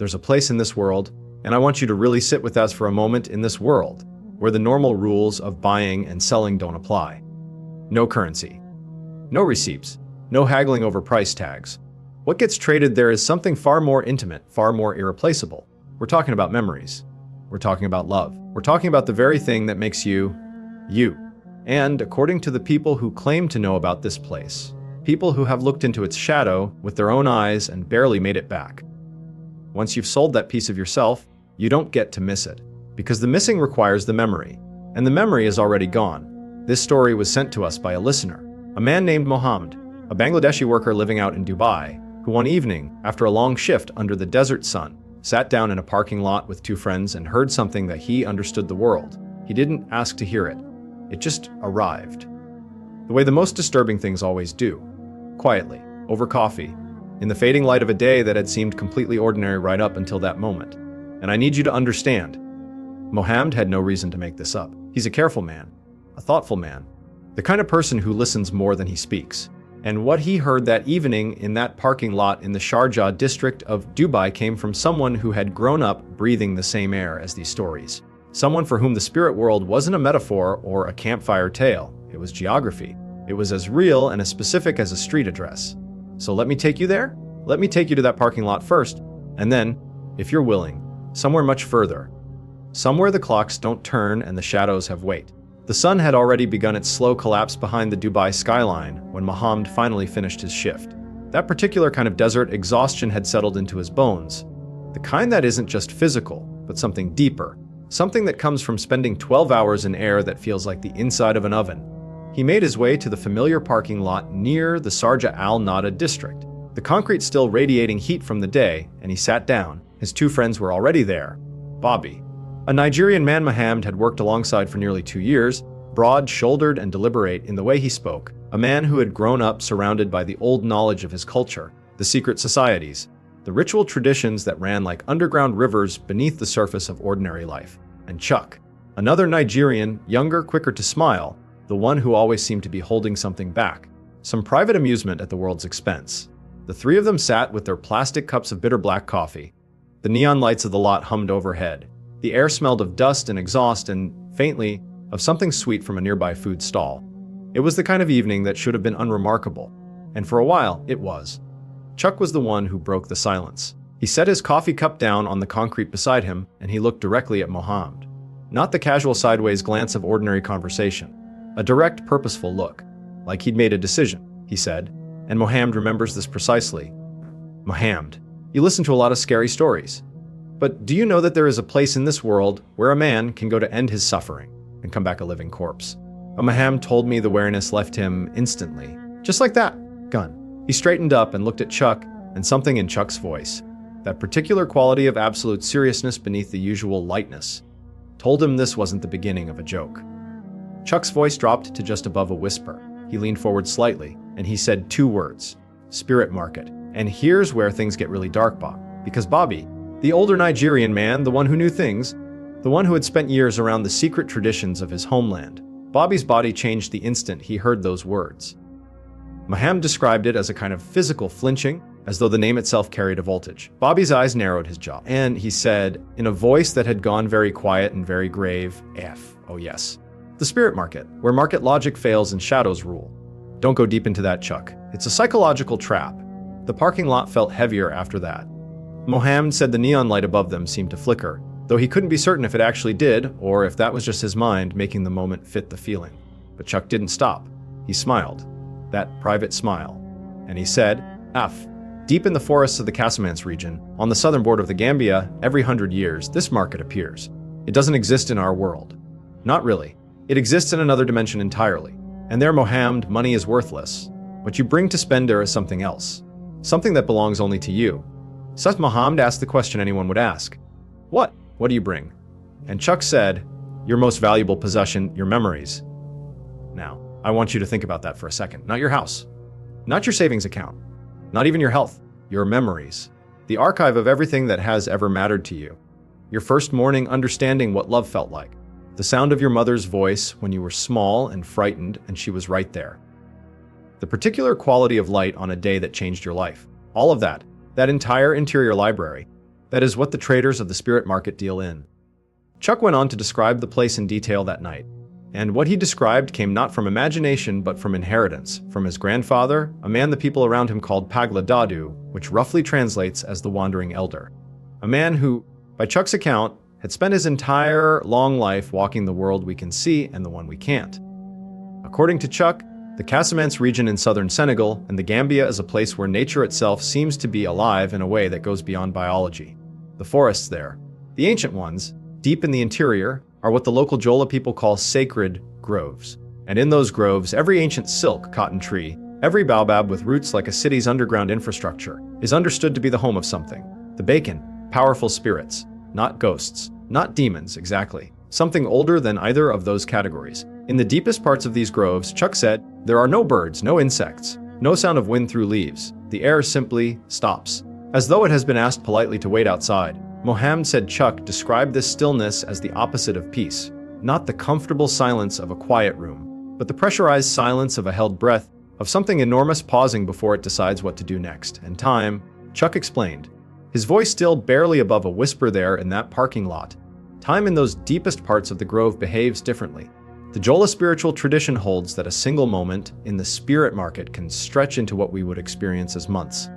there's a place in this world, and I want you to really sit with us for a moment in this world, where the normal rules of buying and selling don't apply. No currency. No receipts. No haggling over price tags. What gets traded there is something far more intimate, far more irreplaceable. We're talking about memories. We're talking about love. We're talking about the very thing that makes you, you. And according to the people who claim to know about this place, people who have looked into its shadow with their own eyes and barely made it back. Once you've sold that piece of yourself, you don't get to miss it, because the missing requires the memory, and the memory is already gone. This story was sent to us by a listener, a man named Mohammed, a Bangladeshi worker living out in Dubai, who one evening, after a long shift under the desert sun, sat down in a parking lot with two friends and heard something that he understood the world. He didn't ask to hear it. It just arrived. The way the most disturbing things always do. Quietly, over coffee, in the fading light of a day that had seemed completely ordinary right up until that moment. And I need you to understand, Mohammed had no reason to make this up. He's a careful man, a thoughtful man, the kind of person who listens more than he speaks. And what he heard that evening in that parking lot in the Sharjah district of Dubai came from someone who had grown up breathing the same air as these stories. Someone for whom the spirit world wasn't a metaphor or a campfire tale. It was geography. It was as real and as specific as a street address. So let me take you there. Let me take you to that parking lot first, and then, if you're willing, somewhere much further. Somewhere the clocks don't turn and the shadows have weight. The sun had already begun its slow collapse behind the Dubai skyline when Mohammed finally finished his shift. That particular kind of desert exhaustion had settled into his bones. The kind that isn't just physical, but something deeper. Something that comes from spending 12 hours in air that feels like the inside of an oven. He made his way to the familiar parking lot near the Sharjah Al Nada district. The concrete still radiating heat from the day, and he sat down. His two friends were already there. Bobby, a Nigerian man Mohammed had worked alongside for nearly 2 years, broad-shouldered and deliberate in the way he spoke, a man who had grown up surrounded by the old knowledge of his culture, the secret societies, the ritual traditions that ran like underground rivers beneath the surface of ordinary life. And Chuck, another Nigerian, younger, quicker to smile, the one who always seemed to be holding something back, some private amusement at the world's expense. The three of them sat with their plastic cups of bitter black coffee. The neon lights of the lot hummed overhead. The air smelled of dust and exhaust and, faintly, of something sweet from a nearby food stall. It was the kind of evening that should have been unremarkable, and for a while, it was. Chuck was the one who broke the silence. He set his coffee cup down on the concrete beside him, and he looked directly at Mohammed. Not the casual sideways glance of ordinary conversation. A direct, purposeful look. Like he'd made a decision, he said, and Mohammed remembers this precisely. Mohammed, you listen to a lot of scary stories. But do you know that there is a place in this world where a man can go to end his suffering and come back a living corpse? Mohammed told me the awareness left him instantly. Just like that. Gun. He straightened up and looked at Chuck, and something in Chuck's voice, that particular quality of absolute seriousness beneath the usual lightness, told him this wasn't the beginning of a joke. Chuck's voice dropped to just above a whisper. He leaned forward slightly, and he said 2 words. Spirit market. And here's where things get really dark, Bob. Because Bobby, the older Nigerian man, the one who knew things, the one who had spent years around the secret traditions of his homeland, Bobby's body changed the instant he heard those words. Mohammed described it as a kind of physical flinching, as though the name itself carried a voltage. Bobby's eyes narrowed his jaw, and he said, in a voice that had gone very quiet and very grave, oh yes. The spirit market, where market logic fails and shadows rule. Don't go deep into that, Chuck. It's a psychological trap. The parking lot felt heavier after that. Mohammed said the neon light above them seemed to flicker, though he couldn't be certain if it actually did, or if that was just his mind making the moment fit the feeling. But Chuck didn't stop. He smiled, that private smile, and he said, deep in the forests of the Casamance region, on the southern border of the Gambia, every 100 years, this market appears. It doesn't exist in our world. Not really. It exists in another dimension entirely. And there, Mohammed, money is worthless. What you bring to spend there is something else. Something that belongs only to you. Seth Mohammed asked the question anyone would ask. What? What do you bring? And Chuck said, your most valuable possession, your memories. Now, I want you to think about that for a second. Not your house. Not your savings account. Not even your health. Your memories. The archive of everything that has ever mattered to you. Your first morning understanding what love felt like. The sound of your mother's voice when you were small and frightened and she was right there. The particular quality of light on a day that changed your life. All of that. That entire interior library. That is what the traders of the spirit market deal in. Chuck went on to describe the place in detail that night. And what he described came not from imagination but from inheritance, from his grandfather, a man the people around him called Pagla Dadu, which roughly translates as the Wandering Elder. A man who, by Chuck's account, had spent his entire long life walking the world we can see and the one we can't. According to Chuck, the Casamance region in southern Senegal and the Gambia is a place where nature itself seems to be alive in a way that goes beyond biology. The forests there, the ancient ones, deep in the interior, are what the local Jola people call sacred groves. And in those groves, every ancient silk cotton tree, every baobab with roots like a city's underground infrastructure, is understood to be the home of something. The Bacon, powerful spirits, not ghosts, not demons exactly, something older than either of those categories. In the deepest parts of these groves, Chuck said, there are no birds, no insects, no sound of wind through leaves. The air simply stops, as though it has been asked politely to wait outside. Mohammed said Chuck described this stillness as the opposite of peace, not the comfortable silence of a quiet room, but the pressurized silence of a held breath, of something enormous pausing before it decides what to do next. And time, Chuck explained, his voice still barely above a whisper there in that parking lot. Time in those deepest parts of the grove behaves differently. The Jola spiritual tradition holds that a single moment in the spirit market can stretch into what we would experience as months.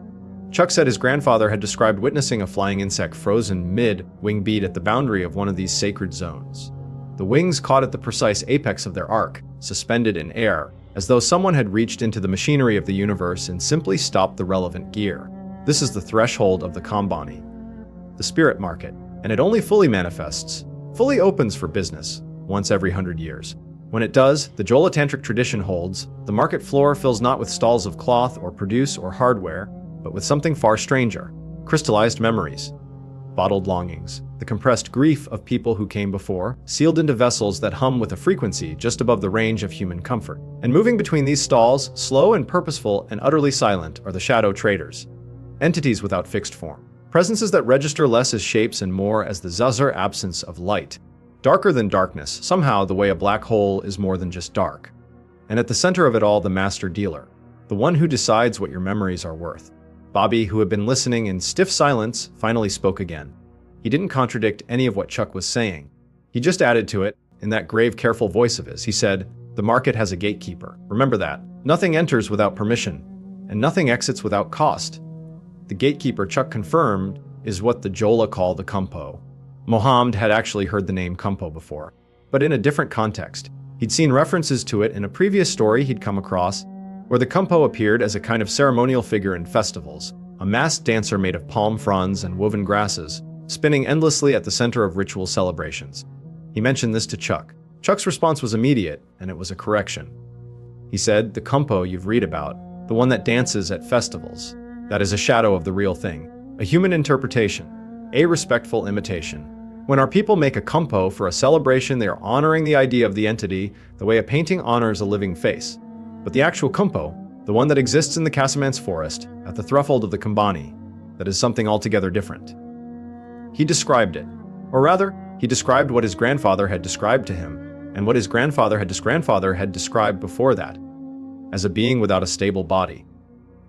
Chuck said his grandfather had described witnessing a flying insect frozen mid-wing beat at the boundary of one of these sacred zones. The wings caught at the precise apex of their arc, suspended in air, as though someone had reached into the machinery of the universe and simply stopped the relevant gear. This is the threshold of the Kambani, the spirit market, and it only fully manifests, fully opens for business, once every 100 years. When it does, the Jola Tantric tradition holds, the market floor fills not with stalls of cloth or produce or hardware, but with something far stranger, crystallized memories, bottled longings, the compressed grief of people who came before, sealed into vessels that hum with a frequency just above the range of human comfort. And moving between these stalls, slow and purposeful and utterly silent, are the shadow traders, entities without fixed form, presences that register less as shapes and more as the zuzur absence of light. Darker than darkness, somehow the way a black hole is more than just dark. And at the center of it all, the master dealer, the one who decides what your memories are worth. Bobby, who had been listening in stiff silence, finally spoke again. He didn't contradict any of what Chuck was saying. He just added to it, in that grave, careful voice of his. He said, the market has a gatekeeper. Remember that. Nothing enters without permission, and nothing exits without cost. The gatekeeper, Chuck confirmed, is what the Jola call the Kumpo. Mohammed had actually heard the name Kumpo before, but in a different context. He'd seen references to it in a previous story he'd come across, where the Kumpo appeared as a kind of ceremonial figure in festivals, a masked dancer made of palm fronds and woven grasses, spinning endlessly at the center of ritual celebrations. He mentioned this to Chuck. Chuck's response was immediate, and it was a correction. He said, the Kumpo you've read about, the one that dances at festivals, that is a shadow of the real thing, a human interpretation, a respectful imitation. When our people make a Kumpo for a celebration, they are honoring the idea of the entity the way a painting honors a living face. But the actual Kumpo, the one that exists in the Casamance forest, at the threshold of the Kambani, that is something altogether different. He described it. Or rather, he described what his grandfather had described to him, and what his grandfather had described before that, as a being without a stable body.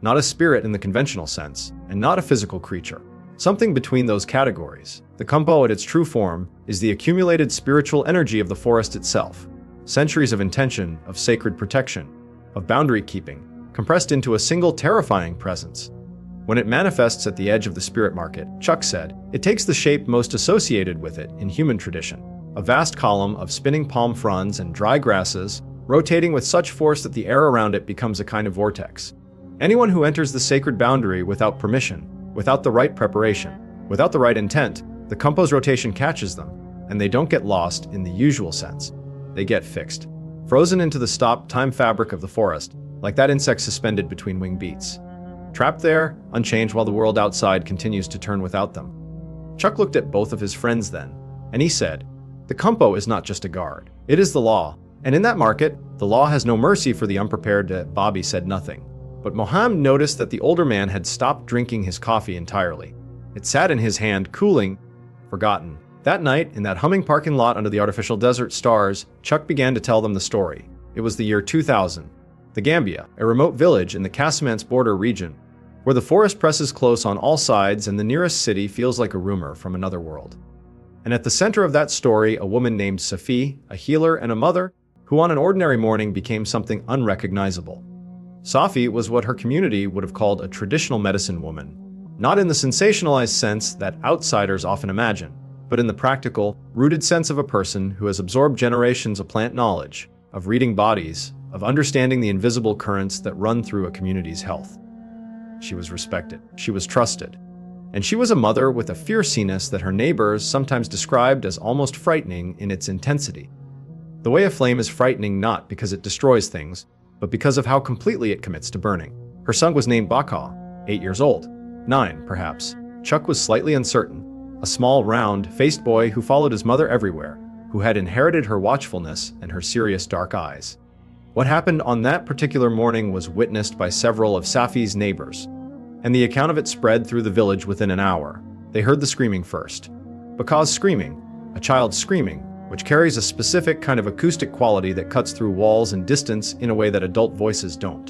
Not a spirit in the conventional sense, and not a physical creature. Something between those categories. The Kumpo at its true form is the accumulated spiritual energy of the forest itself. Centuries of intention, of sacred protection, of boundary keeping, compressed into a single terrifying presence. When it manifests at the edge of the spirit market, Chuck said, it takes the shape most associated with it in human tradition. A vast column of spinning palm fronds and dry grasses, rotating with such force that the air around it becomes a kind of vortex. Anyone who enters the sacred boundary without permission, without the right preparation, without the right intent, the Kumpo's rotation catches them, and they don't get lost in the usual sense. They get fixed, frozen into the stop-time fabric of the forest, like that insect suspended between wing beats. Trapped there, unchanged while the world outside continues to turn without them. Chuck looked at both of his friends then, and he said, the Kumpo is not just a guard, it is the law. And in that market, the law has no mercy for the unprepared. Bobby said nothing. But Mohammed noticed that the older man had stopped drinking his coffee entirely. It sat in his hand, cooling, forgotten. That night, in that humming parking lot under the artificial desert stars, Chuck began to tell them the story. It was the year 2000. The Gambia, a remote village in the Casamance border region, where the forest presses close on all sides and the nearest city feels like a rumor from another world. And at the center of that story, a woman named Safi, a healer and a mother, who on an ordinary morning became something unrecognizable. Safi was what her community would have called a traditional medicine woman, not in the sensationalized sense that outsiders often imagine, but in the practical, rooted sense of a person who has absorbed generations of plant knowledge, of reading bodies, of understanding the invisible currents that run through a community's health. She was respected, she was trusted, and she was a mother with a fierceness that her neighbors sometimes described as almost frightening in its intensity. The way a flame is frightening not because it destroys things, but because of how completely it commits to burning. Her son was named Baka, 8 years old. 9, perhaps. Chuck was slightly uncertain, a small, round-faced boy who followed his mother everywhere, who had inherited her watchfulness and her serious dark eyes. What happened on that particular morning was witnessed by several of Safi's neighbors, and the account of it spread through the village within an hour. They heard the screaming first. Baka's screaming, a child screaming, which carries a specific kind of acoustic quality that cuts through walls and distance in a way that adult voices don't.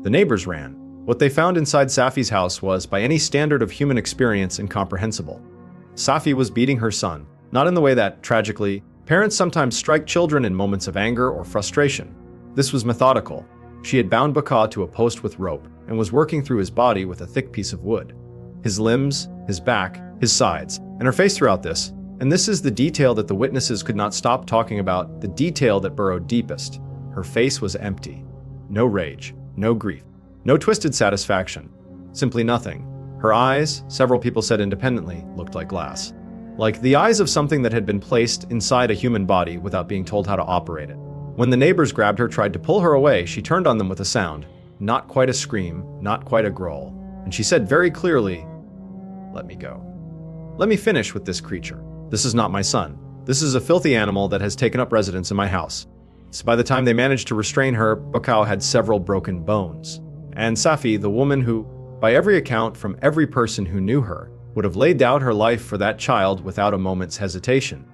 The neighbors ran. What they found inside Safi's house was, by any standard of human experience, incomprehensible. Safi was beating her son, not in the way that, tragically, parents sometimes strike children in moments of anger or frustration. This was methodical. She had bound Baka to a post with rope and was working through his body with a thick piece of wood. His limbs, his back, his sides, and her face throughout this. And this is the detail that the witnesses could not stop talking about, the detail that burrowed deepest. Her face was empty. No rage, no grief, no twisted satisfaction. Simply nothing. Her eyes, several people said independently, looked like glass. Like the eyes of something that had been placed inside a human body without being told how to operate it. When the neighbors grabbed her, tried to pull her away, she turned on them with a sound. Not quite a scream, not quite a growl. And she said very clearly, "Let me go. Let me finish with this creature. This is not my son. This is a filthy animal that has taken up residence in my house." So by the time they managed to restrain her, Bakao had several broken bones. And Safi, the woman who, by every account from every person who knew her, would have laid down her life for that child without a moment's hesitation,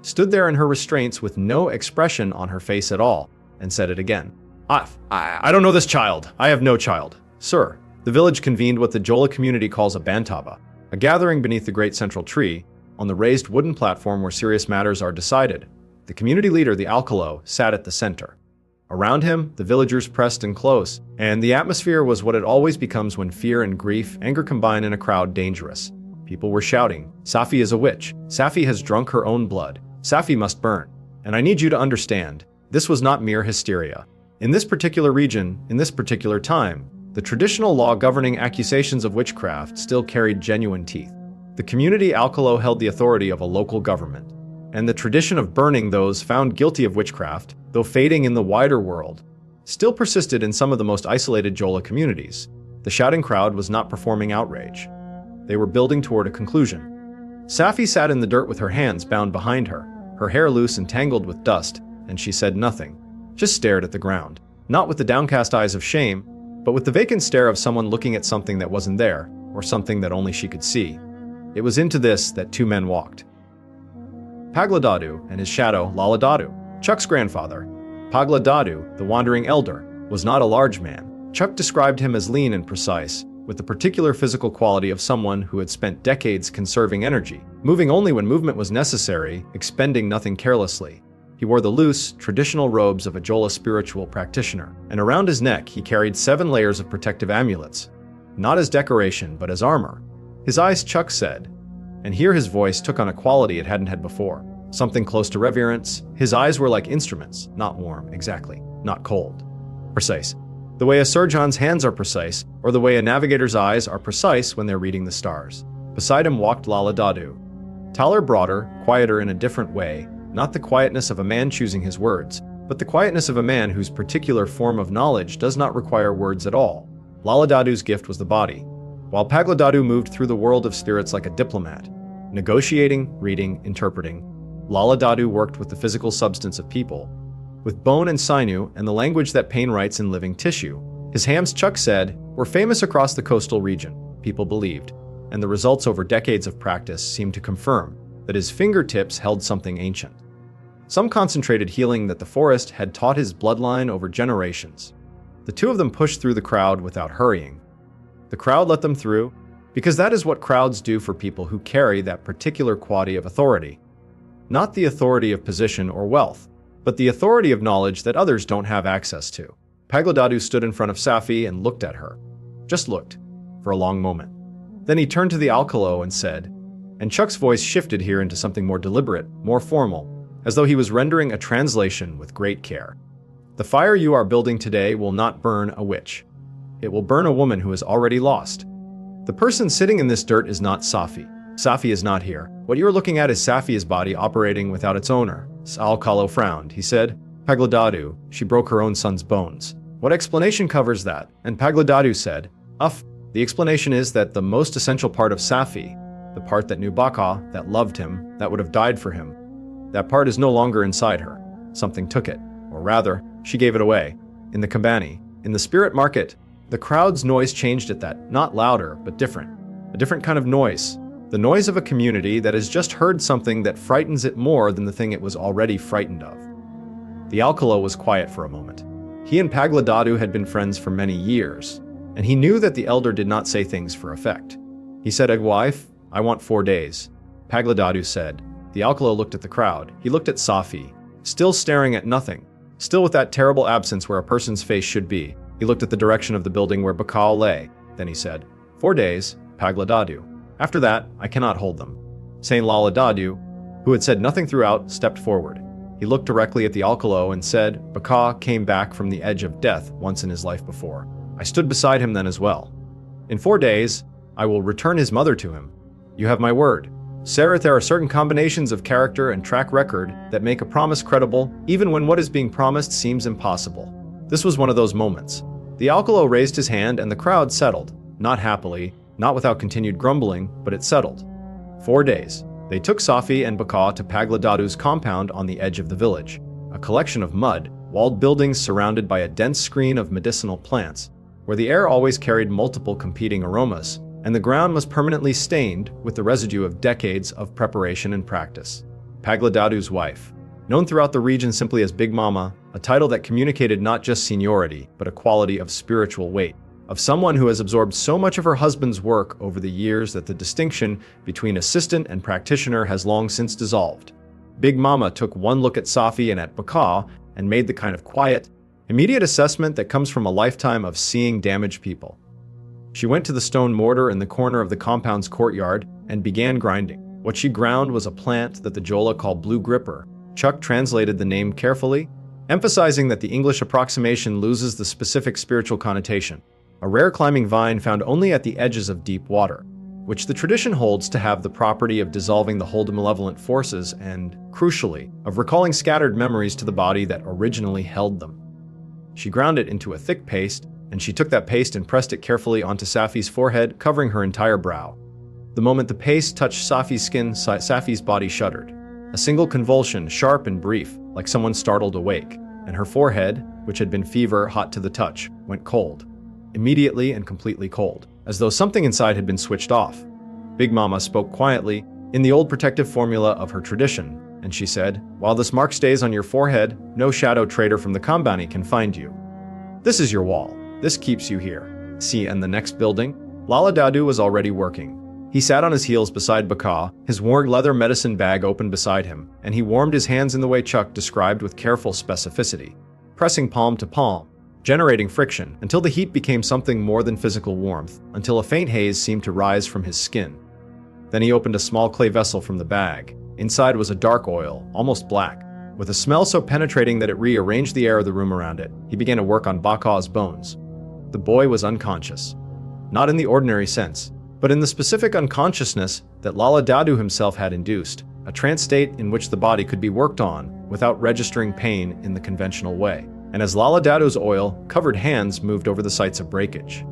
stood there in her restraints with no expression on her face at all, and said it again. I don't know this child. I have no child. Sir, the village convened what the Jola community calls a bantaba, a gathering beneath the great central tree, on the raised wooden platform where serious matters are decided. The community leader, the alcalo, sat at the center. Around him, the villagers pressed in close, and the atmosphere was what it always becomes when fear and grief, anger combine in a crowd dangerous. People were shouting, "Safi is a witch. Safi has drunk her own blood. Safi must burn." And I need you to understand, this was not mere hysteria. In this particular region, in this particular time, the traditional law governing accusations of witchcraft still carried genuine teeth. The community alcalo held the authority of a local government, and the tradition of burning those found guilty of witchcraft, though fading in the wider world, still persisted in some of the most isolated Jola communities. The shouting crowd was not performing outrage. They were building toward a conclusion. Safi sat in the dirt with her hands bound behind her, her hair loose and tangled with dust, and she said nothing, just stared at the ground, not with the downcast eyes of shame, but with the vacant stare of someone looking at something that wasn't there, or something that only she could see. It was into this that two men walked. Pagladadu and his shadow, Laladadu, Chuck's grandfather. Pagladadu, the wandering elder, was not a large man. Chuck described him as lean and precise, with the particular physical quality of someone who had spent decades conserving energy, moving only when movement was necessary, expending nothing carelessly. He wore the loose, traditional robes of a Jola spiritual practitioner, and around his neck he carried 7 layers of protective amulets, not as decoration but as armor. His eyes, Chuck said, and here his voice took on a quality it hadn't had before, something close to reverence. His eyes were like instruments, not warm, exactly, not cold. Precise. The way a surgeon's hands are precise, or the way a navigator's eyes are precise when they're reading the stars. Beside him walked Laladadu. Taller, broader, quieter in a different way, not the quietness of a man choosing his words, but the quietness of a man whose particular form of knowledge does not require words at all. Laladadu's gift was the body, while Pagladadu moved through the world of spirits like a diplomat, negotiating, reading, interpreting. Laladadu worked with the physical substance of people, with bone and sinew and the language that pain writes in living tissue. His hams, Chuck said, were famous across the coastal region, people believed, and the results over decades of practice seemed to confirm that his fingertips held something ancient. Some concentrated healing that the forest had taught his bloodline over generations. The two of them pushed through the crowd without hurrying. The crowd let them through, because that is what crowds do for people who carry that particular quality of authority. Not the authority of position or wealth, but the authority of knowledge that others don't have access to. Pagladadu stood in front of Safi and looked at her. Just looked, for a long moment. Then he turned to the alcalo and said, and Chuck's voice shifted here into something more deliberate, more formal, as though he was rendering a translation with great care. The fire you are building today will not burn a witch. It will burn a woman who is already lost. The person sitting in this dirt is not Safi. Safi is not here. What you are looking at is Safi's body operating without its owner. Alcalo frowned. He said, Pagladadu, she broke her own son's bones. What explanation covers that? And Pagladadu said, the explanation is that the most essential part of Safi, the part that knew Baka, that loved him, that would have died for him, that part is no longer inside her. Something took it, or rather, she gave it away. In the Kambani, in the spirit market, the crowd's noise changed at that, not louder, but different. A different kind of noise. The noise of a community that has just heard something that frightens it more than the thing it was already frightened of. The alcalo was quiet for a moment. He and Pagladadu had been friends for many years, and he knew that the elder did not say things for effect. He said, wife, I want 4 days. Pagladadu said. The alcalo looked at the crowd. He looked at Safi, still staring at nothing, still with that terrible absence where a person's face should be. He looked at the direction of the building where Bakal lay. Then he said, 4 days, Pagladadu. After that, I cannot hold them. Saint Laladadu, who had said nothing throughout, stepped forward. He looked directly at the alcalo and said, Baka came back from the edge of death once in his life before. I stood beside him then as well. In 4 days, I will return his mother to him. You have my word. Sarah, there are certain combinations of character and track record that make a promise credible, even when what is being promised seems impossible. This was one of those moments. The alcalo raised his hand and the crowd settled, not happily, not without continued grumbling, but it settled. 4 days. They took Safi and Baka to Pagladadu's compound on the edge of the village, a collection of mud, walled buildings surrounded by a dense screen of medicinal plants, where the air always carried multiple competing aromas, and the ground was permanently stained with the residue of decades of preparation and practice. Pagladadu's wife, known throughout the region simply as Big Mama, a title that communicated not just seniority, but a quality of spiritual weight, of someone who has absorbed so much of her husband's work over the years that the distinction between assistant and practitioner has long since dissolved. Big Mama took one look at Safi and at Baka and made the kind of quiet, immediate assessment that comes from a lifetime of seeing damaged people. She went to the stone mortar in the corner of the compound's courtyard and began grinding. What she ground was a plant that the Jola called blue gripper. Chuck translated the name carefully, emphasizing that the English approximation loses the specific spiritual connotation. A rare climbing vine found only at the edges of deep water, which the tradition holds to have the property of dissolving the hold of malevolent forces and, crucially, of recalling scattered memories to the body that originally held them. She ground it into a thick paste, and she took that paste and pressed it carefully onto Safi's forehead, covering her entire brow. The moment the paste touched Safi's skin, Safi's body shuddered. A single convulsion, sharp and brief, like someone startled awake, and her forehead, which had been fever hot to the touch, went cold. Immediately and completely cold, as though something inside had been switched off. Big Mama spoke quietly, in the old protective formula of her tradition, and she said, while this mark stays on your forehead, no shadow trader from the Kambani can find you. This is your wall. This keeps you here. See, in the next building? Laladadu was already working. He sat on his heels beside Baka, his worn leather medicine bag open beside him, and he warmed his hands in the way Chuck described with careful specificity, pressing palm to palm, generating friction until the heat became something more than physical warmth, until a faint haze seemed to rise from his skin. Then he opened a small clay vessel from the bag. Inside was a dark oil, almost black, with a smell so penetrating that it rearranged the air of the room around it. He began to work on Baka's bones. The boy was unconscious. Not in the ordinary sense, but in the specific unconsciousness that Laladadu himself had induced, a trance state in which the body could be worked on without registering pain in the conventional way. And as Laladadu's oil-covered hands moved over the sites of breakage,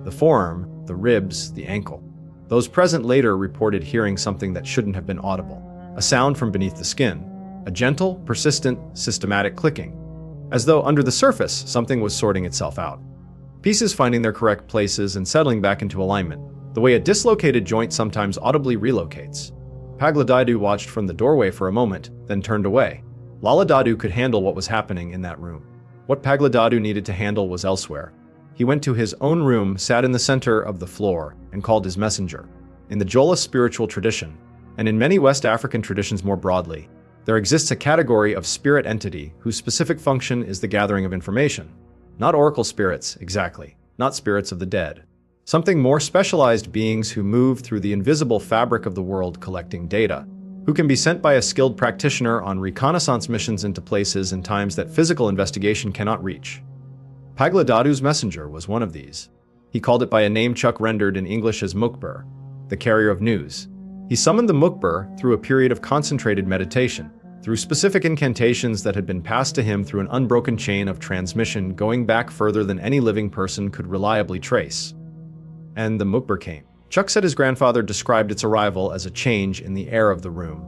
the forearm, the ribs, the ankle. Those present later reported hearing something that shouldn't have been audible, a sound from beneath the skin, a gentle, persistent, systematic clicking, as though under the surface something was sorting itself out. Pieces finding their correct places and settling back into alignment, the way a dislocated joint sometimes audibly relocates. Pagladadu watched from the doorway for a moment, then turned away. Laladadu could handle what was happening in that room. What Pagladadu needed to handle was elsewhere. He went to his own room, sat in the center of the floor, and called his messenger. In the Jola spiritual tradition, and in many West African traditions more broadly, there exists a category of spirit entity whose specific function is the gathering of information. Not oracle spirits, exactly. Not spirits of the dead. Something more specialized beings who move through the invisible fabric of the world collecting data, who can be sent by a skilled practitioner on reconnaissance missions into places and times that physical investigation cannot reach. Pagladadu's messenger was one of these. He called it by a name Chuck rendered in English as Mukbir, the carrier of news. He summoned the Mukbir through a period of concentrated meditation, through specific incantations that had been passed to him through an unbroken chain of transmission going back further than any living person could reliably trace. And the Mukbir came. Chuck said his grandfather described its arrival as a change in the air of the room.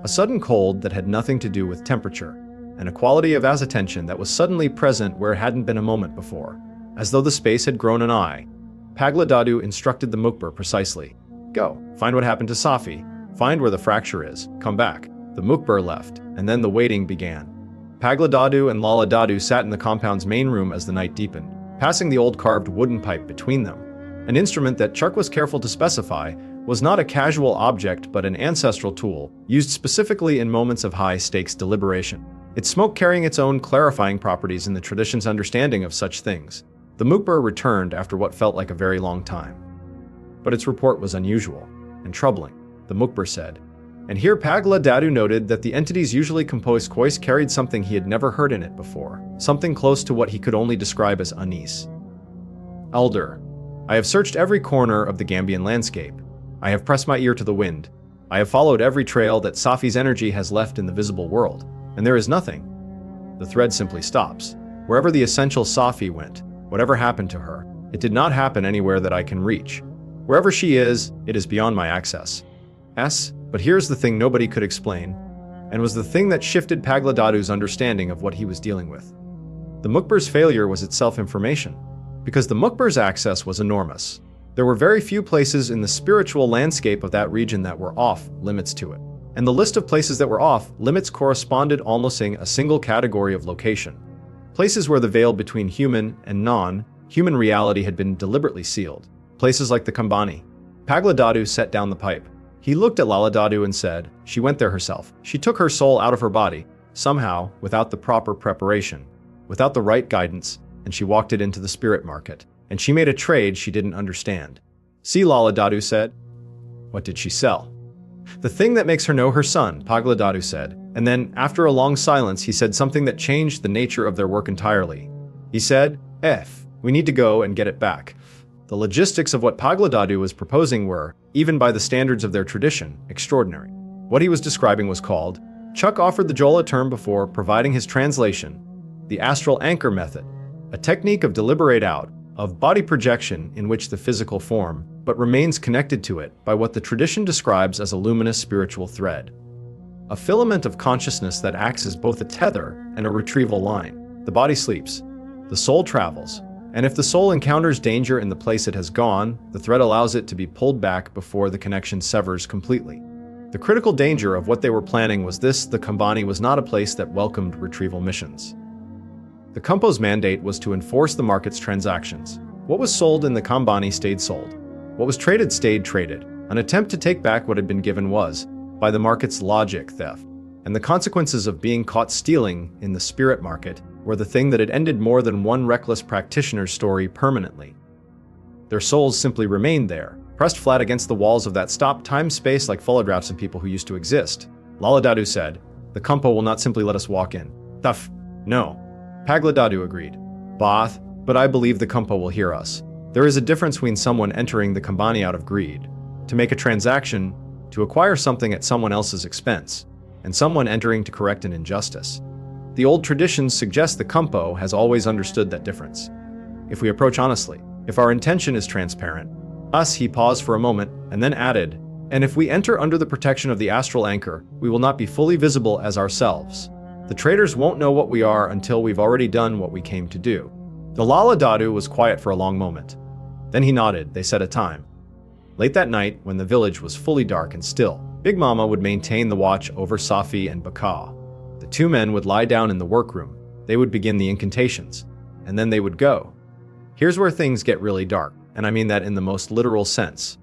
A sudden cold that had nothing to do with temperature, and a quality of attention that was suddenly present where it hadn't been a moment before, as though the space had grown an eye. Pagladadu instructed the Mukbir precisely. Go, find what happened to Safi, find where the fracture is, come back. The Mukbir left, and then the waiting began. Pagladadu and Laladadu sat in the compound's main room as the night deepened, passing the old carved wooden pipe between them. An instrument that Chuck was careful to specify was not a casual object but an ancestral tool, used specifically in moments of high-stakes deliberation. Its smoke carrying its own clarifying properties in the tradition's understanding of such things. The Mukbir returned after what felt like a very long time. But its report was unusual and troubling, the Mukbir said. And here Pagladadu noted that the entity's usually composed voice carried something he had never heard in it before, something close to what he could only describe as unease. Elder, I have searched every corner of the Gambian landscape. I have pressed my ear to the wind. I have followed every trail that Safi's energy has left in the visible world, and there is nothing. The thread simply stops. Wherever the essential Safi went, whatever happened to her, it did not happen anywhere that I can reach. Wherever she is, it is beyond my access. But here's the thing nobody could explain, and was the thing that shifted Pagladadu's understanding of what he was dealing with. The Mukbir's failure was itself information, because the Mukbir's access was enormous. There were very few places in the spiritual landscape of that region that were off limits to it. And the list of places that were off limits corresponded almost in a single category of location. Places where the veil between human and non-human reality had been deliberately sealed. Places like the Kambani. Pagladadu set down the pipe. He looked at Laladadu and said, she went there herself. She took her soul out of her body, somehow, without the proper preparation, without the right guidance, and she walked it into the spirit market. And she made a trade she didn't understand. See, Laladadu said. What did she sell? The thing that makes her know her son, Pagladadu said. And then, after a long silence, he said something that changed the nature of their work entirely. He said, we need to go and get it back. The logistics of what Pagladadu was proposing were, even by the standards of their tradition, extraordinary. What he was describing was called, Chuck offered the Jola term before providing his translation, the astral anchor method, a technique of deliberate out, of body projection in which the physical form, but remains connected to it by what the tradition describes as a luminous spiritual thread. A filament of consciousness that acts as both a tether and a retrieval line. The body sleeps, the soul travels, and if the soul encounters danger in the place it has gone, the thread allows it to be pulled back before the connection severs completely. The critical danger of what they were planning was this: the Kambani was not a place that welcomed retrieval missions. The Kumpo's mandate was to enforce the market's transactions. What was sold in the Kambani stayed sold. What was traded stayed traded. An attempt to take back what had been given was, by the market's logic, theft. And the consequences of being caught stealing in the spirit market were the thing that had ended more than one reckless practitioner's story permanently. Their souls simply remained there, pressed flat against the walls of that stopped time-space like photographs of people who used to exist. Laladadu said, the Kumpo will not simply let us walk in. Tough. No. Pagladadu agreed. Bath, but I believe the Kumpo will hear us. There is a difference between someone entering the Kambani out of greed, to make a transaction, to acquire something at someone else's expense, and someone entering to correct an injustice. The old traditions suggest the Kumpo has always understood that difference. If we approach honestly, if our intention is transparent, he paused for a moment and then added, and if we enter under the protection of the astral anchor, we will not be fully visible as ourselves. The traders won't know what we are until we've already done what we came to do. The Laladadu was quiet for a long moment. Then he nodded. They set a time. Late that night, when the village was fully dark and still, Big Mama would maintain the watch over Safi and Baka. The two men would lie down in the workroom. They would begin the incantations, and then they would go. Here's where things get really dark, and I mean that in the most literal sense.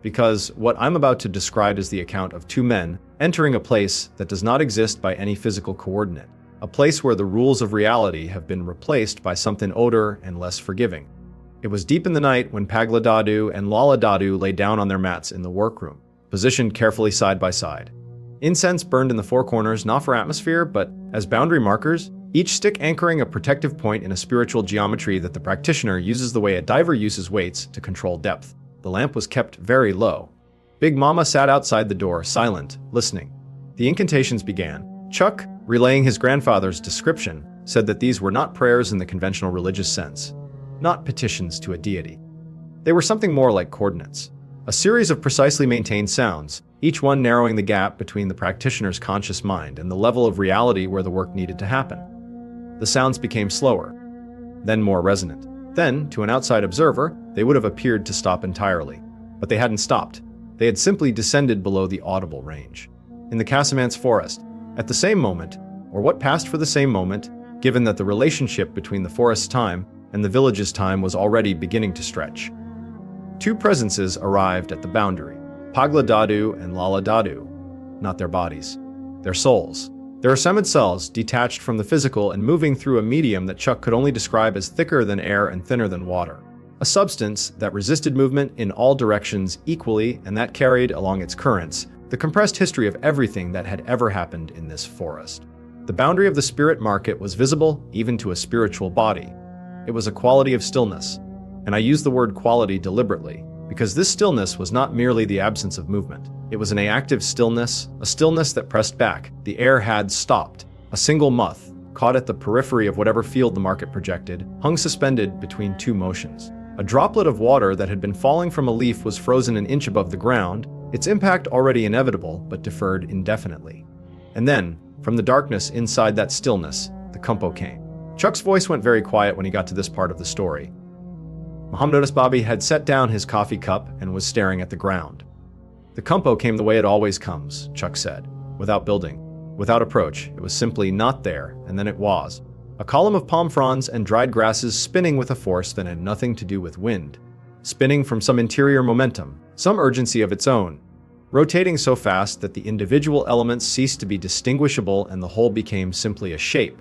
Because what I'm about to describe is the account of two men entering a place that does not exist by any physical coordinate. A place where the rules of reality have been replaced by something older and less forgiving. It was deep in the night when Pagladadu and Laladadu lay down on their mats in the workroom, positioned carefully side by side. Incense burned in the four corners, not for atmosphere, but as boundary markers, each stick anchoring a protective point in a spiritual geometry that the practitioner uses the way a diver uses weights to control depth. The lamp was kept very low. Big Mama sat outside the door, silent, listening. The incantations began. Chuck, relaying his grandfather's description, said that these were not prayers in the conventional religious sense, not petitions to a deity. They were something more like coordinates, a series of precisely maintained sounds, each one narrowing the gap between the practitioner's conscious mind and the level of reality where the work needed to happen. The sounds became slower, then more resonant. Then, to an outside observer, they would have appeared to stop entirely. But they hadn't stopped. They had simply descended below the audible range. In the Casamance forest, at the same moment, or what passed for the same moment, given that the relationship between the forest's time and the village's time was already beginning to stretch. Two presences arrived at the boundary, Pagladadu and Laladadu, not their bodies, their souls. Their assembled cells, detached from the physical and moving through a medium that Chuck could only describe as thicker than air and thinner than water. A substance that resisted movement in all directions equally and that carried along its currents the compressed history of everything that had ever happened in this forest. The boundary of the spirit market was visible even to a spiritual body. It was a quality of stillness, and I use the word quality deliberately, because this stillness was not merely the absence of movement. It was an active stillness, a stillness that pressed back. The air had stopped. A single moth, caught at the periphery of whatever field the market projected, hung suspended between two motions. A droplet of water that had been falling from a leaf was frozen an inch above the ground, its impact already inevitable but deferred indefinitely. And then, from the darkness inside that stillness, the Kumpo came. Chuck's voice went very quiet when he got to this part of the story. Muhammadus Bobby had set down his coffee cup and was staring at the ground. The Kumpo came the way it always comes, Chuck said, without building, without approach. It was simply not there, and then it was. A column of palm fronds and dried grasses spinning with a force that had nothing to do with wind. Spinning from some interior momentum, some urgency of its own. Rotating so fast that the individual elements ceased to be distinguishable and the whole became simply a shape.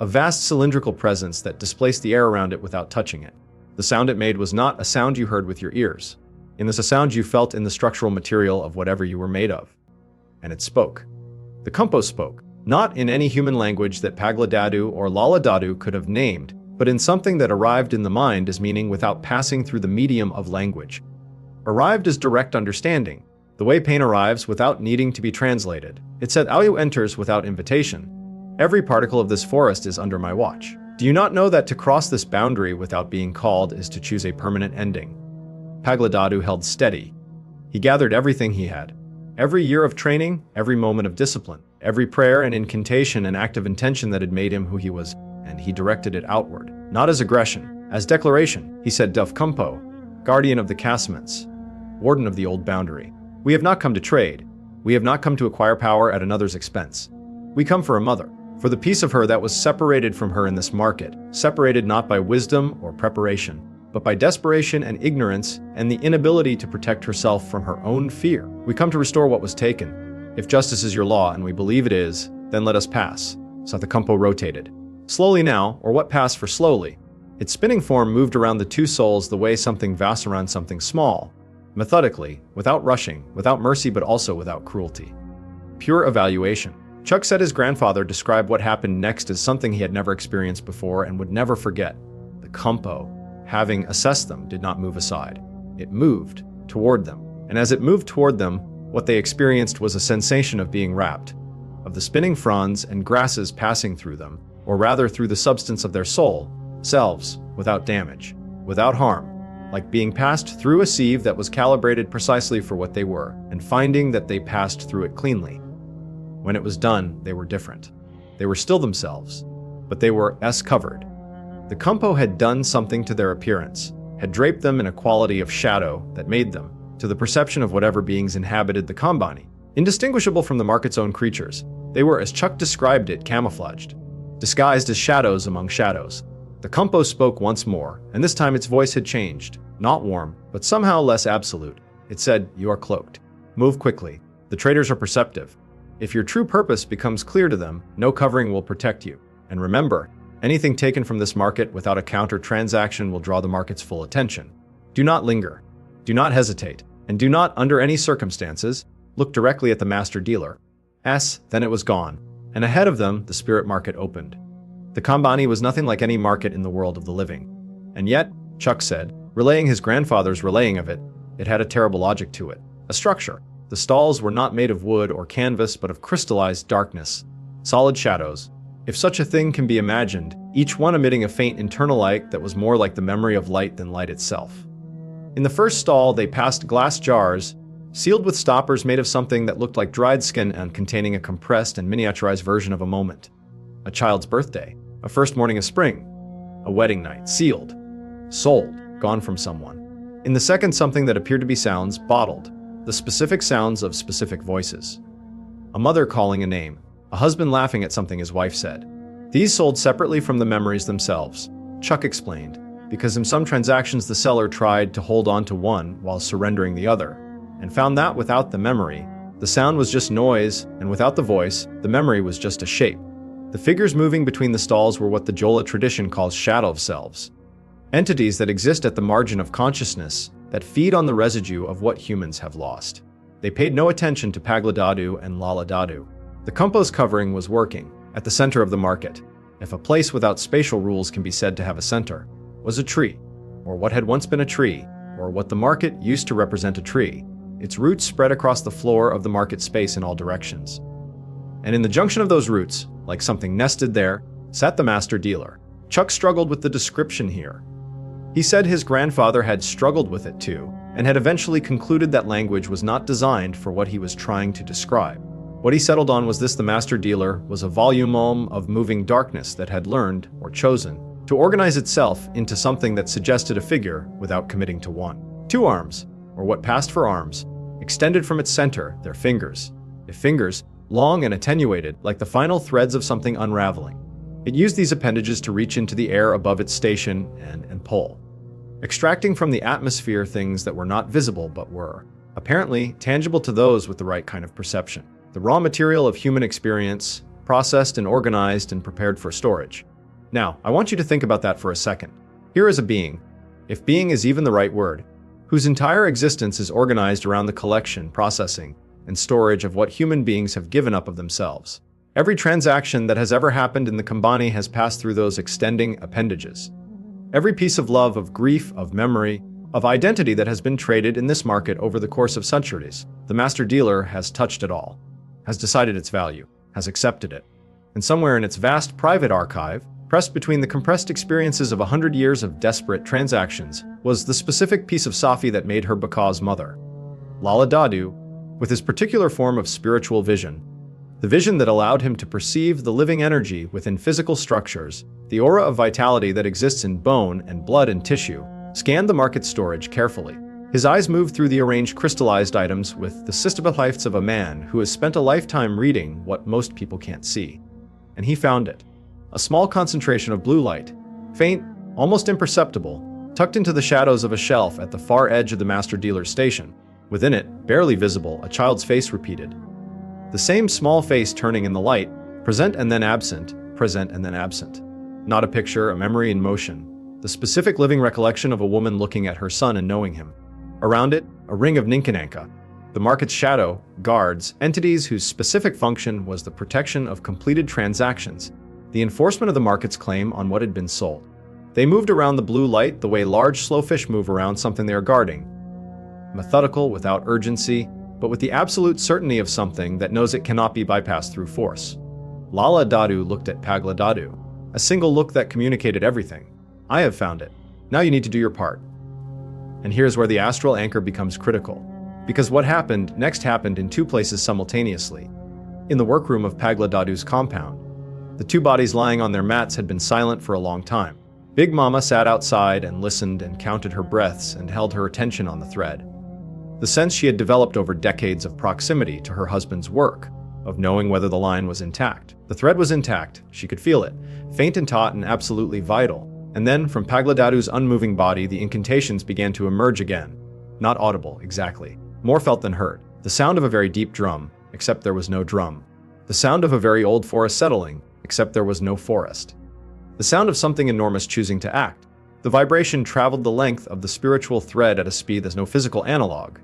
A vast cylindrical presence that displaced the air around it without touching it. The sound it made was not a sound you heard with your ears. It was a sound you felt in the structural material of whatever you were made of. And it spoke. The Kumpo spoke, not in any human language that Pagladadu or Laladadu could have named, but in something that arrived in the mind as meaning without passing through the medium of language. Arrived as direct understanding, the way pain arrives without needing to be translated. It said Alu enters without invitation. Every particle of this forest is under my watch. Do you not know that to cross this boundary without being called is to choose a permanent ending? Pagladadu held steady. He gathered everything he had. Every year of training, every moment of discipline, every prayer and incantation and act of intention that had made him who he was, and he directed it outward, not as aggression, as declaration. He said, Dove Kumpo, guardian of the Casamance, warden of the old boundary. We have not come to trade. We have not come to acquire power at another's expense. We come for a mother. For the piece of her that was separated from her in this market, separated not by wisdom or preparation, but by desperation and ignorance and the inability to protect herself from her own fear. We come to restore what was taken. If justice is your law, and we believe it is, then let us pass. So the Kumpo rotated. Slowly now, or what passed for slowly. Its spinning form moved around the two souls the way something vast around something small, methodically, without rushing, without mercy but also without cruelty. Pure evaluation. Chuck said his grandfather described what happened next as something he had never experienced before and would never forget. The Kumpo, having assessed them, did not move aside. It moved toward them. And as it moved toward them, what they experienced was a sensation of being wrapped, of the spinning fronds and grasses passing through them, or rather through the substance of their soul, selves, without damage, without harm, like being passed through a sieve that was calibrated precisely for what they were, and finding that they passed through it cleanly. When it was done, they were different. They were still themselves, but they were covered. The Kumpo had done something to their appearance, had draped them in a quality of shadow that made them, to the perception of whatever beings inhabited the Kambani, indistinguishable from the market's own creatures. They were, as Chuck described it, camouflaged, disguised as shadows among shadows. The compo spoke once more, and this time its voice had changed. Not warm, but somehow less absolute. It said, "You are cloaked. Move quickly. The traders are perceptive. If your true purpose becomes clear to them, no covering will protect you. And remember, anything taken from this market without a counter transaction will draw the market's full attention. Do not linger. Do not hesitate. And do not, under any circumstances, look directly at the master dealer." Then it was gone, and ahead of them, the spirit market opened. The Kambani was nothing like any market in the world of the living. And yet, Chuck said, relaying his grandfather's relaying of it, it had a terrible logic to it. A structure. The stalls were not made of wood or canvas, but of crystallized darkness. Solid shadows. If such a thing can be imagined, each one emitting a faint internal light that was more like the memory of light than light itself. In the first stall, they passed glass jars, sealed with stoppers made of something that looked like dried skin and containing a compressed and miniaturized version of a moment. A child's birthday. A first morning of spring. A wedding night. Sealed. Sold. Gone from someone. In the second, something that appeared to be sounds, bottled. The specific sounds of specific voices. A mother calling a name. A husband laughing at something his wife said. These sold separately from the memories themselves, Chuck explained, because in some transactions the seller tried to hold on to one while surrendering the other, and found that without the memory, the sound was just noise, and without the voice, the memory was just a shape. The figures moving between the stalls were what the Jola tradition calls shadow selves. Entities that exist at the margin of consciousness, that feed on the residue of what humans have lost. They paid no attention to Pagladadu and Laladadu. The compost covering was working, at the center of the market. If a place without spatial rules can be said to have a center, was a tree, or what had once been a tree, or what the market used to represent a tree. Its roots spread across the floor of the market space in all directions. And in the junction of those roots, like something nested there, sat the master dealer. Chuck struggled with the description here. He said his grandfather had struggled with it too, and had eventually concluded that language was not designed for what he was trying to describe. What he settled on was this: the master dealer was a volume of moving darkness that had learned, or chosen, to organize itself into something that suggested a figure without committing to one. Two arms, or what passed for arms, extended from its center, their fingers. If fingers, long and attenuated, like the final threads of something unraveling. It used these appendages to reach into the air above its station and pull, extracting from the atmosphere things that were not visible but were, apparently, tangible to those with the right kind of perception. The raw material of human experience, processed and organized and prepared for storage. Now, I want you to think about that for a second. Here is a being, if being is even the right word, whose entire existence is organized around the collection, processing, and storage of what human beings have given up of themselves. Every transaction that has ever happened in the Kambani has passed through those extending appendages. Every piece of love, of grief, of memory, of identity that has been traded in this market over the course of centuries, the master dealer has touched it all, has decided its value, has accepted it. And somewhere in its vast private archive, pressed between the compressed experiences of 100 years of desperate transactions, was the specific piece of Safi that made her Baka's mother. Lala Dadu, with his particular form of spiritual vision, the vision that allowed him to perceive the living energy within physical structures, the aura of vitality that exists in bone and blood and tissue, scanned the market storage carefully. His eyes moved through the arranged crystallized items with the systematics of a man who has spent a lifetime reading what most people can't see. And he found it. A small concentration of blue light, faint, almost imperceptible, tucked into the shadows of a shelf at the far edge of the master dealer's station. Within it, barely visible, a child's face repeated. The same small face turning in the light, present and then absent, present and then absent. Not a picture, a memory in motion. The specific living recollection of a woman looking at her son and knowing him. Around it, a ring of Ninkananka. The market's shadow, guards, entities whose specific function was the protection of completed transactions, the enforcement of the market's claim on what had been sold. They moved around the blue light the way large slow fish move around something they are guarding. Methodical, without urgency, but with the absolute certainty of something that knows it cannot be bypassed through force. Lala Dadu looked at Pagla Dadu, a single look that communicated everything. I have found it. Now you need to do your part. And here's where the astral anchor becomes critical. Because what happened next happened in two places simultaneously. In the workroom of Pagla Dadu's compound. The two bodies lying on their mats had been silent for a long time. Big Mama sat outside and listened and counted her breaths and held her attention on the thread. The sense she had developed over decades of proximity to her husband's work, of knowing whether the line was intact. The thread was intact, she could feel it, faint and taut and absolutely vital, And then, from Pagladadu's unmoving body, the incantations began to emerge again. Not audible, exactly. More felt than heard. The sound of a very deep drum, except there was no drum. The sound of a very old forest settling, except there was no forest. The sound of something enormous choosing to act. The vibration traveled the length of the spiritual thread at a speed there's no physical analog.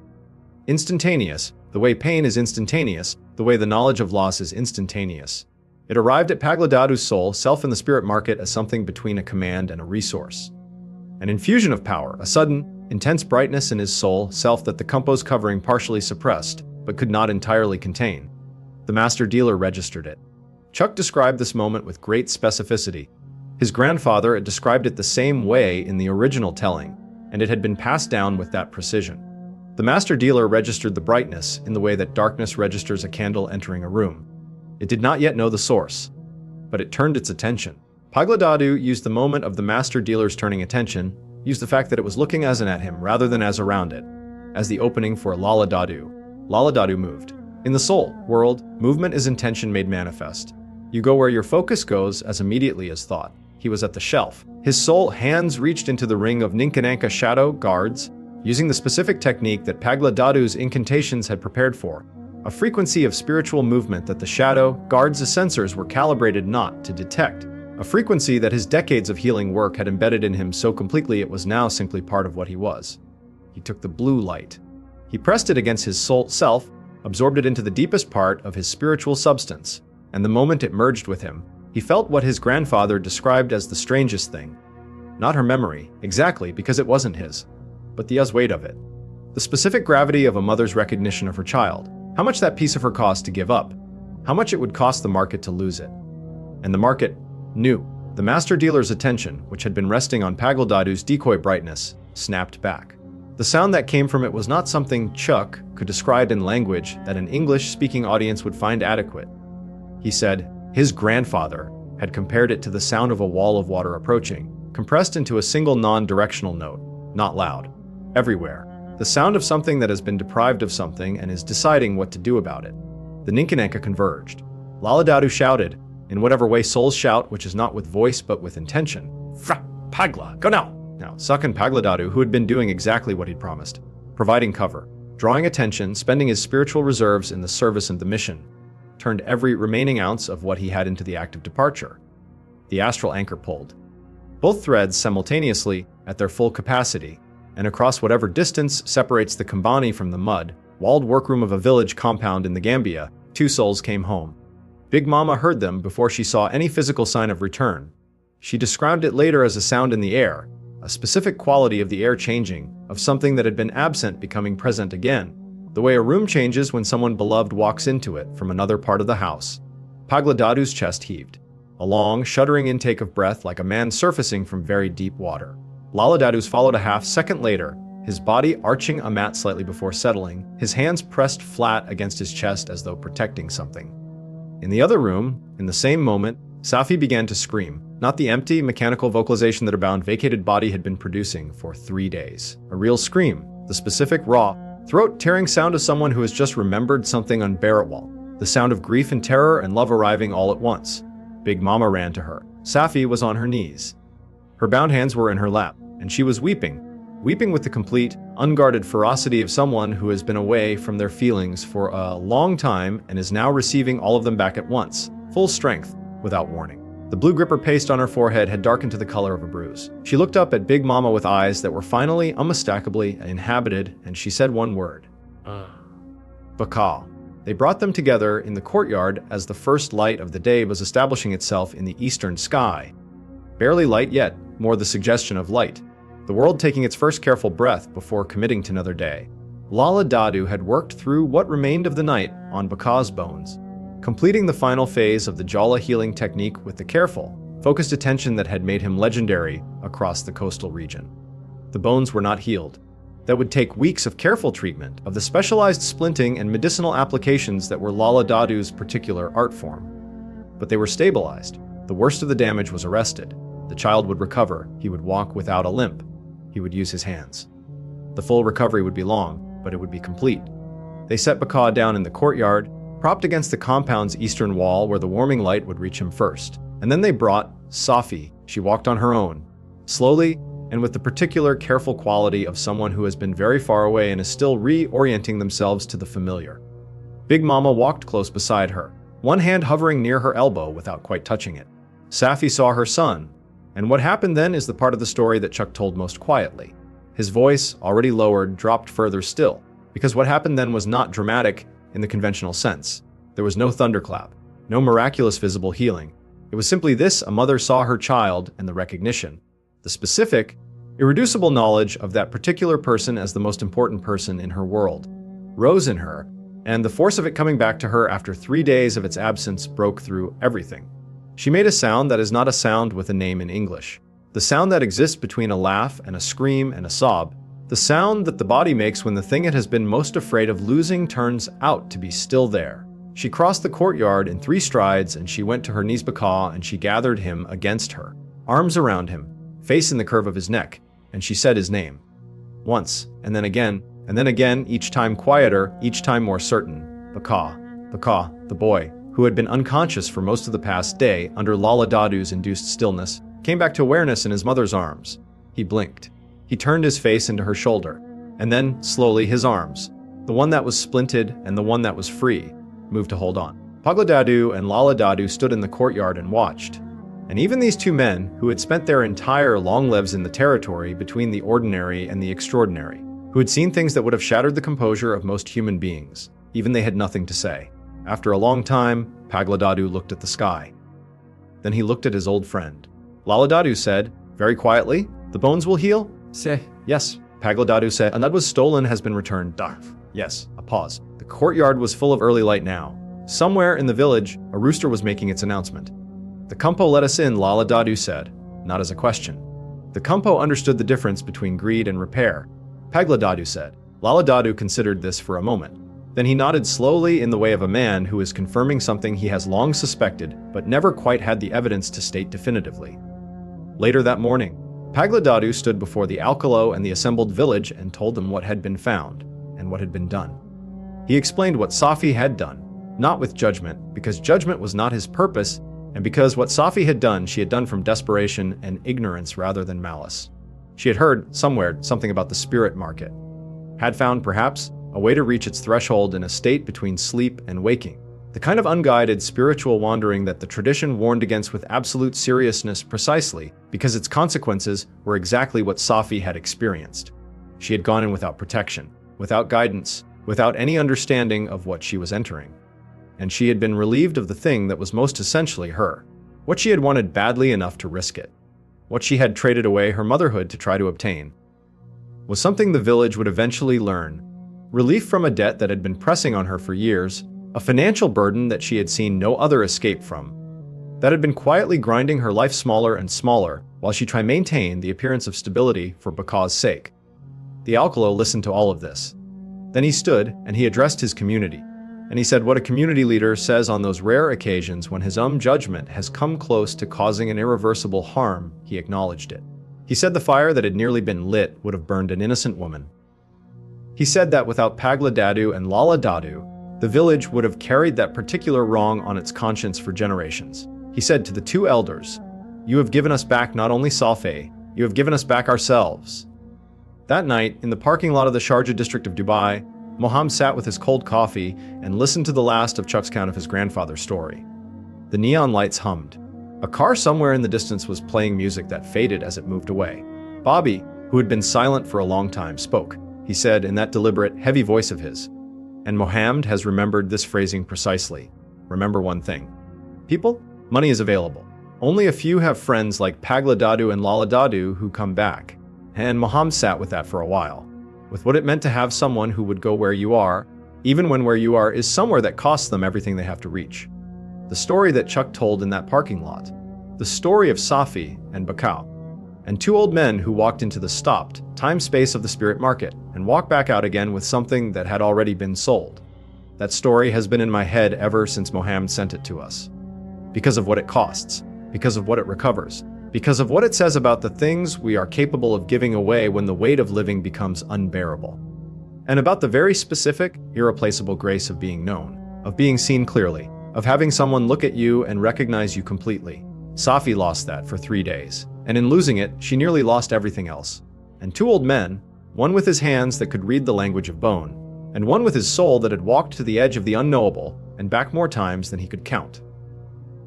Instantaneous, the way pain is instantaneous, the way the knowledge of loss is instantaneous. It arrived at Pagladadu's soul, self in the spirit market, as something between a command and a resource. An infusion of power, a sudden, intense brightness in his soul, self that the compos covering partially suppressed, but could not entirely contain. The master dealer registered it. Chuck described this moment with great specificity. His grandfather had described it the same way in the original telling, and it had been passed down with that precision. The master dealer registered the brightness in the way that darkness registers a candle entering a room. It did not yet know the source, but it turned its attention. Pagladadu used the moment of the master dealer's turning attention, used the fact that it was looking as in at him rather than as around it, as the opening for Laladadu. Laladadu moved. In the soul world, movement is intention made manifest. You go where your focus goes as immediately as thought. He was at the shelf. His soul hands reached into the ring of Ninkananka shadow guards, using the specific technique that Pagladadu's incantations had prepared for, a frequency of spiritual movement that the shadow guards' sensors were calibrated not to detect, a frequency that his decades of healing work had embedded in him so completely it was now simply part of what he was. He took the blue light. He pressed it against his soul self, absorbed it into the deepest part of his spiritual substance, and the moment it merged with him, he felt what his grandfather described as the strangest thing. Not her memory, exactly, because it wasn't his, but the weight of it. The specific gravity of a mother's recognition of her child. How much that piece of her cost to give up. How much it would cost the market to lose it. And the market knew. The master dealer's attention, which had been resting on Pagladadu's decoy brightness, snapped back. The sound that came from it was not something Chuck could describe in language that an English-speaking audience would find adequate. He said his grandfather had compared it to the sound of a wall of water approaching, compressed into a single non-directional note, not loud. Everywhere. The sound of something that has been deprived of something and is deciding what to do about it. The Ninkananka converged. Laladadu shouted, in whatever way souls shout, which is not with voice but with intention. Fra! Pagla! Go now! Now, Suck and Pagladadu, who had been doing exactly what he'd promised, providing cover, drawing attention, spending his spiritual reserves in the service and the mission, turned every remaining ounce of what he had into the act of departure. The astral anchor pulled. Both threads simultaneously at their full capacity, and across whatever distance separates the Kambani from the mud, walled workroom of a village compound in the Gambia, two souls came home. Big Mama heard them before she saw any physical sign of return. She described it later as a sound in the air, a specific quality of the air changing, of something that had been absent becoming present again, the way a room changes when someone beloved walks into it from another part of the house. Pagladadu's chest heaved. A long, shuddering intake of breath like a man surfacing from very deep water. Laladadu's followed a half-second later, his body arching a mat slightly before settling, his hands pressed flat against his chest as though protecting something. In the other room, in the same moment, Safi began to scream, not the empty, mechanical vocalization that her bound, vacated body had been producing for 3 days. A real scream, the specific, raw, throat-tearing sound of someone who has just remembered something unbearable, the sound of grief and terror and love arriving all at once. Big Mama ran to her. Safi was on her knees. Her bound hands were in her lap, and she was weeping with the complete, unguarded ferocity of someone who has been away from their feelings for a long time and is now receiving all of them back at once, full strength, without warning. The blue gripper paste on her forehead had darkened to the color of a bruise. She looked up at Big Mama with eyes that were finally, unmistakably inhabited, and she said one word. Baka. They brought them together in the courtyard as the first light of the day was establishing itself in the eastern sky. Barely light yet, more the suggestion of light. The world taking its first careful breath before committing to another day. Laladadu had worked through what remained of the night on Baka's bones, completing the final phase of the Jala healing technique with the careful, focused attention that had made him legendary across the coastal region. The bones were not healed. That would take weeks of careful treatment of the specialized splinting and medicinal applications that were Laladadu's particular art form. But they were stabilized. The worst of the damage was arrested. The child would recover. He would walk without a limp. He would use his hands. The full recovery would be long, but it would be complete. They set Baka down in the courtyard, propped against the compound's eastern wall where the warming light would reach him first. And then they brought Safi. She walked on her own. slowly, and with the particular careful quality of someone who has been very far away and is still reorienting themselves to the familiar. Big Mama walked close beside her, one hand hovering near her elbow without quite touching it. Safi saw her son, and what happened then is the part of the story that Chuck told most quietly. His voice, already lowered, dropped further still, because what happened then was not dramatic in the conventional sense. There was no thunderclap, no miraculous visible healing. It was simply this: a mother saw her child, and the recognition, the specific, irreducible knowledge of that particular person as the most important person in her world, rose in her, and the force of it coming back to her after 3 days of its absence broke through everything. She made a sound that is not a sound with a name in English. The sound that exists between a laugh and a scream and a sob. The sound that the body makes when the thing it has been most afraid of losing turns out to be still there. She crossed the courtyard in 3 strides, and she went to her knees Baka, and she gathered him against her, arms around him, face in the curve of his neck, and she said his name. Once, and then again, each time quieter, each time more certain. Baka, Baka, the boy, who had been unconscious for most of the past day under Lala Dadu's induced stillness, came back to awareness in his mother's arms. He blinked. He turned his face into her shoulder, and then, slowly, his arms, the one that was splinted and the one that was free, moved to hold on. Pagla Dadu and Lala Dadu stood in the courtyard and watched. And even these 2 men, who had spent their entire long lives in the territory between the ordinary and the extraordinary, who had seen things that would have shattered the composure of most human beings, even they had nothing to say. After a long time, Pagla Dadu looked at the sky. Then he looked at his old friend. Lala Dadu said, very quietly, "The bones will heal?" "Say, yes." Pagla Dadu said, "And that was stolen has been returned." Darf. Yes. A pause. The courtyard was full of early light now. Somewhere in the village, a rooster was making its announcement. "The Kumpo let us in," Lala Dadu said, not as a question. The Kumpo understood the difference between greed and repair. Pagla Dadu said. Lala Dadu considered this for a moment. Then he nodded slowly in the way of a man who is confirming something he has long suspected but never quite had the evidence to state definitively. Later that morning, Pagla Dadu stood before the Alcalo and the assembled village and told them what had been found and what had been done. He explained what Safi had done, not with judgment, because judgment was not his purpose, and because what Safi had done, she had done from desperation and ignorance rather than malice. She had heard, somewhere, something about the spirit market. Had found, perhaps, a way to reach its threshold in a state between sleep and waking. The kind of unguided spiritual wandering that the tradition warned against with absolute seriousness precisely because its consequences were exactly what Safi had experienced. She had gone in without protection, without guidance, without any understanding of what she was entering. And she had been relieved of the thing that was most essentially her, what she had wanted badly enough to risk it, what she had traded away her motherhood to try to obtain, was something the village would eventually learn. Relief from a debt that had been pressing on her for years, a financial burden that she had seen no other escape from, that had been quietly grinding her life smaller and smaller while she tried to maintain the appearance of stability for Baka's sake. The Alcalo listened to all of this. Then he stood and he addressed his community. And he said what a community leader says on those rare occasions when his judgment has come close to causing an irreversible harm. He acknowledged it. He said the fire that had nearly been lit would have burned an innocent woman. He said that without Pagla Dadu and Lala Dadu, the village would have carried that particular wrong on its conscience for generations. He said to the 2 elders, "You have given us back not only Salfe, you have given us back ourselves." That night, in the parking lot of the Sharjah district of Dubai, Moham sat with his cold coffee and listened to the last of Chuck's count of his grandfather's story. The neon lights hummed. A car somewhere in the distance was playing music that faded as it moved away. Bobby, who had been silent for a long time, spoke. He said in that deliberate, heavy voice of his. And Mohammed has remembered this phrasing precisely. Remember one thing. People, money is available. Only a few have friends like Pagla Dadu and Lala Dadu who come back. And Mohammed sat with that for a while. With what it meant to have someone who would go where you are, even when where you are is somewhere that costs them everything they have to reach. The story that Chuck told in that parking lot. The story of Safi and Bakao. And 2 old men who walked into the stopped time-space of the spirit market and walked back out again with something that had already been sold. That story has been in my head ever since Mohammed sent it to us. Because of what it costs, because of what it recovers, because of what it says about the things we are capable of giving away when the weight of living becomes unbearable. And about the very specific, irreplaceable grace of being known, of being seen clearly, of having someone look at you and recognize you completely. Safi lost that for 3 days. and in losing it, she nearly lost everything else. And two old men, one with his hands that could read the language of bone, and one with his soul that had walked to the edge of the unknowable and back more times than he could count.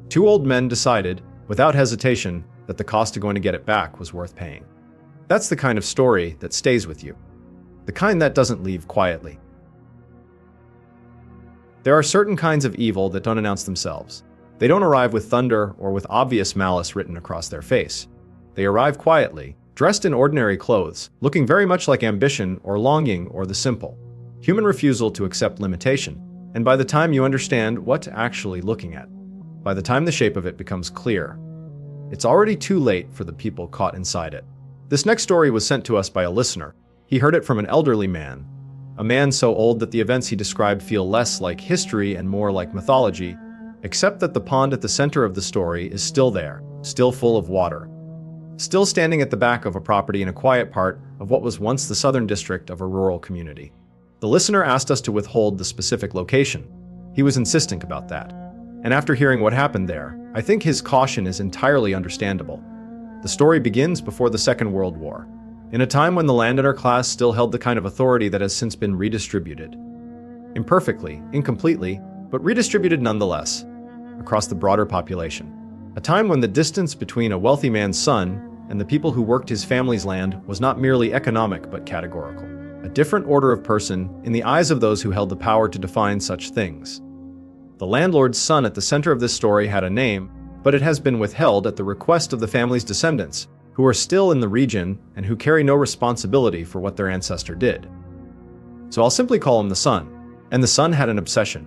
Two old men decided, without hesitation, that the cost of going to get it back was worth paying. That's the kind of story that stays with you. The kind that doesn't leave quietly. There are certain kinds of evil that don't announce themselves. They don't arrive with thunder or with obvious malice written across their face. They arrive quietly, dressed in ordinary clothes, looking very much like ambition or longing or the simple human refusal to accept limitation. And by the time you understand what to actually looking at, by the time the shape of it becomes clear, it's already too late for the people caught inside it. This next story was sent to us by a listener. He heard it from an elderly man, a man so old that the events he described feel less like history and more like mythology, except that the pond at the center of the story is still there, still full of water, still standing at the back of a property in a quiet part of what was once the southern district of a rural community. The listener asked us to withhold the specific location. He was insistent about that. And after hearing what happened there, I think his caution is entirely understandable. The story begins before the Second World War, in a time when the landowner class still held the kind of authority that has since been redistributed. Imperfectly, incompletely, but redistributed nonetheless, across the broader population. A time when the distance between a wealthy man's son and the people who worked his family's land was not merely economic but categorical. A different order of person in the eyes of those who held the power to define such things. The landlord's son at the center of this story had a name, but it has been withheld at the request of the family's descendants, who are still in the region and who carry no responsibility for what their ancestor did. So I'll simply call him the son. And the son had an obsession.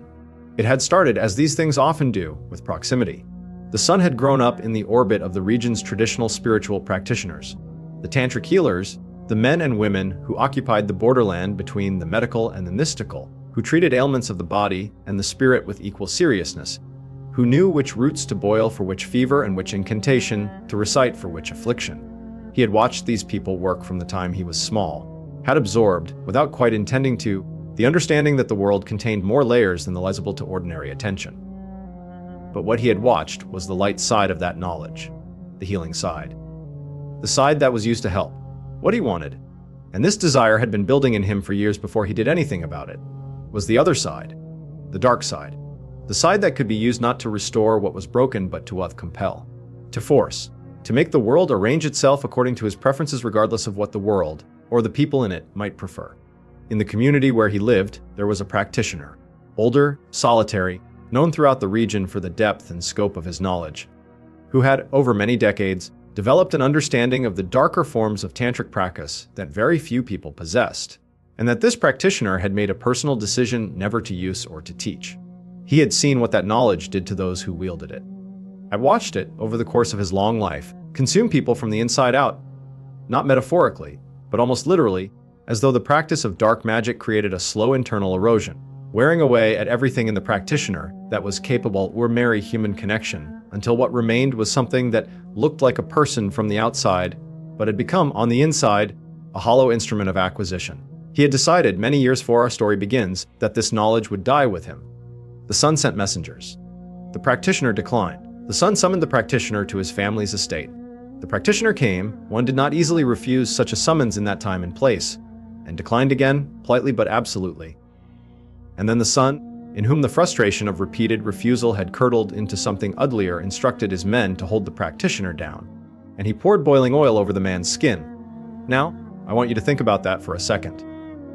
It had started, as these things often do, with proximity. The son had grown up in the orbit of the region's traditional spiritual practitioners, the tantric healers, the men and women who occupied the borderland between the medical and the mystical, who treated ailments of the body and the spirit with equal seriousness, who knew which roots to boil for which fever and which incantation to recite for which affliction. He had watched these people work from the time he was small, had absorbed, without quite intending to, the understanding that the world contained more layers than the legible to ordinary attention. But what he had watched was the light side of that knowledge, the healing side. The side that was used to help, what he wanted, and this desire had been building in him for years before he did anything about it, was the other side, the dark side. The side that could be used not to restore what was broken but to compel, to force, to make the world arrange itself according to his preferences regardless of what the world, or the people in it, might prefer. In the community where he lived, there was a practitioner, older, solitary, known throughout the region for the depth and scope of his knowledge, who had, over many decades, developed an understanding of the darker forms of tantric practice that very few people possessed, and that this practitioner had made a personal decision never to use or to teach. He had seen what that knowledge did to those who wielded it. I watched it, over the course of his long life, consume people from the inside out, not metaphorically, but almost literally, as though the practice of dark magic created a slow internal erosion, wearing away at everything in the practitioner that was capable or merry human connection, until what remained was something that looked like a person from the outside, but had become, on the inside, a hollow instrument of acquisition. He had decided, many years before our story begins, that this knowledge would die with him. The son sent messengers. The practitioner declined. The son summoned the practitioner to his family's estate. The practitioner came. One did not easily refuse such a summons in that time and place, and declined again, politely but absolutely. And then the son, in whom the frustration of repeated refusal had curdled into something uglier, instructed his men to hold the practitioner down, and he poured boiling oil over the man's skin. Now, I want you to think about that for a second.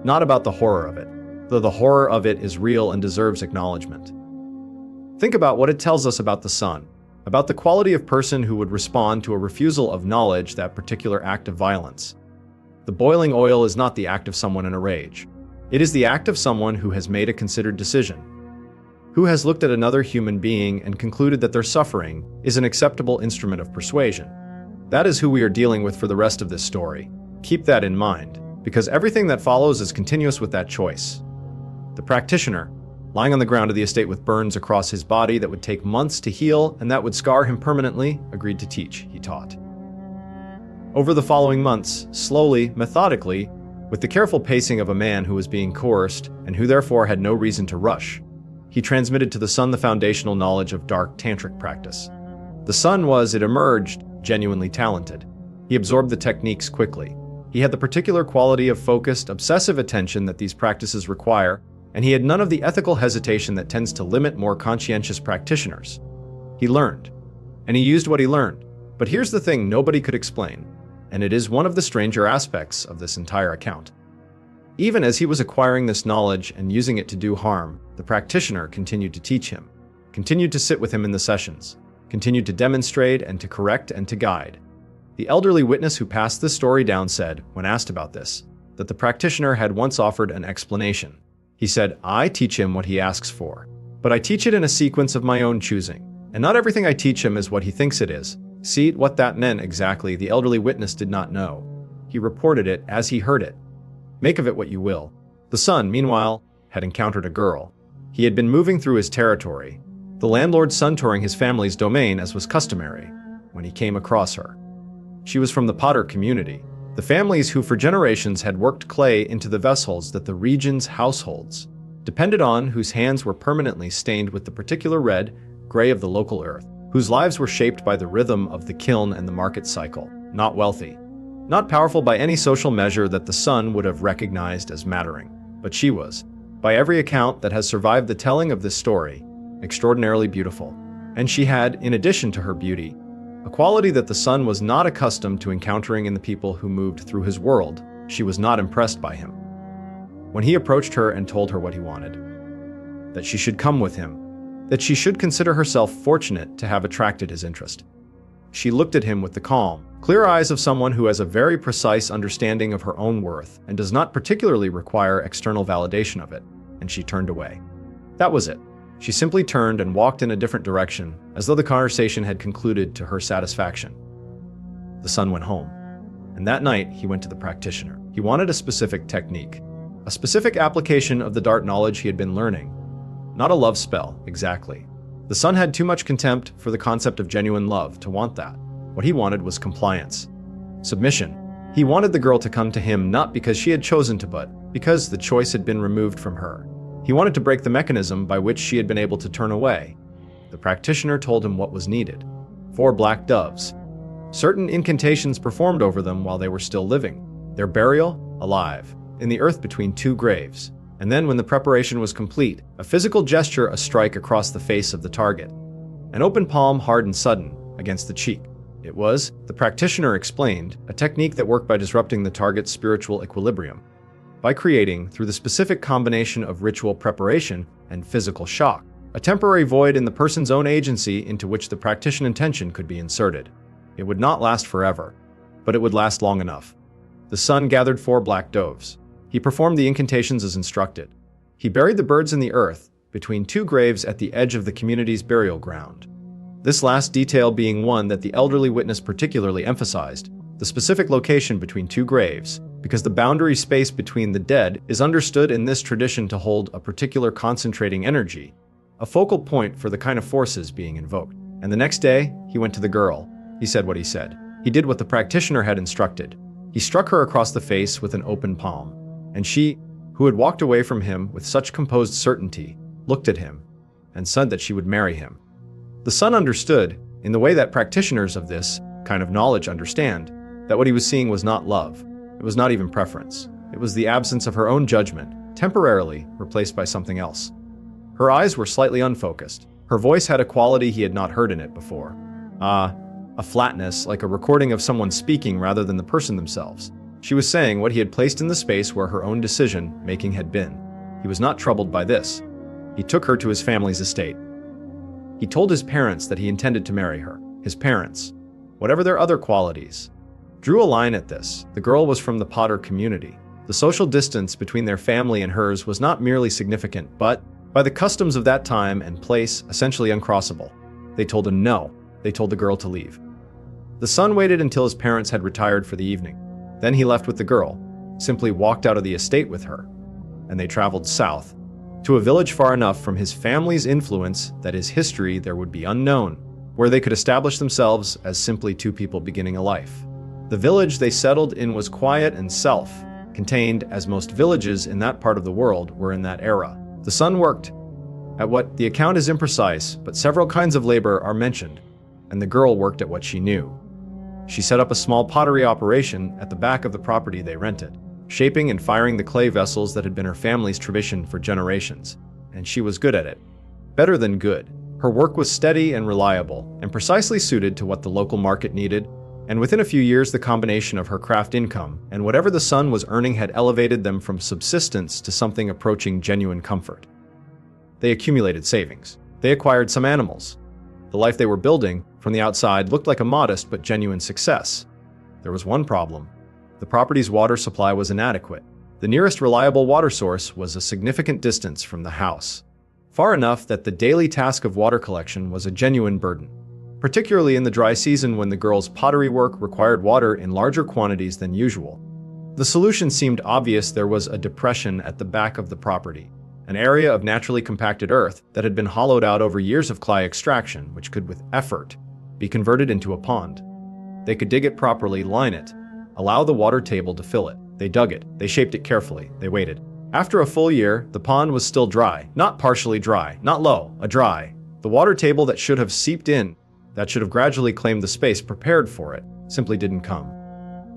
Not about the horror of it, though the horror of it is real and deserves acknowledgement. Think about what it tells us about the son, about the quality of person who would respond to a refusal of knowledge, that particular act of violence. The boiling oil is not the act of someone in a rage. It is the act of someone who has made a considered decision, who has looked at another human being and concluded that their suffering is an acceptable instrument of persuasion. That is who we are dealing with for the rest of this story. Keep that in mind, because everything that follows is continuous with that choice. The practitioner, lying on the ground of the estate with burns across his body that would take months to heal and that would scar him permanently, agreed to teach, he taught. Over the following months, slowly, methodically, with the careful pacing of a man who was being coerced and who therefore had no reason to rush, he transmitted to the son the foundational knowledge of dark tantric practice. The son was, it emerged, genuinely talented. He absorbed the techniques quickly. He had the particular quality of focused, obsessive attention that these practices require, and he had none of the ethical hesitation that tends to limit more conscientious practitioners. He learned, and he used what he learned. But here's the thing nobody could explain, and it is one of the stranger aspects of this entire account. Even as he was acquiring this knowledge and using it to do harm, the practitioner continued to teach him, continued to sit with him in the sessions, continued to demonstrate and to correct and to guide. The elderly witness who passed this story down said, when asked about this, that the practitioner had once offered an explanation. He said, "I teach him what he asks for, but I teach it in a sequence of my own choosing, and not everything I teach him is what he thinks it is." See, what that meant exactly, the elderly witness did not know. He reported it as he heard it. Make of it what you will. The son, meanwhile, had encountered a girl. He had been moving through his territory, the landlord's son touring his family's domain as was customary, when he came across her. She was from the potter community, the families who for generations had worked clay into the vessels that the region's households depended on, whose hands were permanently stained with the particular red, gray of the local earth, whose lives were shaped by the rhythm of the kiln and the market cycle. Not wealthy, not powerful by any social measure that the son would have recognized as mattering, but she was, by every account that has survived the telling of this story, extraordinarily beautiful. And she had, in addition to her beauty, a quality that the son was not accustomed to encountering in the people who moved through his world. She was not impressed by him. When he approached her and told her what he wanted, that she should come with him, that she should consider herself fortunate to have attracted his interest, she looked at him with the calm, clear eyes of someone who has a very precise understanding of her own worth and does not particularly require external validation of it, and she turned away. That was it. She simply turned and walked in a different direction, as though the conversation had concluded to her satisfaction. The son went home, and that night he went to the practitioner. He wanted a specific technique, a specific application of the dark knowledge he had been learning. Not a love spell, exactly. The son had too much contempt for the concept of genuine love to want that. What he wanted was compliance, submission. He wanted the girl to come to him not because she had chosen to, but because the choice had been removed from her. He wanted to break the mechanism by which she had been able to turn away. The practitioner told him what was needed. 4 black doves. Certain incantations performed over them while they were still living. Their burial, alive, in the earth between 2 graves. And then when the preparation was complete, a physical gesture, a strike across the face of the target. An open palm, hard and sudden, against the cheek. It was, the practitioner explained, a technique that worked by disrupting the target's spiritual equilibrium, by creating, through the specific combination of ritual preparation and physical shock, a temporary void in the person's own agency into which the practitioner intention could be inserted. It would not last forever, but it would last long enough. The son gathered 4 black doves. He performed the incantations as instructed. He buried the birds in the earth, between 2 graves at the edge of the community's burial ground. This last detail being one that the elderly witness particularly emphasized, the specific location between 2 graves, because the boundary space between the dead is understood in this tradition to hold a particular concentrating energy, a focal point for the kind of forces being invoked. And the next day, he went to the girl. He said what he said. He did what the practitioner had instructed. He struck her across the face with an open palm. And she, who had walked away from him with such composed certainty, looked at him and said that she would marry him. The son understood, in the way that practitioners of this kind of knowledge understand, that what he was seeing was not love. It was not even preference. It was the absence of her own judgment, temporarily replaced by something else. Her eyes were slightly unfocused. Her voice had a quality he had not heard in it before. A flatness, like a recording of someone speaking rather than the person themselves. She was saying what he had placed in the space where her own decision-making had been. He was not troubled by this. He took her to his family's estate. He told his parents that he intended to marry her. His parents, whatever their other qualities, drew a line at this. The girl was from the potter community. The social distance between their family and hers was not merely significant, but, by the customs of that time and place, essentially uncrossable. They told him no. They told the girl to leave. The son waited until his parents had retired for the evening. Then he left with the girl, simply walked out of the estate with her, and they traveled south, to a village far enough from his family's influence that his history there would be unknown, where they could establish themselves as simply 2 people beginning a life. The village they settled in was quiet and self-contained, as most villages in that part of the world were in that era. The son worked at what the account is imprecise, but several kinds of labor are mentioned, and the girl worked at what she knew. She set up a small pottery operation at the back of the property they rented, shaping and firing the clay vessels that had been her family's tradition for generations. And she was good at it. Better than good. Her work was steady and reliable, and precisely suited to what the local market needed, and within a few years the combination of her craft income and whatever the son was earning had elevated them from subsistence to something approaching genuine comfort. They accumulated savings. They acquired some animals. The life they were building, from the outside, looked like a modest but genuine success. There was one problem. The property's water supply was inadequate. The nearest reliable water source was a significant distance from the house, far enough that the daily task of water collection was a genuine burden, particularly in the dry season when the girls' pottery work required water in larger quantities than usual. The solution seemed obvious. There was a depression at the back of the property, an area of naturally compacted earth that had been hollowed out over years of clay extraction, which could, with effort, be converted into a pond. They could dig it properly, line it, allow the water table to fill it. They dug it, they shaped it carefully, they waited. After a full year, the pond was still dry, not partially dry, not low, a dry. The water table that should have seeped in, that should have gradually claimed the space prepared for it, simply didn't come.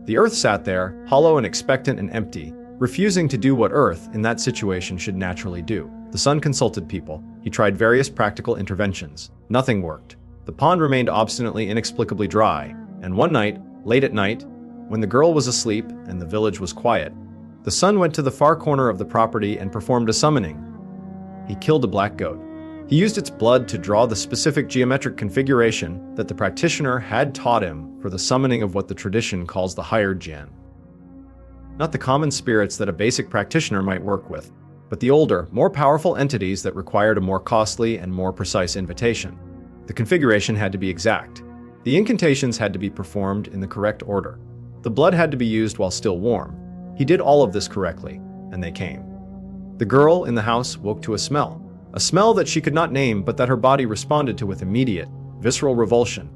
The earth sat there, hollow and expectant and empty, refusing to do what earth in that situation should naturally do. The son consulted people. He tried various practical interventions. Nothing worked. The pond remained obstinately, inexplicably dry, and one night, late at night, when the girl was asleep and the village was quiet, the son went to the far corner of the property and performed a summoning. He killed a black goat. He used its blood to draw the specific geometric configuration that the practitioner had taught him for the summoning of what the tradition calls the higher Jian. Not the common spirits that a basic practitioner might work with, but the older, more powerful entities that required a more costly and more precise invitation. The configuration had to be exact. The incantations had to be performed in the correct order. The blood had to be used while still warm. He did all of this correctly, and they came. The girl in the house woke to a smell that she could not name but that her body responded to with immediate, visceral revulsion.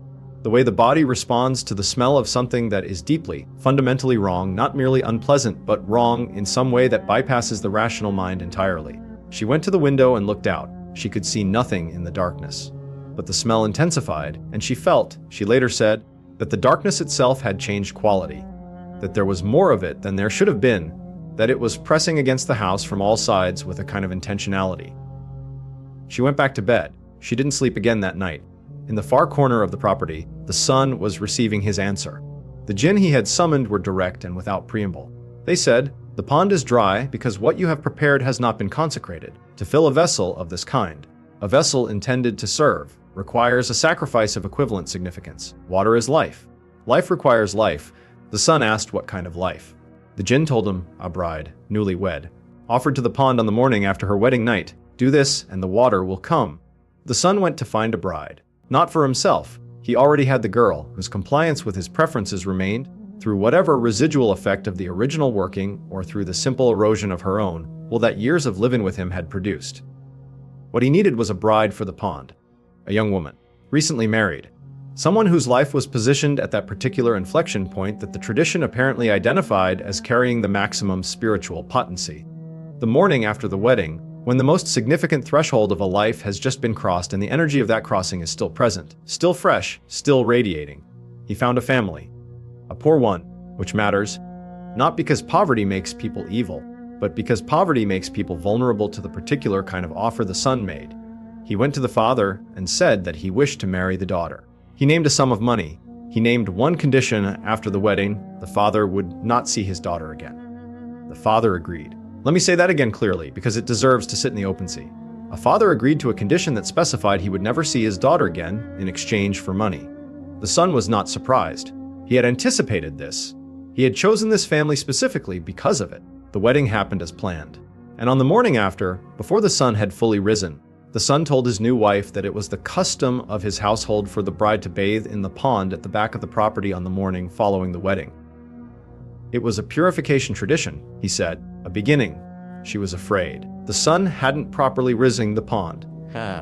The way the body responds to the smell of something that is deeply, fundamentally wrong, not merely unpleasant, but wrong in some way that bypasses the rational mind entirely. She went to the window and looked out. She could see nothing in the darkness. But the smell intensified, and she felt, she later said, that the darkness itself had changed quality, that there was more of it than there should have been, that it was pressing against the house from all sides with a kind of intentionality. She went back to bed. She didn't sleep again that night. In the far corner of the property, the son was receiving his answer. The jinn he had summoned were direct and without preamble. They said, "The pond is dry because what you have prepared has not been consecrated. To fill a vessel of this kind, a vessel intended to serve, requires a sacrifice of equivalent significance. Water is life. Life requires life." The son asked what kind of life. The jinn told him, a bride, newly wed, offered to the pond on the morning after her wedding night. Do this and the water will come. The son went to find a bride. Not for himself. He already had the girl, whose compliance with his preferences remained, through whatever residual effect of the original working or through the simple erosion of her own will that years of living with him had produced. What he needed was a bride for the pond. A young woman, recently married. Someone whose life was positioned at that particular inflection point that the tradition apparently identified as carrying the maximum spiritual potency. The morning after the wedding, when the most significant threshold of a life has just been crossed and the energy of that crossing is still present, still fresh, still radiating, he found a family. A poor one, which matters, not because poverty makes people evil, but because poverty makes people vulnerable to the particular kind of offer the son made. He went to the father and said that he wished to marry the daughter. He named a sum of money. He named one condition after the wedding: the father would not see his daughter again. The father agreed. Let me say that again clearly, because it deserves to sit in the open sea. A father agreed to a condition that specified he would never see his daughter again in exchange for money. The son was not surprised. He had anticipated this. He had chosen this family specifically because of it. The wedding happened as planned. And on the morning after, before the sun had fully risen, the son told his new wife that it was the custom of his household for the bride to bathe in the pond at the back of the property on the morning following the wedding. It was a purification tradition, he said, a beginning. She was afraid. The sun hadn't properly risen. The pond,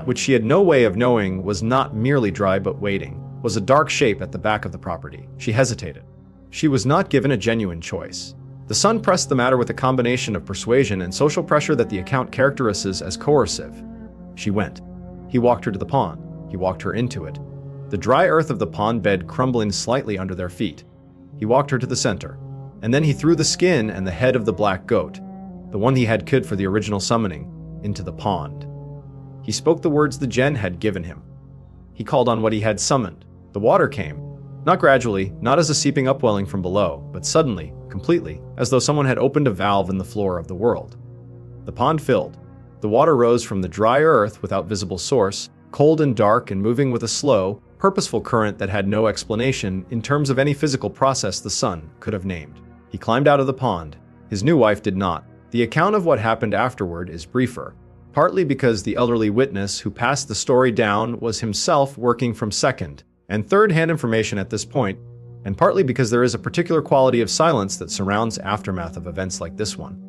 which she had no way of knowing was not merely dry but waiting, was a dark shape at the back of the property. She hesitated. She was not given a genuine choice. The son pressed the matter with a combination of persuasion and social pressure that the account characterizes as coercive. She went. He walked her to the pond. He walked her into it. the dry earth of the pond bed crumbling slightly under their feet. He walked her to the center, and then he threw the skin and the head of the black goat, the one he had killed for the original summoning, into the pond. He spoke the words the Gen had given him. He called on what he had summoned. The water came, not gradually, not as a seeping upwelling from below, but suddenly, completely, as though someone had opened a valve in the floor of the world. The pond filled. The water rose from the dry earth without visible source, cold and dark and moving with a slow, purposeful current that had no explanation in terms of any physical process the sun could have named. He climbed out of the pond. His new wife did not. The account of what happened afterward is briefer, partly because the elderly witness who passed the story down was himself working from second and third-hand information at this point, and partly because there is a particular quality of silence that surrounds aftermath of events like this one.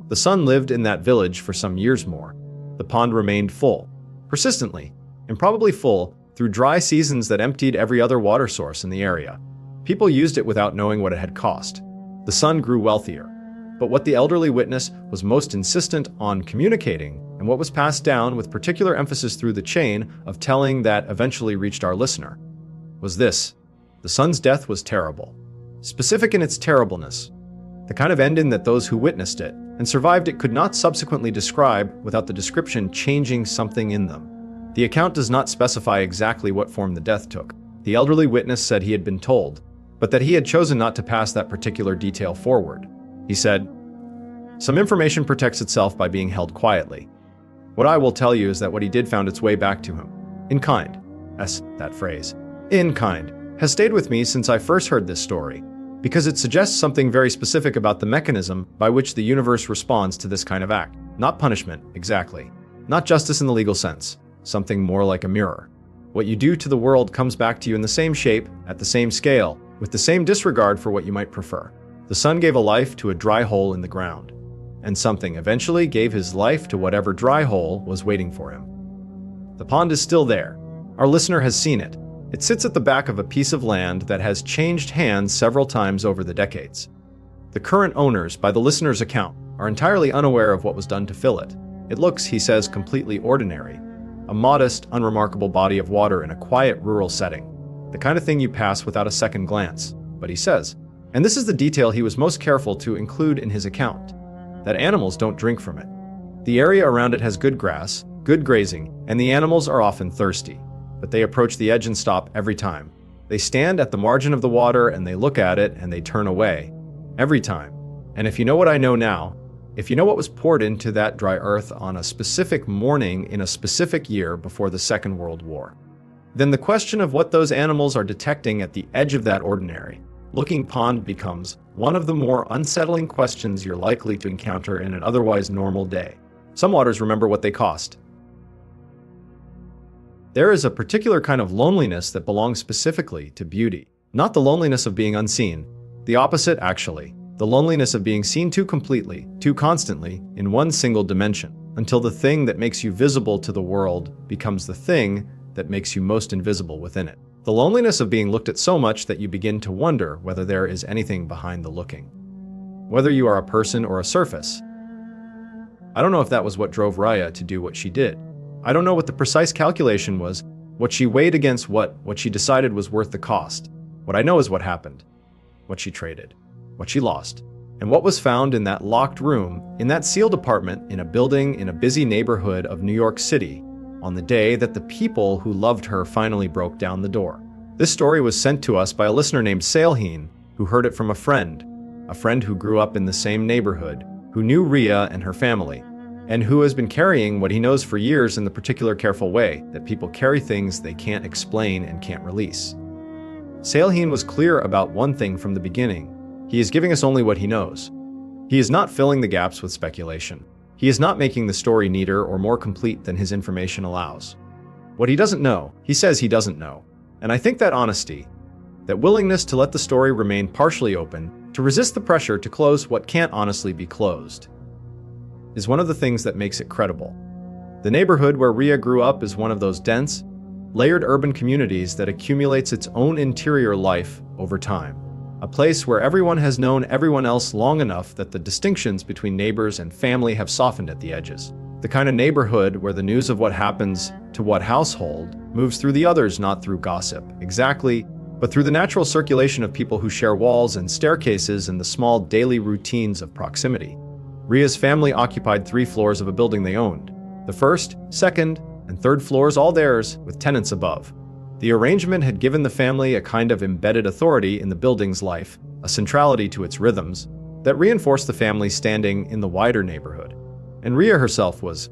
The son lived in that village for some years more. The pond remained full, persistently, and probably full through dry seasons that emptied every other water source in the area. People used it without knowing what it had cost. The son grew wealthier. But what the elderly witness was most insistent on communicating, and what was passed down with particular emphasis through the chain of telling that eventually reached our listener, was this: the son's death was terrible. Specific in its terribleness. The kind of ending that those who witnessed it and survived it could not subsequently describe without the description changing something in them. The account does not specify exactly what form the death took. The elderly witness said he had been told, but that he had chosen not to pass that particular detail forward. He said, "Some information protects itself by being held quietly. What I will tell you is that what he did found its way back to him. In kind." That phrase, "in kind," has stayed with me since I first heard this story, because it suggests something very specific about the mechanism by which the universe responds to this kind of act. Not punishment, exactly. Not justice in the legal sense. Something more like a mirror. What you do to the world comes back to you in the same shape, at the same scale, with the same disregard for what you might prefer. The son gave a life to a dry hole in the ground, and something eventually gave his life to whatever dry hole was waiting for him. The pond is still there. Our listener has seen it. It sits at the back of a piece of land that has changed hands several times over the decades. The current owners, by the listener's account, are entirely unaware of what was done to fill it. It looks, he says, completely ordinary. A modest, unremarkable body of water in a quiet rural setting. The kind of thing you pass without a second glance. But he says, and this is the detail he was most careful to include in his account, that animals don't drink from it. The area around it has good grass, good grazing, and the animals are often thirsty. But they approach the edge and stop every time. They stand at the margin of the water and they look at it and they turn away. Every time. And if you know what I know now, if you know what was poured into that dry earth on a specific morning in a specific year before the Second World War, then the question of what those animals are detecting at the edge of that ordinary looking pond becomes one of the more unsettling questions you're likely to encounter in an otherwise normal day. Some waters remember what they cost. There is a particular kind of loneliness that belongs specifically to beauty. Not the loneliness of being unseen. The opposite, actually. The loneliness of being seen too completely, too constantly, in one single dimension, until the thing that makes you visible to the world becomes the thing that makes you most invisible within it. The loneliness of being looked at so much that you begin to wonder whether there is anything behind the looking. Whether you are a person or a surface. I don't know if that was what drove Raya to do what she did. I don't know what the precise calculation was, what she weighed against what she decided was worth the cost. What I know is what happened, what she traded, what she lost, and what was found in that locked room, in that sealed apartment in a building in a busy neighborhood of New York City, on the day that the people who loved her finally broke down the door. This story was sent to us by a listener named Saleheen, who heard it from a friend who grew up in the same neighborhood, who knew Rhea and her family, and who has been carrying what he knows for years in the particular careful way that people carry things they can't explain and can't release. Saleheen was clear about one thing from the beginning. He is giving us only what he knows. He is not filling the gaps with speculation. He is not making the story neater or more complete than his information allows. What he doesn't know, he says he doesn't know. And I think that honesty, that willingness to let the story remain partially open, to resist the pressure to close what can't honestly be closed, is one of the things that makes it credible. The neighborhood where Rhea grew up is one of those dense, layered urban communities that accumulates its own interior life over time. A place where everyone has known everyone else long enough that the distinctions between neighbors and family have softened at the edges. The kind of neighborhood where the news of what happens to what household moves through the others, not through gossip, exactly, but through the natural circulation of people who share walls and staircases and the small daily routines of proximity. Ria's family occupied 3 floors of a building they owned. The first, second, and third floors all theirs, with tenants above. The arrangement had given the family a kind of embedded authority in the building's life, a centrality to its rhythms, that reinforced the family's standing in the wider neighborhood. And Ria herself was,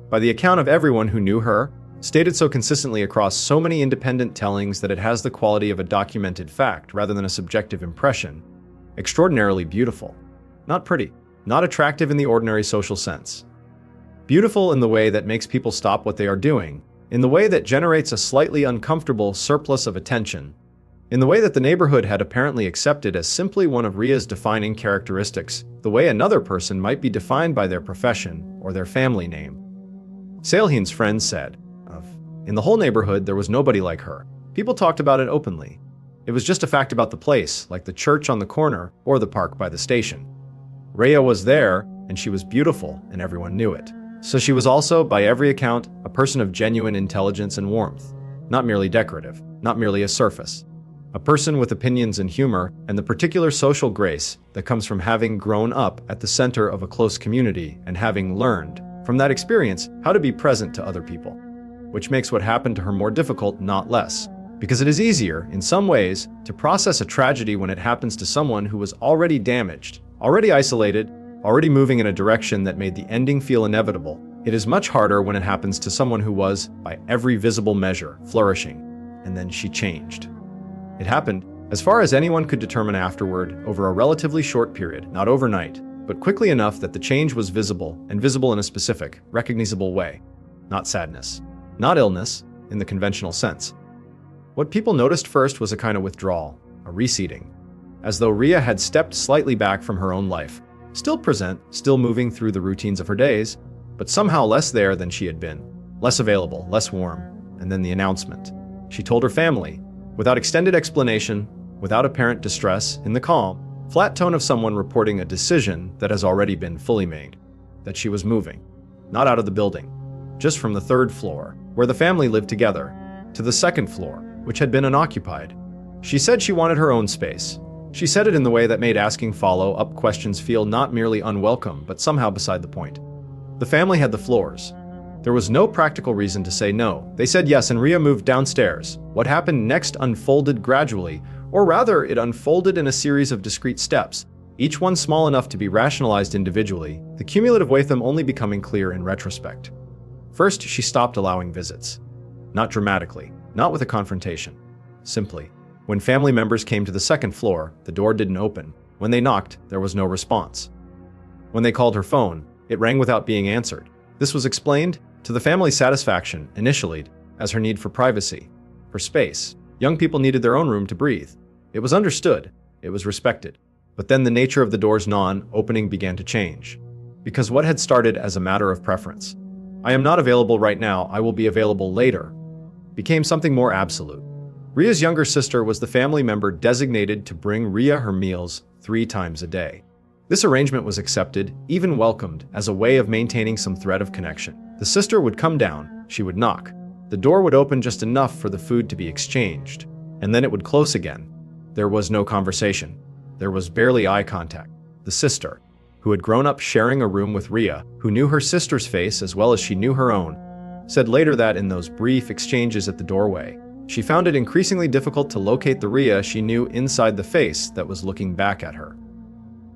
by the account of everyone who knew her, stated so consistently across so many independent tellings that it has the quality of a documented fact rather than a subjective impression, extraordinarily beautiful. Not pretty, not attractive in the ordinary social sense. Beautiful in the way that makes people stop what they are doing, in the way that generates a slightly uncomfortable surplus of attention, in the way that the neighborhood had apparently accepted as simply one of Ria's defining characteristics, the way another person might be defined by their profession or their family name. Salehin's friends said, in the whole neighborhood there was nobody like her. People talked about it openly. It was just a fact about the place, like the church on the corner or the park by the station. Ria was there, and she was beautiful, and everyone knew it. So she was also, by every account, a person of genuine intelligence and warmth. Not merely decorative, not merely a surface. A person with opinions and humor, and the particular social grace that comes from having grown up at the center of a close community and having learned, from that experience, how to be present to other people. Which makes what happened to her more difficult, not less. Because it is easier, in some ways, to process a tragedy when it happens to someone who was already damaged, already isolated, already moving in a direction that made the ending feel inevitable. It is much harder when it happens to someone who was, by every visible measure, flourishing. And then she changed. It happened, as far as anyone could determine afterward, over a relatively short period, not overnight, but quickly enough that the change was visible, and visible in a specific, recognizable way. Not sadness. Not illness, in the conventional sense. What people noticed first was a kind of withdrawal, a receding, as though Ria had stepped slightly back from her own life, still present, still moving through the routines of her days, but somehow less there than she had been, less available, less warm. And then the announcement. She told her family, without extended explanation, without apparent distress, in the calm, flat tone of someone reporting a decision that has already been fully made, that she was moving, not out of the building, just from the 3rd floor, where the family lived together, to the 2nd floor, which had been unoccupied. She said she wanted her own space. She said it in the way that made asking follow-up questions feel not merely unwelcome, but somehow beside the point. The family had the floors. There was no practical reason to say no. They said yes, and Ria moved downstairs. What happened next unfolded gradually, or rather, it unfolded in a series of discrete steps, each one small enough to be rationalized individually, the cumulative weight of them only becoming clear in retrospect. First, she stopped allowing visits. Not dramatically, not with a confrontation. Simply, when family members came to the 2nd floor, the door didn't open. When they knocked, there was no response. When they called her phone, it rang without being answered. This was explained, to the family's satisfaction, initially, as her need for privacy, for space. Young people needed their own room to breathe. It was understood, it was respected. But then the nature of the door's non-opening began to change. Because what had started as a matter of preference, I am not available right now, I will be available later, became something more absolute. Ria's younger sister was the family member designated to bring Ria her meals 3 times a day. This arrangement was accepted, even welcomed, as a way of maintaining some thread of connection. The sister would come down, she would knock. The door would open just enough for the food to be exchanged, and then it would close again. There was no conversation. There was barely eye contact. The sister, who had grown up sharing a room with Ria, who knew her sister's face as well as she knew her own, said later that in those brief exchanges at the doorway, she found it increasingly difficult to locate the Ria she knew inside the face that was looking back at her.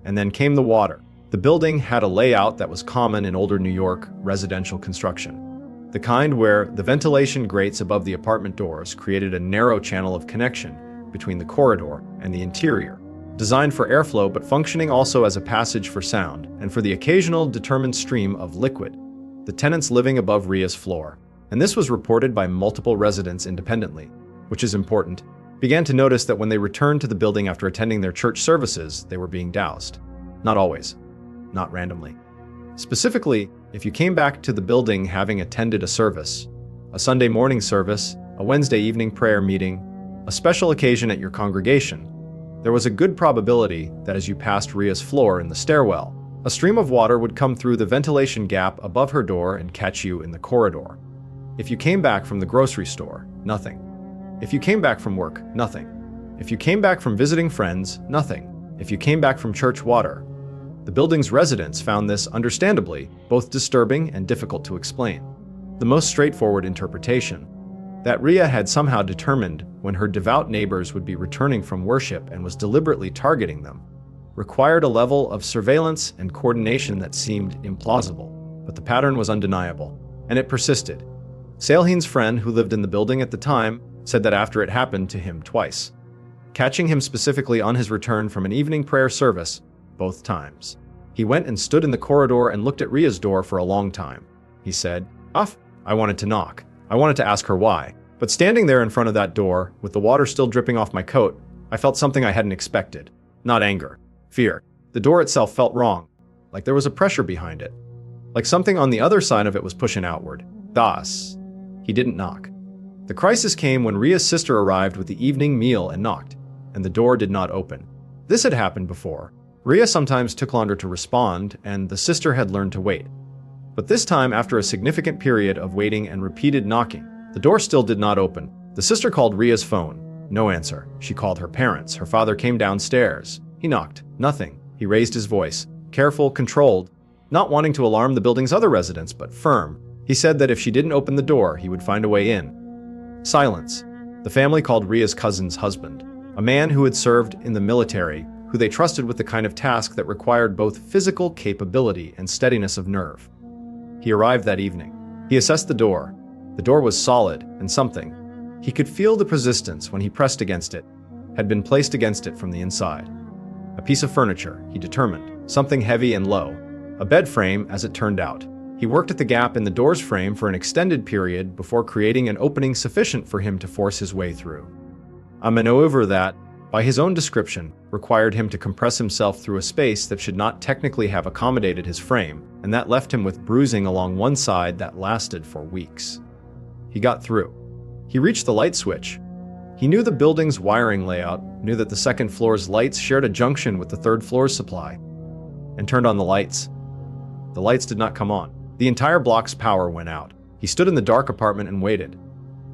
And then came the water. The building had a layout that was common in older New York residential construction. The kind where the ventilation grates above the apartment doors created a narrow channel of connection between the corridor and the interior, designed for airflow but functioning also as a passage for sound and for the occasional determined stream of liquid. The tenants living above Ria's floor, and this was reported by multiple residents independently, which is important, began to notice that when they returned to the building after attending their church services, they were being doused. Not always. Not randomly. Specifically, if you came back to the building having attended a service, a Sunday morning service, a Wednesday evening prayer meeting, a special occasion at your congregation, there was a good probability that as you passed Ria's floor in the stairwell, A stream of water would come through the ventilation gap above her door and catch you in the corridor. If you came back from the grocery store, nothing. If you came back from work, nothing. If you came back from visiting friends, nothing. If you came back from church, water. The building's residents found this, understandably, both disturbing and difficult to explain. The most straightforward interpretation, that Rhea had somehow determined when her devout neighbors would be returning from worship and was deliberately targeting them, required a level of surveillance and coordination that seemed implausible. But the pattern was undeniable, and it persisted. Saleheen's friend, who lived in the building at the time, said that after it happened to him twice, catching him specifically on his return from an evening prayer service, both times, he went and stood in the corridor and looked at Rhea's door for a long time. He said, I wanted to knock. I wanted to ask her why. But standing there in front of that door, with the water still dripping off my coat, I felt something I hadn't expected. Not anger. Fear. The door itself felt wrong. Like there was a pressure behind it. Like something on the other side of it was pushing outward. Thus, he didn't knock. The crisis came when Rhea's sister arrived with the evening meal and knocked, and the door did not open. This had happened before. Rhea sometimes took longer to respond, and the sister had learned to wait. But this time, after a significant period of waiting and repeated knocking, the door still did not open. The sister called Rhea's phone. No answer. She called her parents. Her father came downstairs. He knocked. Nothing. He raised his voice. Careful, controlled, not wanting to alarm the building's other residents, but firm. He said that if she didn't open the door, he would find a way in. Silence. The family called Rhea's cousin's husband, a man who had served in the military, who they trusted with the kind of task that required both physical capability and steadiness of nerve. He arrived that evening. He assessed the door. The door was solid, and something, he could feel the resistance when he pressed against it, had been placed against it from the inside. A piece of furniture, he determined, something heavy and low. A bed frame, as it turned out. He worked at the gap in the door's frame for an extended period before creating an opening sufficient for him to force his way through. A maneuver that, by his own description, required him to compress himself through a space that should not technically have accommodated his frame, and that left him with bruising along one side that lasted for weeks. He got through. He reached the light switch. He knew the building's wiring layout, knew that the second floor's lights shared a junction with the third floor's supply, and turned on the lights. The lights did not come on. The entire block's power went out. He stood in the dark apartment and waited.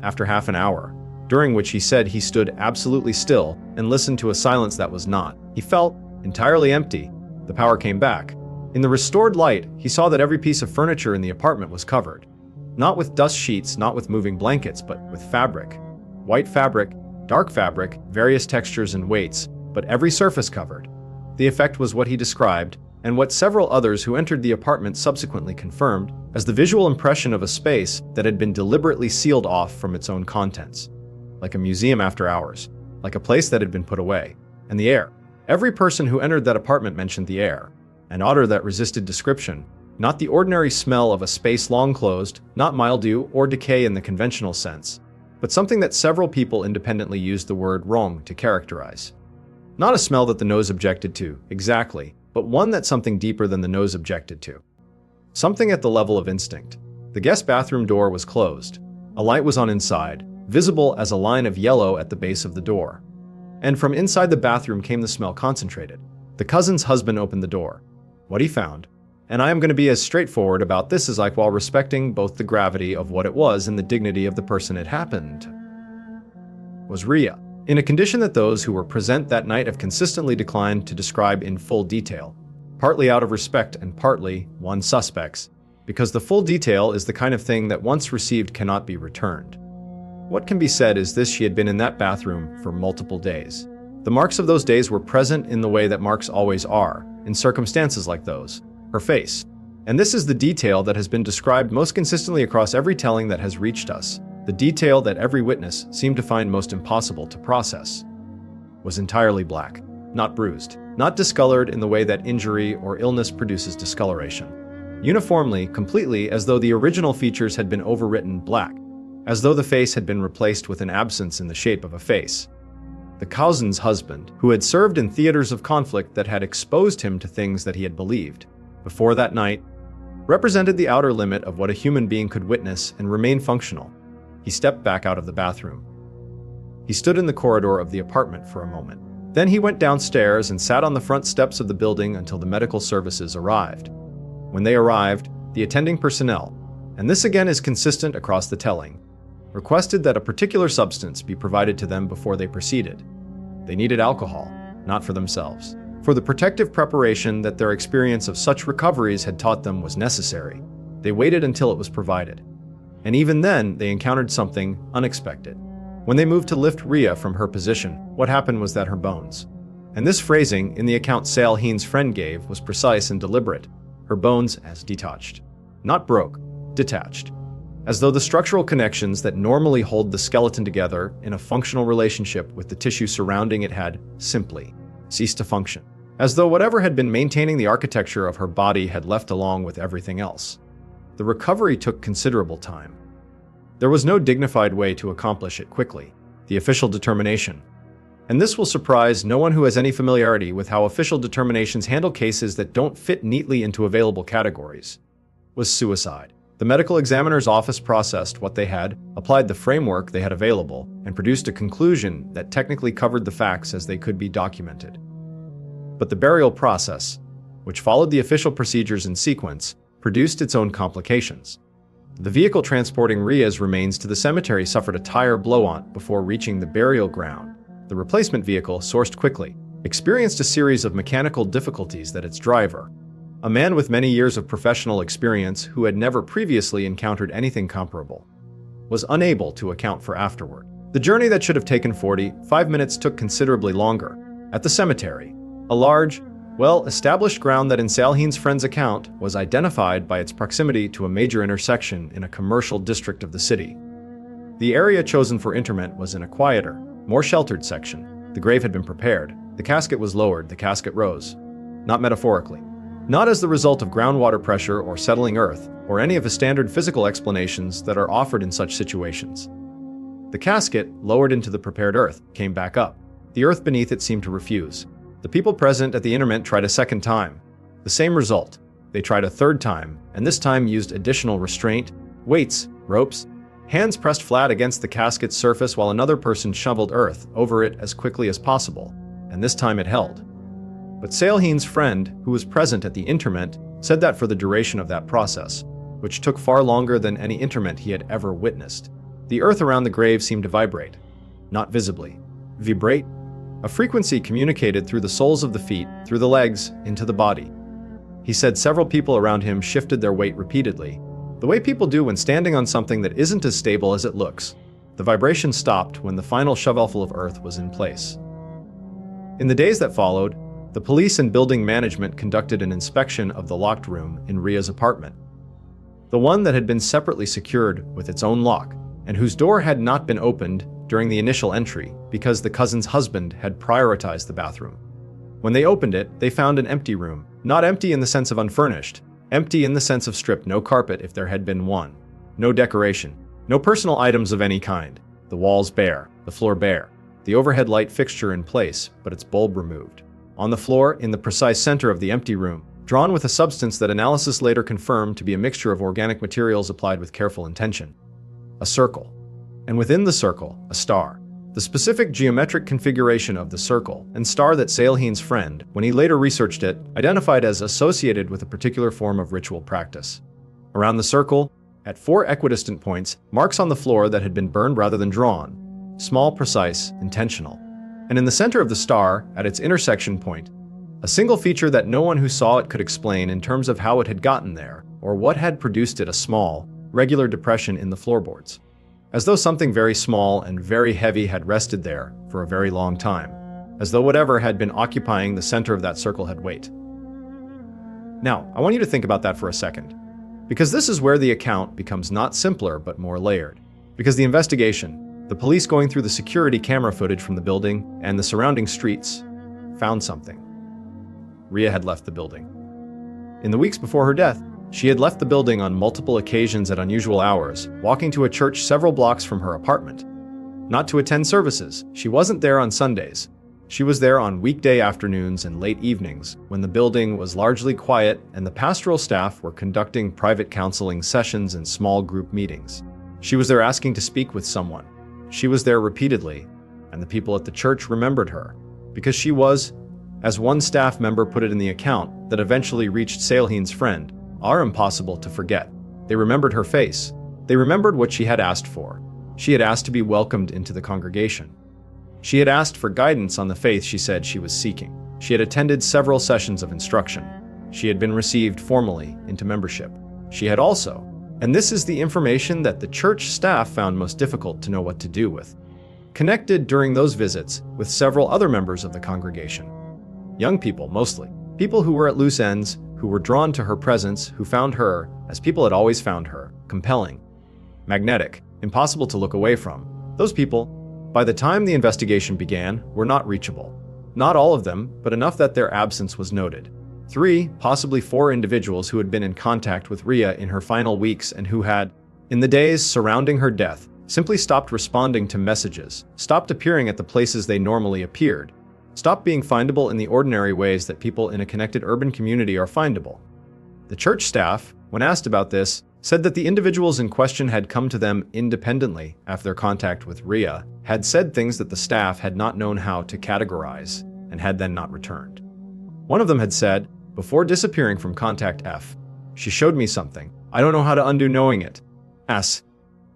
After half an hour, during which he said he stood absolutely still and listened to a silence that was not, he felt entirely empty. The power came back. In the restored light, he saw that every piece of furniture in the apartment was covered. Not with dust sheets, not with moving blankets, but with fabric. White fabric, dark fabric, various textures and weights, but every surface covered. The effect was what he described, and what several others who entered the apartment subsequently confirmed, as the visual impression of a space that had been deliberately sealed off from its own contents. Like a museum after hours, like a place that had been put away. And the air. Every person who entered that apartment mentioned the air. An odor that resisted description. Not the ordinary smell of a space long closed, not mildew or decay in the conventional sense, but something that several people independently used the word wrong to characterize. Not a smell that the nose objected to, exactly, but one that something deeper than the nose objected to. Something at the level of instinct. The guest bathroom door was closed. A light was on inside, visible as a line of yellow at the base of the door. And from inside the bathroom came the smell concentrated. The cousin's husband opened the door. What he found, and I am going to be as straightforward about this as while respecting both the gravity of what it was and the dignity of the person it happened, was Rhea, in a condition that those who were present that night have consistently declined to describe in full detail, partly out of respect and partly, one suspects, because the full detail is the kind of thing that once received cannot be returned. What can be said is this: she had been in that bathroom for multiple days. The marks of those days were present in the way that marks always are, in circumstances like those. Her face. And this is the detail that has been described most consistently across every telling that has reached us, the detail that every witness seemed to find most impossible to process. Was entirely black, not bruised, not discolored in the way that injury or illness produces discoloration. Uniformly, completely, as though the original features had been overwritten black, as though the face had been replaced with an absence in the shape of a face. The cousin's husband, who had served in theaters of conflict that had exposed him to things that he had believed, before that night, represented the outer limit of what a human being could witness and remain functional. He stepped back out of the bathroom. He stood in the corridor of the apartment for a moment. Then he went downstairs and sat on the front steps of the building until the medical services arrived. When they arrived, the attending personnel, and this again is consistent across the telling, requested that a particular substance be provided to them before they proceeded. They needed alcohol, not for themselves, for the protective preparation that their experience of such recoveries had taught them was necessary. They waited until it was provided. And even then, they encountered something unexpected. When they moved to lift Rhea from her position, what happened was that her bones, and this phrasing in the account Salheen's friend gave was precise and deliberate, her bones as detached. Not broke, detached. As though the structural connections that normally hold the skeleton together in a functional relationship with the tissue surrounding it had simply ceased to function. As though whatever had been maintaining the architecture of her body had left along with everything else. The recovery took considerable time. There was no dignified way to accomplish it quickly, the official determination. And this will surprise no one who has any familiarity with how official determinations handle cases that don't fit neatly into available categories, was suicide. The medical examiner's office processed what they had, applied the framework they had available, and produced a conclusion that technically covered the facts as they could be documented. But the burial process, which followed the official procedures in sequence, produced its own complications. The vehicle transporting Rhea's remains to the cemetery suffered a tire blowout before reaching the burial ground. The replacement vehicle, sourced quickly, experienced a series of mechanical difficulties that its driver, a man with many years of professional experience who had never previously encountered anything comparable, was unable to account for afterward. The journey that should have taken 45 minutes took considerably longer. At the cemetery, a large, well-established ground that in Salheen's friend's account was identified by its proximity to a major intersection in a commercial district of the city. The area chosen for interment was in a quieter, more sheltered section. The grave had been prepared, the casket was lowered, the casket rose. Not metaphorically. Not as the result of groundwater pressure or settling earth, or any of the standard physical explanations that are offered in such situations. The casket, lowered into the prepared earth, came back up. The earth beneath it seemed to refuse. The people present at the interment tried a second time. The same result. They tried a third time, and this time used additional restraint, weights, ropes, hands pressed flat against the casket's surface while another person shoveled earth over it as quickly as possible, and this time it held. But Salheen's friend, who was present at the interment, said that for the duration of that process, which took far longer than any interment he had ever witnessed, the earth around the grave seemed to vibrate. Not visibly. Vibrate? A frequency communicated through the soles of the feet, through the legs, into the body. He said several people around him shifted their weight repeatedly, the way people do when standing on something that isn't as stable as it looks. The vibration stopped when the final shovelful of earth was in place. In the days that followed, the police and building management conducted an inspection of the locked room in Rhea's apartment. The one that had been separately secured with its own lock, and whose door had not been opened during the initial entry because the cousin's husband had prioritized the bathroom. When they opened it, they found an empty room. Not empty in the sense of unfurnished, empty in the sense of stripped, no carpet if there had been one, no decoration, no personal items of any kind, the walls bare, the floor bare, the overhead light fixture in place, but its bulb removed. On the floor, in the precise center of the empty room, drawn with a substance that analysis later confirmed to be a mixture of organic materials applied with careful intention, a circle. And within the circle, a star. The specific geometric configuration of the circle and star that Salheen's friend, when he later researched it, identified as associated with a particular form of ritual practice. Around the circle, at 4 equidistant points, marks on the floor that had been burned rather than drawn. Small, precise, intentional. And in the center of the star, at its intersection point, a single feature that no one who saw it could explain in terms of how it had gotten there, or what had produced it, a small, regular depression in the floorboards. As though something very small and very heavy had rested there for a very long time, as though whatever had been occupying the center of that circle had weight. Now, I want you to think about that for a second, because this is where the account becomes not simpler but more layered. Because the investigation, the police going through the security camera footage from the building and the surrounding streets, found something. Rhea had left the building. In the weeks before her death, she had left the building on multiple occasions at unusual hours, walking to a church several blocks from her apartment. Not to attend services, she wasn't there on Sundays. She was there on weekday afternoons and late evenings, when the building was largely quiet and the pastoral staff were conducting private counseling sessions and small group meetings. She was there asking to speak with someone. She was there repeatedly, and the people at the church remembered her, because she was, as one staff member put it in the account that eventually reached Saleheen's friend, are impossible to forget. They remembered her face. They remembered what she had asked for. She had asked to be welcomed into the congregation. She had asked for guidance on the faith she said she was seeking. She had attended several sessions of instruction. She had been received formally into membership. She had also, and this is the information that the church staff found most difficult to know what to do with, connected during those visits with several other members of the congregation. Young people, mostly. People who were at loose ends, who were drawn to her presence, who found her, as people had always found her, compelling, magnetic, impossible to look away from. Those people, by the time the investigation began, were not reachable. Not all of them, but enough that their absence was noted. 3, possibly 4 individuals who had been in contact with Rhea in her final weeks and who had, in the days surrounding her death, simply stopped responding to messages, stopped appearing at the places they normally appeared, stopped being findable in the ordinary ways that people in a connected urban community are findable. The church staff, when asked about this, said that the individuals in question had come to them independently after their contact with Rhea, had said things that the staff had not known how to categorize, and had then not returned. One of them had said, before disappearing from contact F, "She showed me something. I don't know how to undo knowing it." S.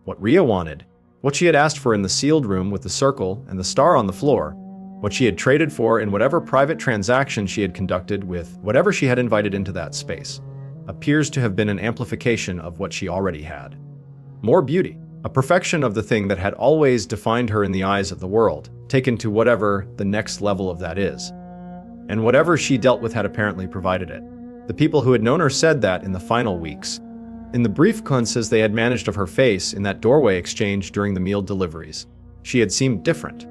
What Rhea wanted, what she had asked for in the sealed room with the circle and the star on the floor, what she had traded for in whatever private transaction she had conducted with whatever she had invited into that space, appears to have been an amplification of what she already had. More beauty, a perfection of the thing that had always defined her in the eyes of the world, taken to whatever the next level of that is. And whatever she dealt with had apparently provided it. The people who had known her said that in the final weeks. In the brief glimpses they had managed of her face in that doorway exchange during the meal deliveries, she had seemed different,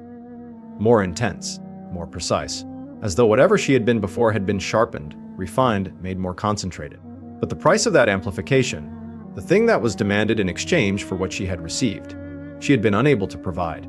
more intense, more precise, as though whatever she had been before had been sharpened, refined, made more concentrated. But the price of that amplification, the thing that was demanded in exchange for what she had received, she had been unable to provide.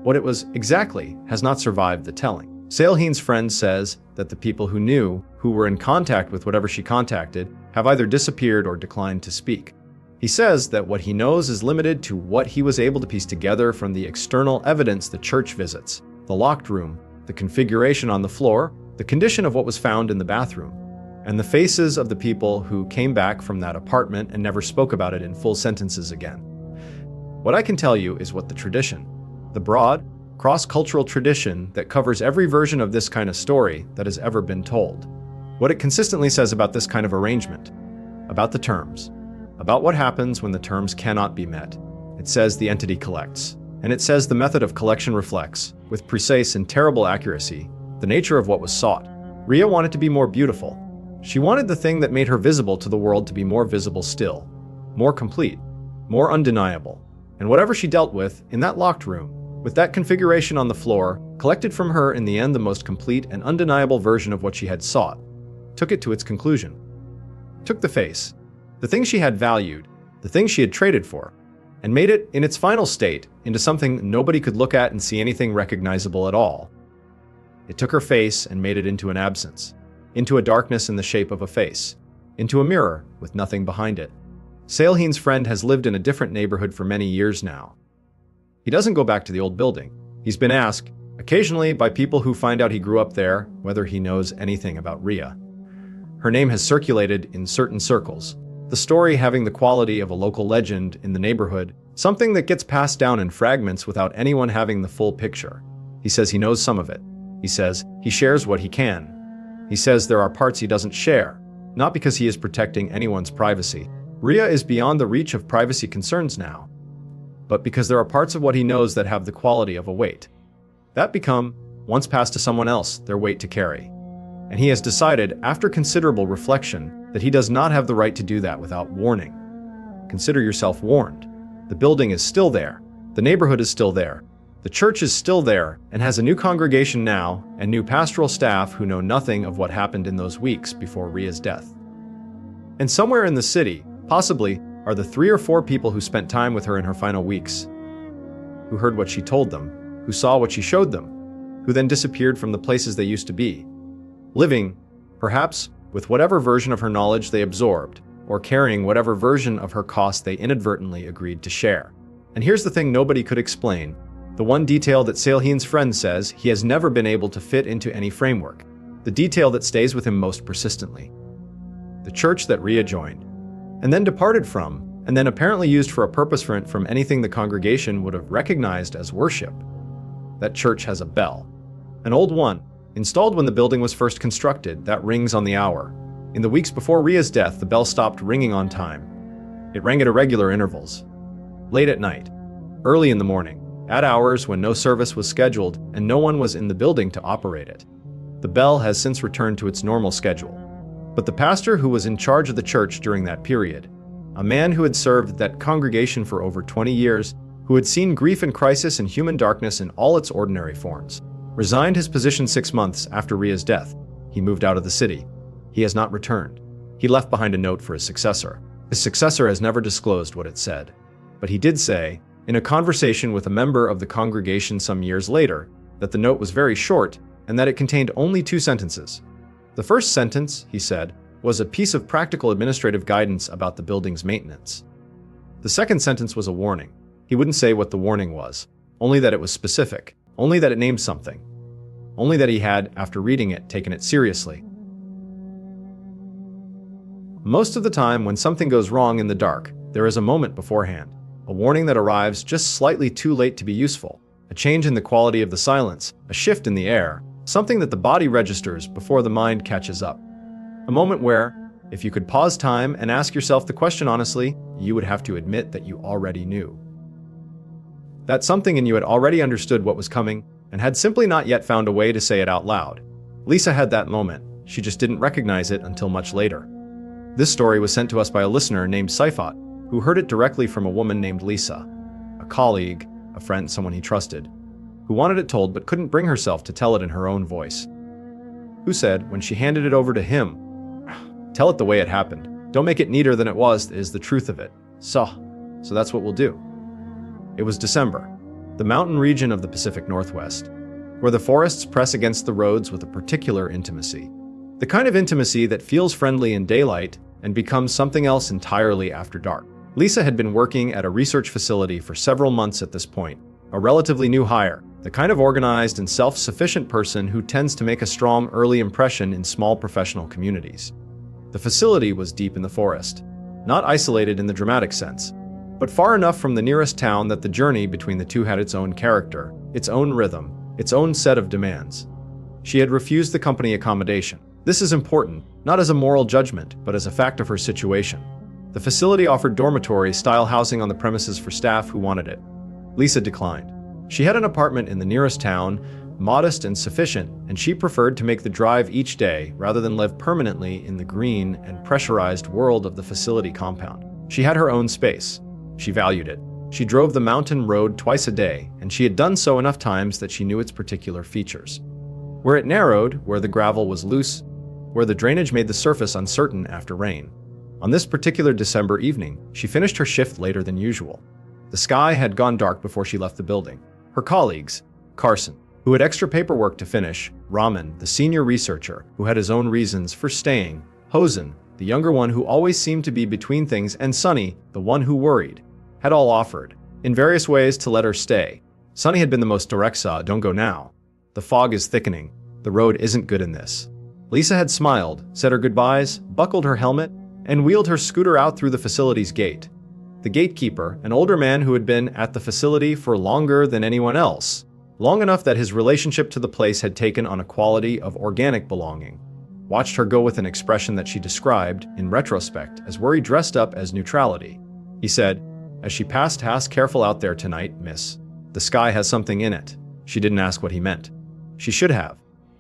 What it was exactly has not survived the telling. Saleheen's friend says that the people who knew, who were in contact with whatever she contacted, have either disappeared or declined to speak. He says that what he knows is limited to what he was able to piece together from the external evidence the church visits, the locked room, the configuration on the floor, the condition of what was found in the bathroom, and the faces of the people who came back from that apartment and never spoke about it in full sentences again. What I can tell you is what the tradition, the broad, cross-cultural tradition that covers every version of this kind of story that has ever been told. What it consistently says about this kind of arrangement, about the terms, about what happens when the terms cannot be met. It says the entity collects, and it says the method of collection reflects, with precise and terrible accuracy, the nature of what was sought. Rhea wanted to be more beautiful. She wanted the thing that made her visible to the world to be more visible still, more complete, more undeniable. And whatever she dealt with in that locked room, with that configuration on the floor, collected from her in the end the most complete and undeniable version of what she had sought, took it to its conclusion. Took the face, the thing she had valued, the thing she had traded for, and made it, in its final state, into something nobody could look at and see anything recognizable at all. It took her face and made it into an absence, into a darkness in the shape of a face, into a mirror with nothing behind it. Saleheen's friend has lived in a different neighborhood for many years now. He doesn't go back to the old building. He's been asked, occasionally by people who find out he grew up there, whether he knows anything about Rhea. Her name has circulated in certain circles, the story having the quality of a local legend in the neighborhood, something that gets passed down in fragments without anyone having the full picture. He says he knows some of it. He says he shares what he can. He says there are parts he doesn't share, not because he is protecting anyone's privacy. Rhea is beyond the reach of privacy concerns now, but because there are parts of what he knows that have the quality of a weight. That become, once passed to someone else, their weight to carry. And he has decided, after considerable reflection, that he does not have the right to do that without warning. Consider yourself warned. The building is still there. The neighborhood is still there. The church is still there and has a new congregation now and new pastoral staff who know nothing of what happened in those weeks before Rhea's death. And somewhere in the city, possibly, are the 3 or 4 people who spent time with her in her final weeks, who heard what she told them, who saw what she showed them, who then disappeared from the places they used to be, living, perhaps, with whatever version of her knowledge they absorbed, or carrying whatever version of her cost they inadvertently agreed to share. And here's the thing nobody could explain, The one detail that Saleheen's friend says he has never been able to fit into any framework. The detail that stays with him most persistently. The church that Rhea joined, and then departed from, and then apparently used for a purpose different from anything the congregation would have recognized as worship. That church has a bell. An old one, installed when the building was first constructed, that rings on the hour. In the weeks before Rhea's death, the bell stopped ringing on time. It rang at irregular intervals. Late at night, early in the morning, at hours when no service was scheduled and no one was in the building to operate it. The bell has since returned to its normal schedule. But the pastor who was in charge of the church during that period, a man who had served that congregation for over 20 years, who had seen grief and crisis and human darkness in all its ordinary forms, resigned his position 6 months after Rhea's death. He moved out of the city. He has not returned. He left behind a note for his successor. His successor has never disclosed what it said. But he did say, in a conversation with a member of the congregation some years later, that the note was very short and that it contained only 2 sentences. The first sentence, he said, was a piece of practical administrative guidance about the building's maintenance. The second sentence was a warning. He wouldn't say what the warning was, only that it was specific, only that it named something, only that he had, after reading it, taken it seriously. Most of the time, when something goes wrong in the dark, there is a moment beforehand, a warning that arrives just slightly too late to be useful, a change in the quality of the silence, a shift in the air, something that the body registers before the mind catches up. A moment where, if you could pause time and ask yourself the question honestly, you would have to admit that you already knew. That something in you had already understood what was coming and had simply not yet found a way to say it out loud. Lisa had that moment. She just didn't recognize it until much later. This story was sent to us by a listener named Saifat, who heard it directly from a woman named Lisa, a colleague, a friend, someone he trusted, who wanted it told but couldn't bring herself to tell it in her own voice. Who said, when she handed it over to him, "Tell it the way it happened. Don't make it neater than it was, is the truth of it. So that's what we'll do." It was December, the mountain region of the Pacific Northwest, where the forests press against the roads with a particular intimacy. The kind of intimacy that feels friendly in daylight and becomes something else entirely after dark. Lisa had been working at a research facility for several months at this point, a relatively new hire, the kind of organized and self-sufficient person who tends to make a strong early impression in small professional communities. The facility was deep in the forest, not isolated in the dramatic sense, but far enough from the nearest town that the journey between the two had its own character, its own rhythm, its own set of demands. She had refused the company accommodation. This is important, not as a moral judgment, but as a fact of her situation. The facility offered dormitory-style housing on the premises for staff who wanted it. Lisa declined. She had an apartment in the nearest town, modest and sufficient, and she preferred to make the drive each day rather than live permanently in the green and pressurized world of the facility compound. She had her own space. She valued it. She drove the mountain road twice a day, and she had done so enough times that she knew its particular features. Where it narrowed, where the gravel was loose, where the drainage made the surface uncertain after rain. On this particular December evening, she finished her shift later than usual. The sky had gone dark before she left the building. Her colleagues, Carson, who had extra paperwork to finish, Raman, the senior researcher, who had his own reasons for staying, Hosen, the younger one who always seemed to be between things, and Sunny, the one who worried, had all offered, in various ways, to let her stay. Sunny had been the most direct. "Don't go now. The fog is thickening. The road isn't good in this." Lisa had smiled, said her goodbyes, buckled her helmet, and wheeled her scooter out through the facility's gate. The gatekeeper, an older man who had been at the facility for longer than anyone else, long enough that his relationship to the place had taken on a quality of organic belonging, watched her go with an expression that she described, in retrospect, as worry dressed up as neutrality. He said, as she passed, "Careful out there tonight, miss. The sky has something in it." She didn't ask what he meant. She should have.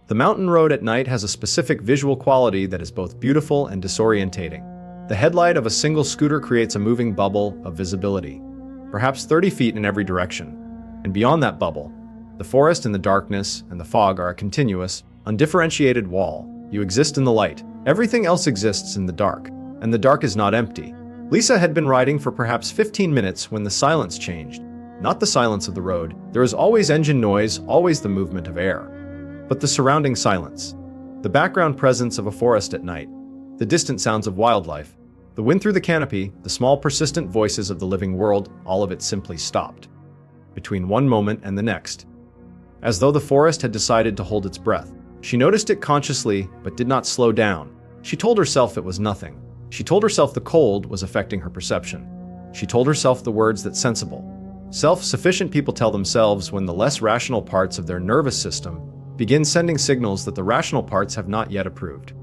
The mountain road at night has a specific visual quality that is both beautiful and disorientating. The headlight of a single scooter creates a moving bubble of visibility, perhaps 30 feet in every direction. And beyond that bubble, the forest and the darkness and the fog are a continuous, undifferentiated wall. You exist in the light. Everything else exists in the dark. And the dark is not empty. Lisa had been riding for perhaps 15 minutes when the silence changed. Not the silence of the road. There is always engine noise, always the movement of air. But the surrounding silence. The background presence of a forest at night. The distant sounds of wildlife. The wind through the canopy, the small persistent voices of the living world, all of it simply stopped. between one moment and the next, as though the forest had decided to hold its breath. She noticed it consciously, but did not slow down. She told herself it was nothing. She told herself the cold was affecting her perception. She told herself the words that sensible, self-sufficient people tell themselves when the less rational parts of their nervous system begin sending signals that the rational parts have not yet approved.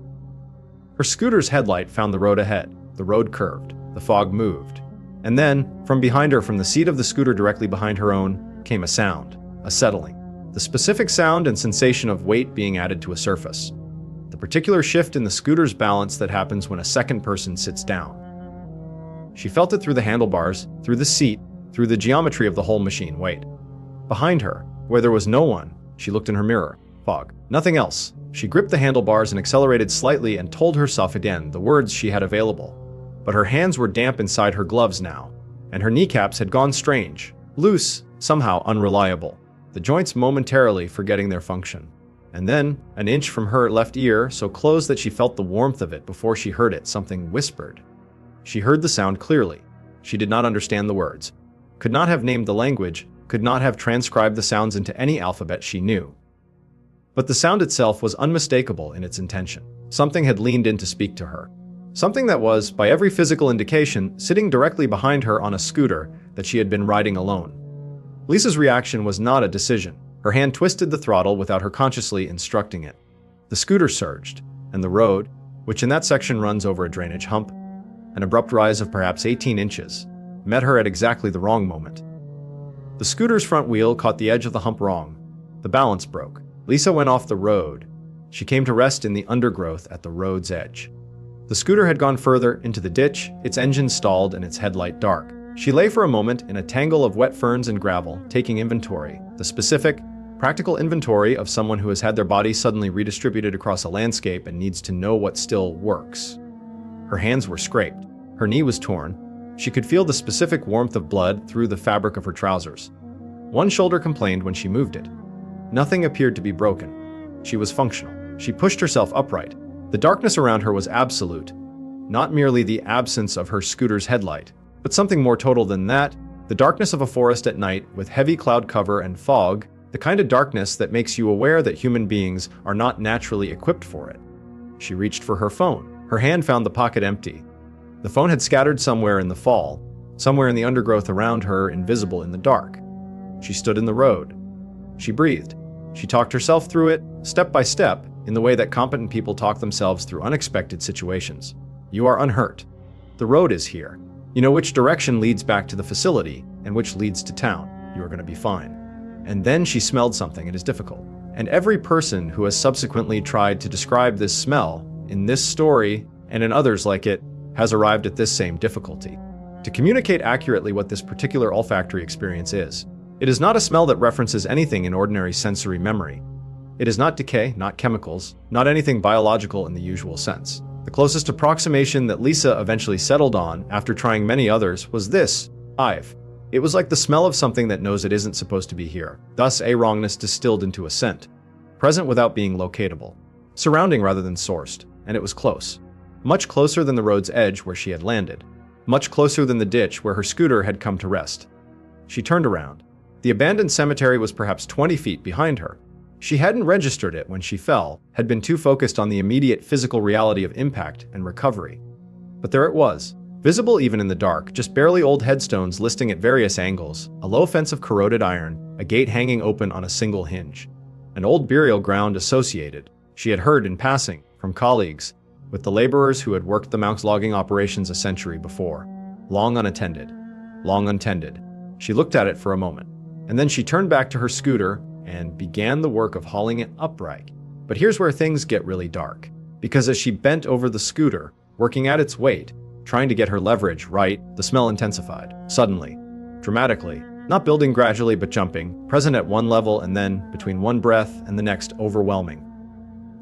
Her scooter's headlight found the road ahead. The road curved. The fog moved. And then, from behind her, from the seat of the scooter directly behind her own, came a sound, a settling. The specific sound and sensation of weight being added to a surface. The particular shift in the scooter's balance that happens when a second person sits down. She felt it through the handlebars, through the seat, through the geometry of the whole machine. Wait. Behind her, where there was no one, she looked in her mirror. Fog. Nothing else. She gripped the handlebars and accelerated slightly and told herself again the words she had available. But her hands were damp inside her gloves now, and her kneecaps had gone strange, loose, somehow unreliable, the joints momentarily forgetting their function. And then, an inch from her left ear, so close that she felt the warmth of it before she heard it, something whispered. She heard the sound clearly. She did not understand the words, could not have named the language, could not have transcribed the sounds into any alphabet she knew. But the sound itself was unmistakable in its intention. Something had leaned in to speak to her. Something that was, by every physical indication, sitting directly behind her on a scooter that she had been riding alone. Lisa's reaction was not a decision. Her hand twisted the throttle without her consciously instructing it. The scooter surged, and the road, which in that section runs over a drainage hump, an abrupt rise of perhaps 18 inches, met her at exactly the wrong moment. The scooter's front wheel caught the edge of the hump wrong. The balance broke. Lisa went off the road. She came to rest in the undergrowth at the road's edge. The scooter had gone further into the ditch, its engine stalled and its headlight dark. She lay for a moment in a tangle of wet ferns and gravel, taking inventory, the specific, practical inventory of someone who has had their body suddenly redistributed across a landscape and needs to know what still works. Her hands were scraped. Her knee was torn. She could feel the specific warmth of blood through the fabric of her trousers. One shoulder complained when she moved it. Nothing appeared to be broken. She was functional. She pushed herself upright. The darkness around her was absolute. Not merely the absence of her scooter's headlight, but something more total than that, the darkness of a forest at night with heavy cloud cover and fog, the kind of darkness that makes you aware that human beings are not naturally equipped for it. She reached for her phone. Her hand found the pocket empty. The phone had scattered somewhere in the fall, somewhere in the undergrowth around her, invisible in the dark. She stood in the road. She breathed. She talked herself through it, step by step, in the way that competent people talk themselves through unexpected situations. You are unhurt. The road is here. You know which direction leads back to the facility and which leads to town. You are going to be fine. And then she smelled something. It is difficult. And every person who has subsequently tried to describe this smell in this story and in others like it has arrived at this same difficulty. To communicate accurately what this particular olfactory experience is, it is not a smell that references anything in ordinary sensory memory. It is not decay, not chemicals, not anything biological in the usual sense. The closest approximation that Lisa eventually settled on, after trying many others, was this: I've. It was like the smell of something that knows it isn't supposed to be here, thus a wrongness distilled into a scent, present without being locatable, surrounding rather than sourced, and it was close. Much closer than the road's edge where she had landed, much closer than the ditch where her scooter had come to rest. She turned around. The abandoned cemetery was perhaps 20 feet behind her. She hadn't registered it when she fell, had been too focused on the immediate physical reality of impact and recovery. But there it was, visible even in the dark, just barely old headstones listing at various angles, a low fence of corroded iron, a gate hanging open on a single hinge. An old burial ground associated, she had heard in passing, from colleagues, with the laborers who had worked the Mounks logging operations a century before. Long unattended. Long untended. She looked at it for a moment, and then she turned back to her scooter and began the work of hauling it upright. But here's where things get really dark, because as she bent over the scooter, working at its weight, trying to get her leverage right, the smell intensified, suddenly, dramatically, not building gradually but jumping, present at one level and then, between one breath and the next, overwhelming.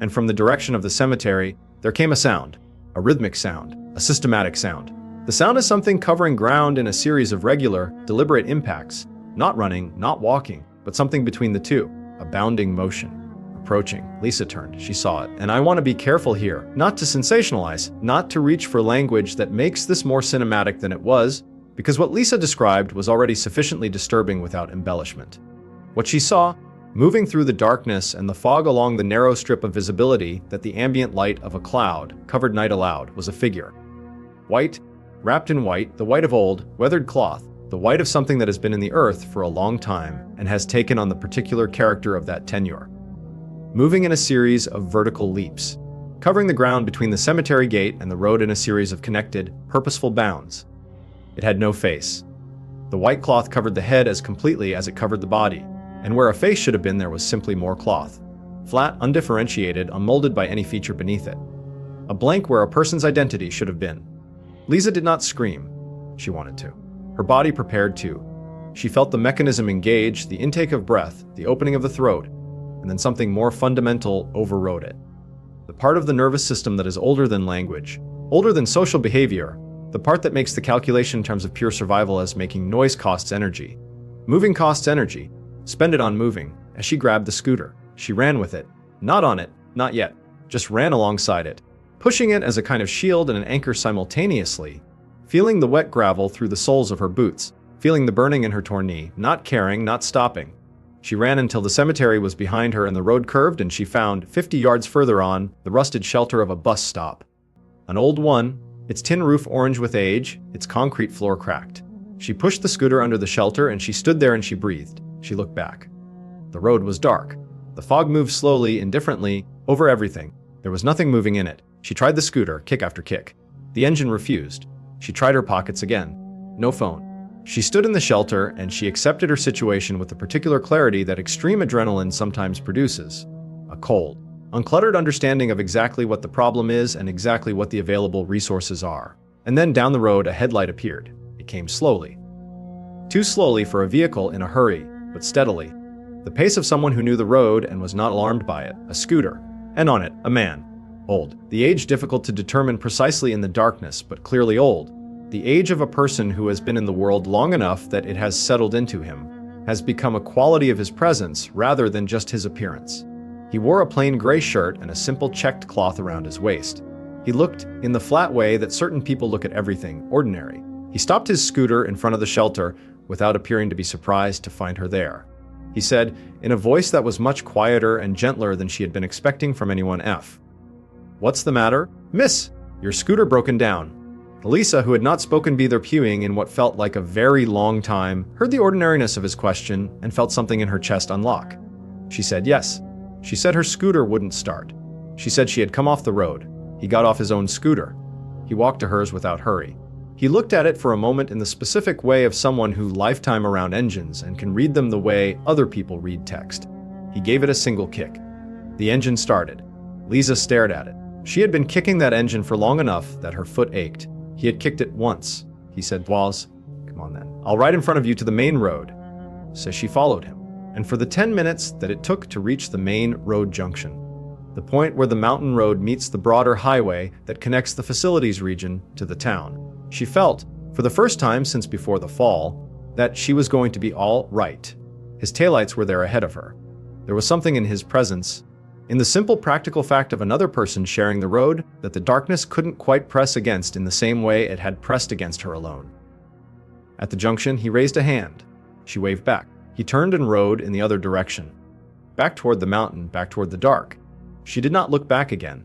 And from the direction of the cemetery, there came a sound, a rhythmic sound, a systematic sound. The sound is something covering ground in a series of regular, deliberate impacts, not running, not walking, but something between the two, a bounding motion. Approaching. Lisa turned. She saw it. And I want to be careful here, not to sensationalize, not to reach for language that makes this more cinematic than it was, because what Lisa described was already sufficiently disturbing without embellishment. What she saw, moving through the darkness and the fog along the narrow strip of visibility that the ambient light of a cloud covered night allowed, was a figure. White, wrapped in white, the white of old, weathered cloth, the white of something that has been in the earth for a long time and has taken on the particular character of that tenure. Moving in a series of vertical leaps, covering the ground between the cemetery gate and the road in a series of connected, purposeful bounds. It had no face. The white cloth covered the head as completely as it covered the body, and where a face should have been there was simply more cloth. Flat, undifferentiated, unmolded by any feature beneath it. A blank where a person's identity should have been. Lisa did not scream. She wanted to. Her body prepared to. She felt the mechanism engage, the intake of breath, the opening of the throat, and then something more fundamental overrode it. The part of the nervous system that is older than language, older than social behavior, the part that makes the calculation in terms of pure survival as making noise costs energy. Moving costs energy. Spend it on moving. As she grabbed the scooter, she ran with it. Not on it, not yet. Just ran alongside it, pushing it as a kind of shield and an anchor simultaneously, feeling the wet gravel through the soles of her boots, feeling the burning in her torn knee, not caring, not stopping. She ran until the cemetery was behind her and the road curved, and she found, 50 yards further on, the rusted shelter of a bus stop. An old one, its tin roof orange with age, its concrete floor cracked. She pushed the scooter under the shelter and she stood there and she breathed. She looked back. The road was dark. The fog moved slowly, indifferently, over everything. There was nothing moving in it. She tried the scooter, kick after kick. The engine refused. She tried her pockets again. No phone. She stood in the shelter and she accepted her situation with the particular clarity that extreme adrenaline sometimes produces. A cold, uncluttered understanding of exactly what the problem is and exactly what the available resources are. And then down the road a headlight appeared. It came slowly. Too slowly for a vehicle in a hurry, but steadily. The pace of someone who knew the road and was not alarmed by it. A scooter. And on it, a man. Old. The age difficult to determine precisely in the darkness, but clearly old. The age of a person who has been in the world long enough that it has settled into him, has become a quality of his presence rather than just his appearance. He wore a plain gray shirt and a simple checked cloth around his waist. He looked in the flat way that certain people look at everything, ordinary. He stopped his scooter in front of the shelter without appearing to be surprised to find her there. He said, in a voice that was much quieter and gentler than she had been expecting from anyone. "What's the matter? Miss, your scooter broken down." Lisa, who had not spoken be their pewing in what felt like a very long time, heard the ordinariness of his question and felt something in her chest unlock. She said yes. She said her scooter wouldn't start. She said she had come off the road. He got off his own scooter. He walked to hers without hurry. He looked at it for a moment in the specific way of someone who lifetime around engines and can read them the way other people read text. He gave it a single kick. The engine started. Lisa stared at it. She had been kicking that engine for long enough that her foot ached. He had kicked it once. He said, "Bois, come on then. I'll ride in front of you to the main road." So she followed him. And for the 10 minutes that it took to reach the main road junction, the point where the mountain road meets the broader highway that connects the facilities region to the town, she felt, for the first time since before the fall, that she was going to be all right. His taillights were there ahead of her. There was something in his presence, in the simple practical fact of another person sharing the road, that the darkness couldn't quite press against in the same way it had pressed against her alone. At the junction, he raised a hand. She waved back. He turned and rode in the other direction. Back toward the mountain, back toward the dark. She did not look back again.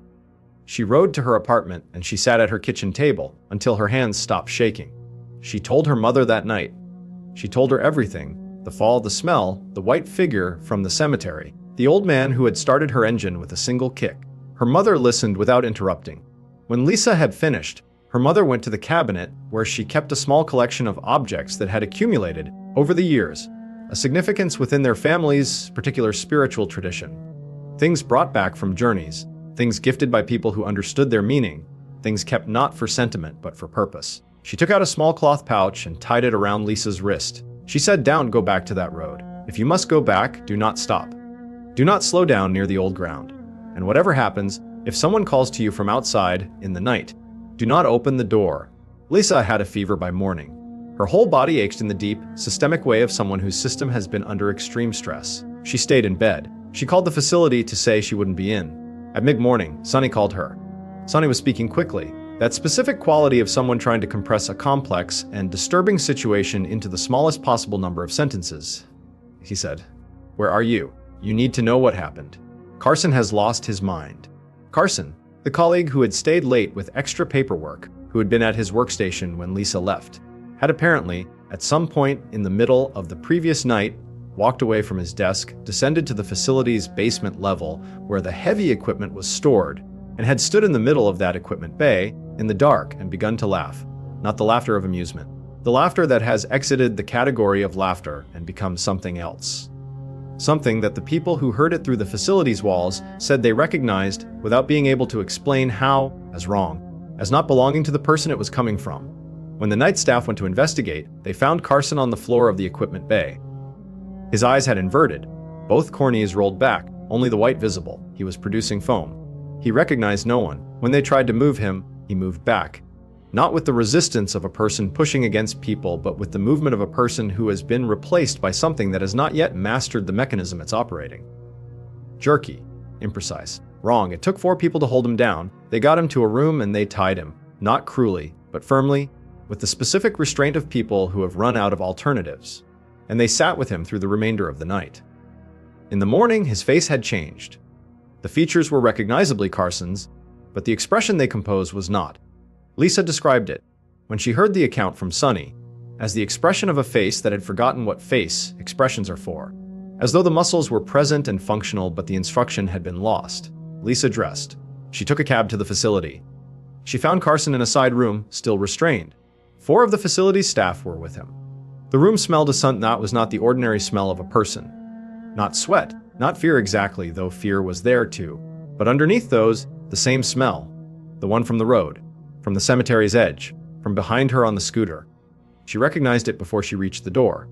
She rode to her apartment and she sat at her kitchen table until her hands stopped shaking. She told her mother that night. She told her everything: the fall, the smell, the white figure from the cemetery, the old man who had started her engine with a single kick. Her mother listened without interrupting. When Lisa had finished, her mother went to the cabinet where she kept a small collection of objects that had accumulated over the years, a significance within their family's particular spiritual tradition. Things brought back from journeys, things gifted by people who understood their meaning, things kept not for sentiment but for purpose. She took out a small cloth pouch and tied it around Lisa's wrist. She said, "Don't go back to that road. If you must go back, do not stop. Do not slow down near the old ground. And whatever happens, if someone calls to you from outside in the night, do not open the door." Lisa had a fever by morning. Her whole body ached in the deep, systemic way of someone whose system has been under extreme stress. She stayed in bed. She called the facility to say she wouldn't be in. At mid-morning, Sonny called her. Sonny was speaking quickly. That specific quality of someone trying to compress a complex and disturbing situation into the smallest possible number of sentences. He said, "Where are you? You need to know what happened. Carson has lost his mind." Carson, the colleague who had stayed late with extra paperwork, who had been at his workstation when Lisa left, had apparently, at some point in the middle of the previous night, walked away from his desk, descended to the facility's basement level where the heavy equipment was stored, and had stood in the middle of that equipment bay in the dark and begun to laugh. Not the laughter of amusement. The laughter that has exited the category of laughter and become something else. Something that the people who heard it through the facility's walls said they recognized without being able to explain how, as wrong, as not belonging to the person it was coming from. When the night staff went to investigate, they found Carson on the floor of the equipment bay. His eyes had inverted, both corneas rolled back, only the white visible. He was producing foam. He recognized no one. When they tried to move him, he moved back. Not with the resistance of a person pushing against people, but with the movement of a person who has been replaced by something that has not yet mastered the mechanism it's operating. Jerky, imprecise, wrong. It took 4 people to hold him down. They got him to a room and they tied him, not cruelly, but firmly, with the specific restraint of people who have run out of alternatives. And they sat with him through the remainder of the night. In the morning, his face had changed. The features were recognizably Carson's, but the expression they composed was not. Lisa described it, when she heard the account from Sonny, as the expression of a face that had forgotten what face expressions are for, as though the muscles were present and functional but the instruction had been lost. Lisa dressed. She took a cab to the facility. She found Carson in a side room, still restrained. 4 of the facility's staff were with him. The room smelled of something that was not the ordinary smell of a person. Not sweat, not fear exactly, though fear was there too. But underneath those, the same smell. The one from the road, from the cemetery's edge, from behind her on the scooter. She recognized it before she reached the door.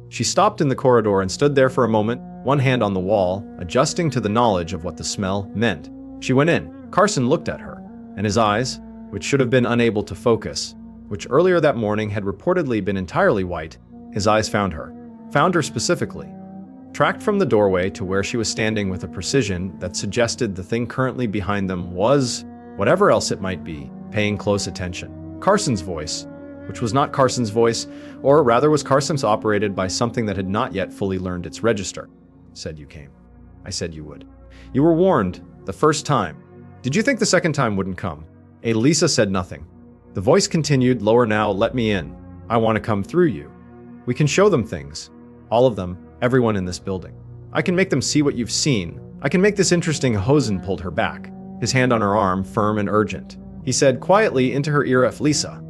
She stopped in the corridor and stood there for a moment, one hand on the wall, adjusting to the knowledge of what the smell meant. She went in. Carson looked at her, and his eyes, which should have been unable to focus, which earlier that morning had reportedly been entirely white, his eyes found her. Found her specifically. Tracked from the doorway to where she was standing with a precision that suggested the thing currently behind them was, whatever else it might be, paying close attention. Carson's voice, which was not Carson's voice, or rather was Carson's, operated by something that had not yet fully learned its register. Said you came. I said you would. You were warned the first time. Did you think the second time wouldn't come? Lisa said nothing. The voice continued, lower now, let me in. I want to come through you. We can show them things. All of them, everyone in this building. I can make them see what you've seen. I can make this interesting. Hosen pulled her back, his hand on her arm, firm and urgent. He said quietly into her ear, Lisa,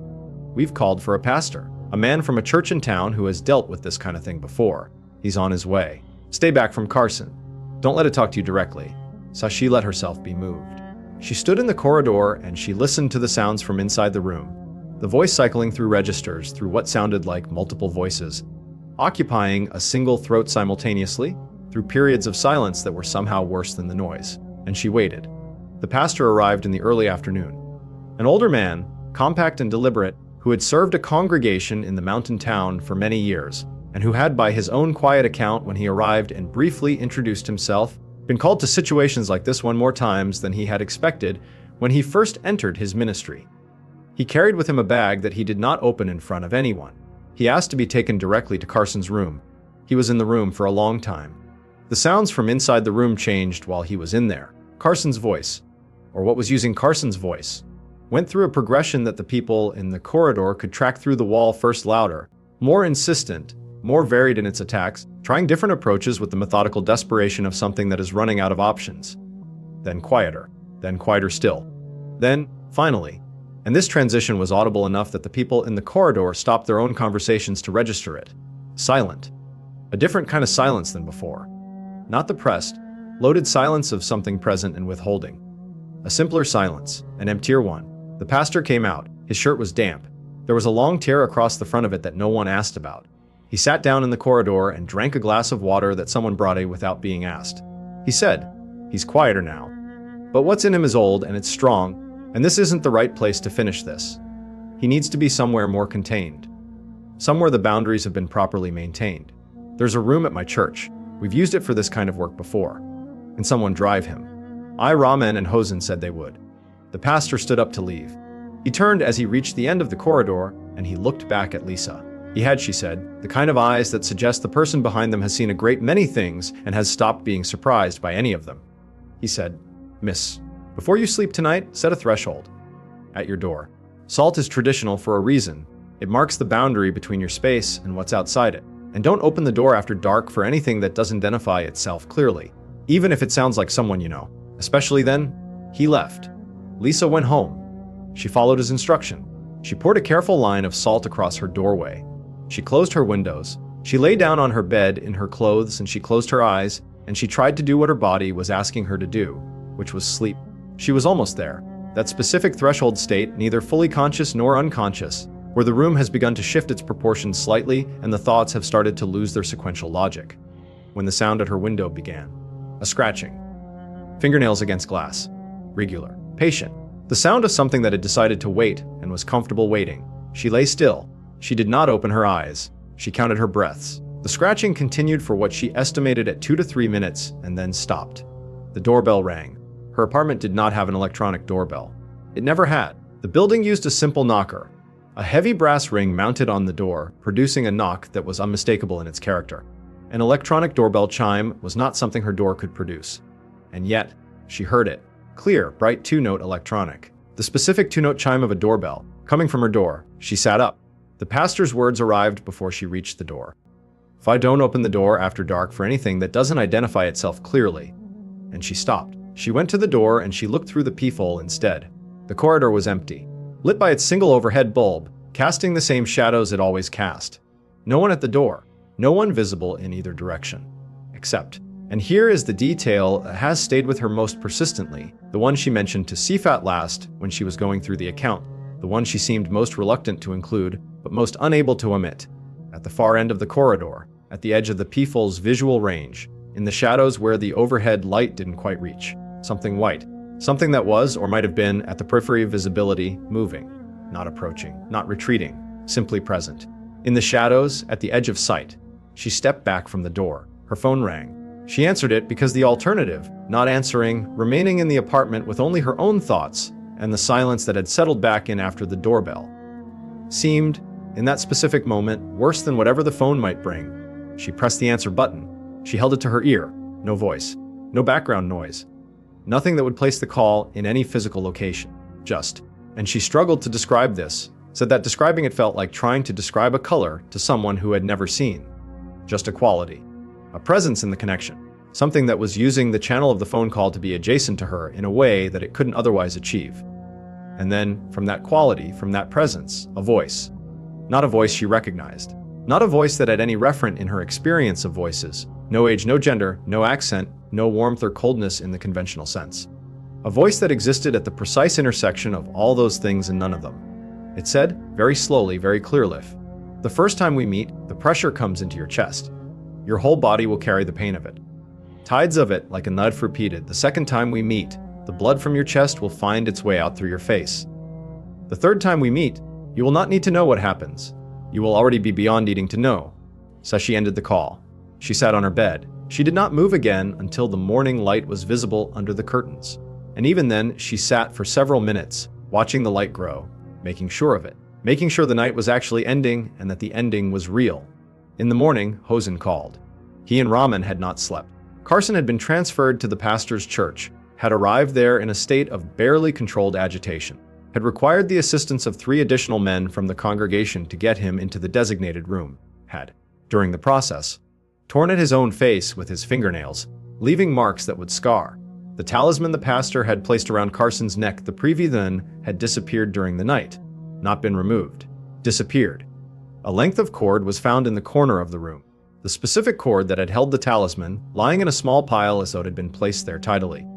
we've called for a pastor, a man from a church in town who has dealt with this kind of thing before. He's on his way. Stay back from Carson. Don't let it talk to you directly. So she let herself be moved. She stood in the corridor and she listened to the sounds from inside the room, the voice cycling through registers, through what sounded like multiple voices, occupying a single throat simultaneously, through periods of silence that were somehow worse than the noise. And she waited. The pastor arrived in the early afternoon. An older man, compact and deliberate, who had served a congregation in the mountain town for many years, and who had, by his own quiet account when he arrived and briefly introduced himself, been called to situations like this one more times than he had expected when he first entered his ministry. He carried with him a bag that he did not open in front of anyone. He asked to be taken directly to Carson's room. He was in the room for a long time. The sounds from inside the room changed while he was in there. Carson's voice, or what was using Carson's voice, went through a progression that the people in the corridor could track through the wall, first louder, more insistent, more varied in its attacks, trying different approaches with the methodical desperation of something that is running out of options. Then quieter still. Then, finally, and this transition was audible enough that the people in the corridor stopped their own conversations to register it. Silent. A different kind of silence than before. Not the pressed, loaded silence of something present and withholding. A simpler silence, an emptier one. The pastor came out. His shirt was damp. There was a long tear across the front of it that no one asked about. He sat down in the corridor and drank a glass of water that someone brought without being asked. He said, he's quieter now. But what's in him is old and it's strong, and this isn't the right place to finish this. He needs to be somewhere more contained. Somewhere the boundaries have been properly maintained. There's a room at my church. We've used it for this kind of work before. Can someone drive him? Ramen and Hosen said they would. The pastor stood up to leave. He turned as he reached the end of the corridor, and he looked back at Lisa. He had, she said, the kind of eyes that suggest the person behind them has seen a great many things and has stopped being surprised by any of them. He said, "Miss, before you sleep tonight, set a threshold at your door. Salt is traditional for a reason. It marks the boundary between your space and what's outside it. And don't open the door after dark for anything that doesn't identify itself clearly, even if it sounds like someone you know. Especially then." He left. Lisa went home. She followed his instruction. She poured a careful line of salt across her doorway. She closed her windows. She lay down on her bed in her clothes and she closed her eyes, and she tried to do what her body was asking her to do, which was sleep. She was almost there. That specific threshold state, neither fully conscious nor unconscious, where the room has begun to shift its proportions slightly and the thoughts have started to lose their sequential logic. When the sound at her window began. A scratching. Fingernails against glass. Regular. Patient. The sound of something that had decided to wait and was comfortable waiting. She lay still. She did not open her eyes. She counted her breaths. The scratching continued for what she estimated at 2 to 3 minutes and then stopped. The doorbell rang. Her apartment did not have an electronic doorbell. It never had. The building used a simple knocker. A heavy brass ring mounted on the door, producing a knock that was unmistakable in its character. An electronic doorbell chime was not something her door could produce. And yet, she heard it. Clear, bright two-note electronic. The specific two-note chime of a doorbell, coming from her door. She sat up. The pastor's words arrived before she reached the door. "If I don't open the door after dark for anything that doesn't identify itself clearly." And she stopped. She went to the door and she looked through the peephole instead. The corridor was empty, lit by its single overhead bulb, casting the same shadows it always cast. No one at the door, no one visible in either direction. Except, and here is the detail that has stayed with her most persistently, the one she mentioned to Sifat last when she was going through the account, the one she seemed most reluctant to include, but most unable to omit. At the far end of the corridor, at the edge of the peephole's visual range, in the shadows where the overhead light didn't quite reach, something white. Something that was, or might have been, at the periphery of visibility, moving. Not approaching, not retreating, simply present. In the shadows, at the edge of sight. She stepped back from the door. Her phone rang. She answered it because the alternative, not answering, remaining in the apartment with only her own thoughts, and the silence that had settled back in after the doorbell, seemed, in that specific moment, worse than whatever the phone might bring. She pressed the answer button. She held it to her ear. No voice. No background noise. Nothing that would place the call in any physical location. Just. And she struggled to describe this, said that describing it felt like trying to describe a color to someone who had never seen. Just a quality. A presence in the connection. Something that was using the channel of the phone call to be adjacent to her in a way that it couldn't otherwise achieve. And then, from that quality, from that presence, a voice. Not a voice she recognized. Not a voice that had any referent in her experience of voices. No age, no gender, no accent, no warmth or coldness in the conventional sense. A voice that existed at the precise intersection of all those things and none of them. It said, very slowly, very clearly, "The first time we meet, the pressure comes into your chest. Your whole body will carry the pain of it. Tides of it, like a nudge repeated. The second time we meet, the blood from your chest will find its way out through your face. The third time we meet, you will not need to know what happens. You will already be beyond needing to know." So she ended the call. She sat on her bed. She did not move again until the morning light was visible under the curtains. And even then, she sat for several minutes, watching the light grow, making sure of it, making sure the night was actually ending and that the ending was real. In the morning, Hosen called. He and Rahman had not slept. Carson had been transferred to the pastor's church, had arrived there in a state of barely controlled agitation, had required the assistance of 3 additional men from the congregation to get him into the designated room, had, during the process, torn at his own face with his fingernails, leaving marks that would scar. The talisman the pastor had placed around Carson's neck the previous then had disappeared during the night, not been removed, disappeared. A length of cord was found in the corner of the room, the specific cord that had held the talisman, lying in a small pile as though it had been placed there tidily.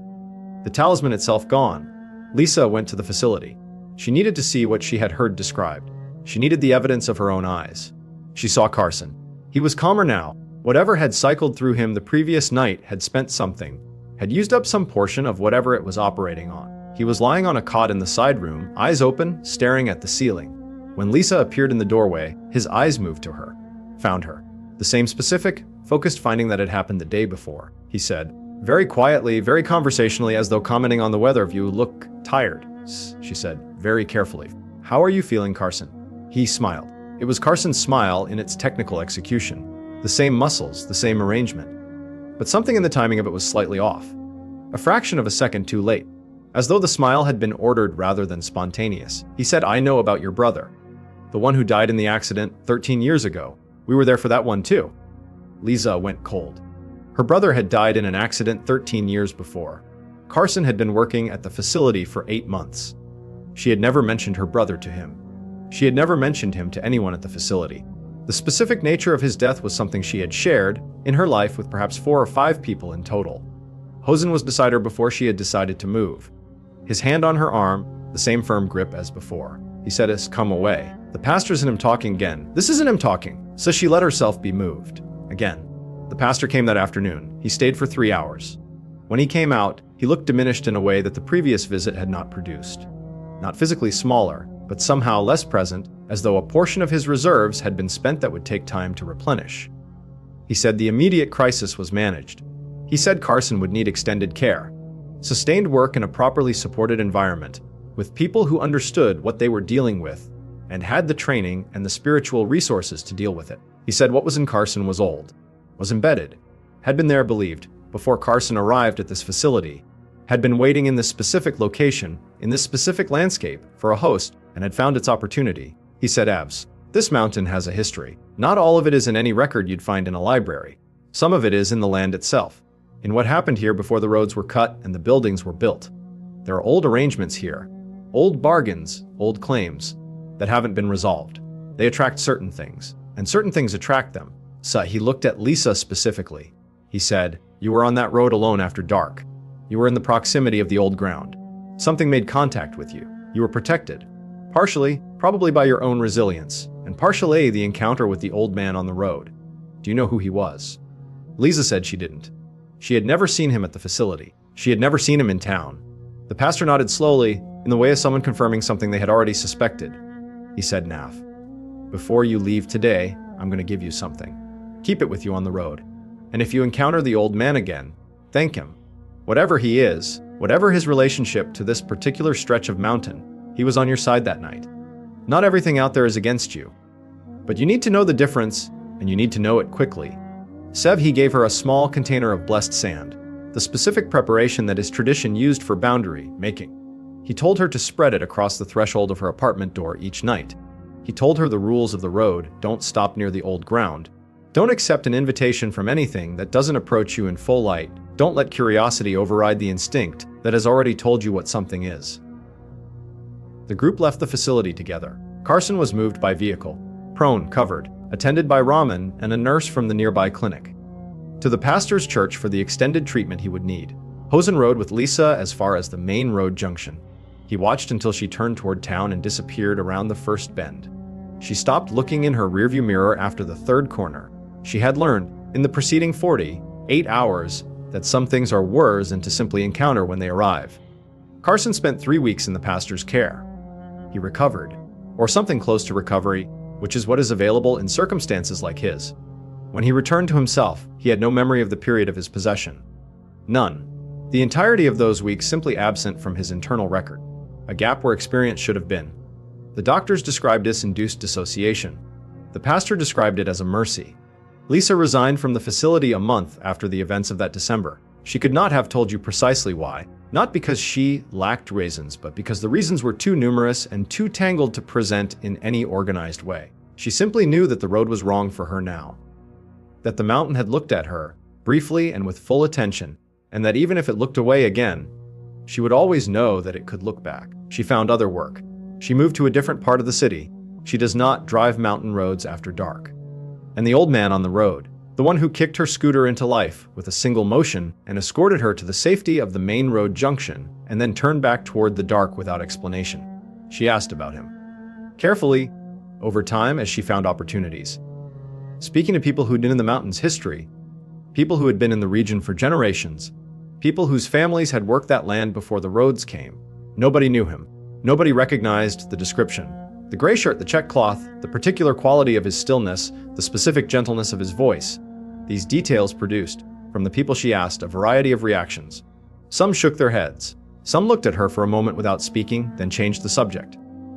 The talisman itself gone. Lisa went to the facility. She needed to see what she had heard described. She needed the evidence of her own eyes. She saw Carson. He was calmer now. Whatever had cycled through him the previous night had spent something, had used up some portion of whatever it was operating on. He was lying on a cot in the side room, eyes open, staring at the ceiling. When Lisa appeared in the doorway, his eyes moved to her, found her. The same specific, focused finding that had happened the day before, he said, very quietly, very conversationally, as though commenting on the weather. "You look tired." she said, very carefully. How are you feeling, Carson? He smiled. It was Carson's smile in its technical execution. The same muscles, the same arrangement. But something in the timing of it was slightly off. A fraction of a second too late. As though the smile had been ordered rather than spontaneous. He said, I know about your brother. The one who died in the accident 13 years ago. We were there for that one too. Lisa went cold. Her brother had died in an accident 13 years before. Carson had been working at the facility for 8 months. She had never mentioned her brother to him. She had never mentioned him to anyone at the facility. The specific nature of his death was something she had shared in her life with perhaps 4 or 5 people in total. Hosen was beside her before she had decided to move. His hand on her arm, the same firm grip as before. He said, come away. The pastor isn't him talking again. This isn't him talking. So she let herself be moved. Again. The pastor came that afternoon. He stayed for 3 hours. When he came out, he looked diminished in a way that the previous visit had not produced. Not physically smaller, but somehow less present, as though a portion of his reserves had been spent that would take time to replenish. He said the immediate crisis was managed. He said Carson would need extended care, sustained work in a properly supported environment, with people who understood what they were dealing with and had the training and the spiritual resources to deal with it. He said what was in Carson was old, was embedded, had been there believed before Carson arrived at this facility, had been waiting in this specific location, in this specific landscape, for a host, and had found its opportunity. He said, Abs, this mountain has a history. Not all of it is in any record you'd find in a library. Some of it is in the land itself, in what happened here before the roads were cut and the buildings were built. There are old arrangements here, old bargains, old claims, that haven't been resolved. They attract certain things, and certain things attract them. So he looked at Lisa specifically. He said, you were on that road alone after dark. You were in the proximity of the old ground. Something made contact with you. You were protected. Partially, probably by your own resilience, and partially the encounter with the old man on the road. Do you know who he was? Lisa said she didn't. She had never seen him at the facility. She had never seen him in town. The pastor nodded slowly, in the way of someone confirming something they had already suspected. He said, Naf, before you leave today, I'm going to give you something. Keep it with you on the road. And if you encounter the old man again, thank him. Whatever he is, whatever his relationship to this particular stretch of mountain, he was on your side that night. Not everything out there is against you. But you need to know the difference, and you need to know it quickly. Sev, he gave her a small container of blessed sand, the specific preparation that is tradition used for boundary making. He told her to spread it across the threshold of her apartment door each night. He told her the rules of the road: don't stop near the old ground. Don't accept an invitation from anything that doesn't approach you in full light. Don't let curiosity override the instinct that has already told you what something is. The group left the facility together. Carson was moved by vehicle, prone, covered, attended by Raman and a nurse from the nearby clinic, to the pastor's church for the extended treatment he would need. Hosen rode with Lisa as far as the main road junction. He watched until she turned toward town and disappeared around the first bend. She stopped looking in her rearview mirror after the third corner. She had learned, in the preceding 48 hours, that some things are worse than to simply encounter when they arrive. Carson spent 3 weeks in the pastor's care. He recovered, or something close to recovery, which is what is available in circumstances like his. When he returned to himself, he had no memory of the period of his possession. None. The entirety of those weeks simply absent from his internal record. A gap where experience should have been. The doctors described this induced dissociation. The pastor described it as a mercy. Lisa resigned from the facility a month after the events of that December. She could not have told you precisely why, not because she lacked reasons, but because the reasons were too numerous and too tangled to present in any organized way. She simply knew that the road was wrong for her now. That the mountain had looked at her, briefly and with full attention, and that even if it looked away again, she would always know that it could look back. She found other work. She moved to a different part of the city. She does not drive mountain roads after dark. And the old man on the road, the one who kicked her scooter into life with a single motion and escorted her to the safety of the main road junction and then turned back toward the dark without explanation. She asked about him. Carefully, over time, as she found opportunities. Speaking to people who'd been in the mountain's history, people who had been in the region for generations, people whose families had worked that land before the roads came. Nobody knew him. Nobody recognized the description. The gray shirt, the check cloth, the particular quality of his stillness, the specific gentleness of his voice. These details produced, from the people she asked, a variety of reactions. Some shook their heads. Some looked at her for a moment without speaking, then changed the subject.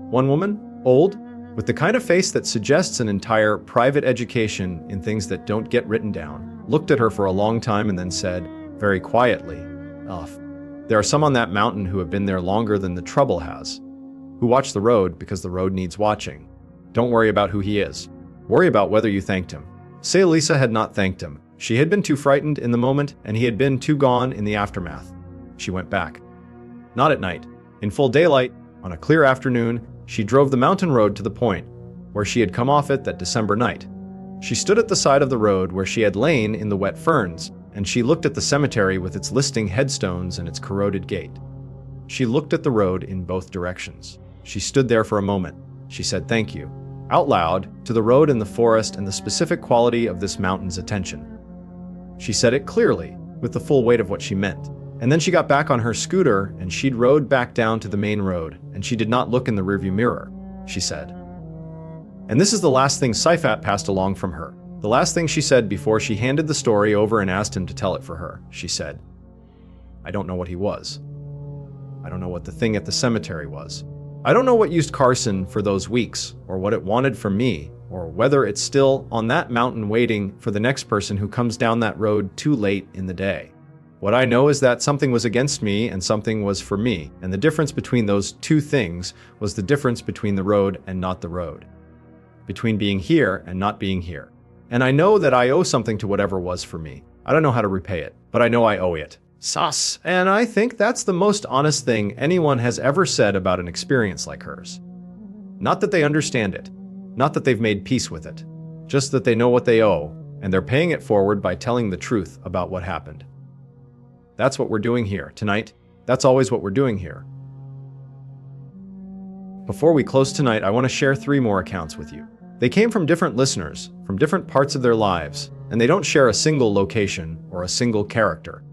One woman, old, with the kind of face that suggests an entire private education in things that don't get written down, looked at her for a long time and then said, very quietly, "Ugh. There are some on that mountain who have been there longer than the trouble has, who watch the road because the road needs watching. Don't worry about who he is. Worry about whether you thanked him." Say Elisa had not thanked him. She had been too frightened in the moment, and he had been too gone in the aftermath. She went back. Not at night. In full daylight, on a clear afternoon, she drove the mountain road to the point where she had come off it that December night. She stood at the side of the road where she had lain in the wet ferns, and she looked at the cemetery with its listing headstones and its corroded gate. She looked at the road in both directions. She stood there for a moment. She said thank you, out loud, to the road and the forest and the specific quality of this mountain's attention. She said it clearly, with the full weight of what she meant. And then she got back on her scooter and she'd rode back down to the main road, and she did not look in the rearview mirror, she said. And this is the last thing Saifat passed along from her. The last thing she said before she handed the story over and asked him to tell it for her. She said, "I don't know what he was. I don't know what the thing at the cemetery was. I don't know what used Carson for those weeks, or what it wanted from me, or whether it's still on that mountain waiting for the next person who comes down that road too late in the day. What I know is that something was against me and something was for me, and the difference between those two things was the difference between the road and not the road. Between being here and not being here. And I know that I owe something to whatever was for me. I don't know how to repay it, but I know I owe it." Sas. And I think that's the most honest thing anyone has ever said about an experience like hers. Not that they understand it, not that they've made peace with it, just that they know what they owe, and they're paying it forward by telling the truth about what happened. That's what we're doing here tonight. That's always what we're doing here. Before we close tonight, I want to share 3 more accounts with you. They came from different listeners, from different parts of their lives, and they don't share a single location or a single character.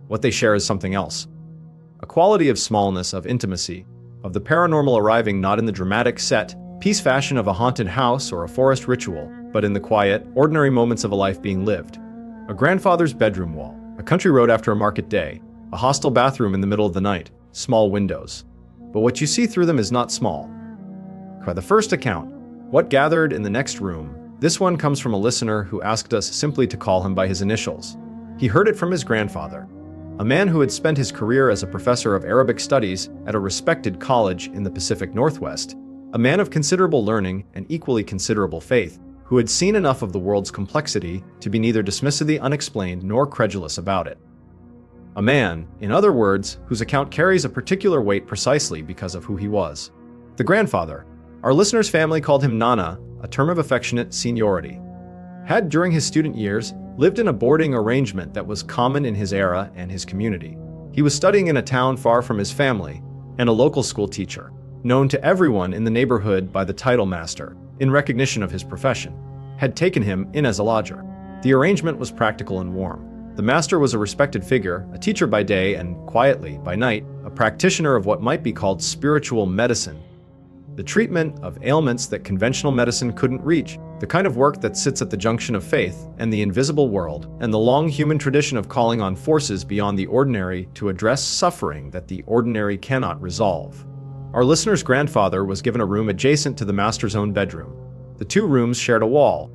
What they share is something else. A quality of smallness, of intimacy, of the paranormal arriving not in the dramatic set, piece fashion of a haunted house or a forest ritual, but in the quiet, ordinary moments of a life being lived. A grandfather's bedroom wall, a country road after a market day, a hostel bathroom in the middle of the night, small windows. But what you see through them is not small. By the first account, what gathered in the next room, this one comes from a listener who asked us simply to call him by his initials. He heard it from his grandfather, a man who had spent his career as a professor of Arabic studies at a respected college in the Pacific Northwest, a man of considerable learning and equally considerable faith, who had seen enough of the world's complexity to be neither dismissively unexplained nor credulous about it. A man, in other words, whose account carries a particular weight precisely because of who he was. The grandfather, our listener's family called him Nana, a term of affectionate seniority, had during his student years lived in a boarding arrangement that was common in his era and his community. He was studying in a town far from his family, and a local school teacher, known to everyone in the neighborhood by the title master, in recognition of his profession, had taken him in as a lodger. The arrangement was practical and warm. The master was a respected figure, a teacher by day and, quietly, by night, a practitioner of what might be called spiritual medicine, the treatment of ailments that conventional medicine couldn't reach, the kind of work that sits at the junction of faith and the invisible world, and the long human tradition of calling on forces beyond the ordinary to address suffering that the ordinary cannot resolve. Our listener's grandfather was given a room adjacent to the master's own bedroom. The 2 rooms shared a wall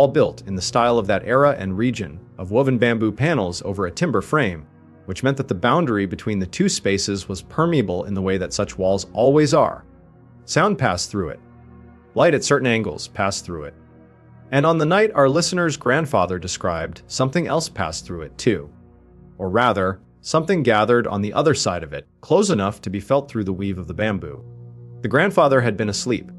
built in the style of that era and region, of woven bamboo panels over a timber frame, which meant that the boundary between the 2 spaces was permeable in the way that such walls always are. Sound passed through it. Light at certain angles passed through it. And on the night our listener's grandfather described, something else passed through it too. Or rather, something gathered on the other side of it, close enough to be felt through the weave of the bamboo. The grandfather had been asleep.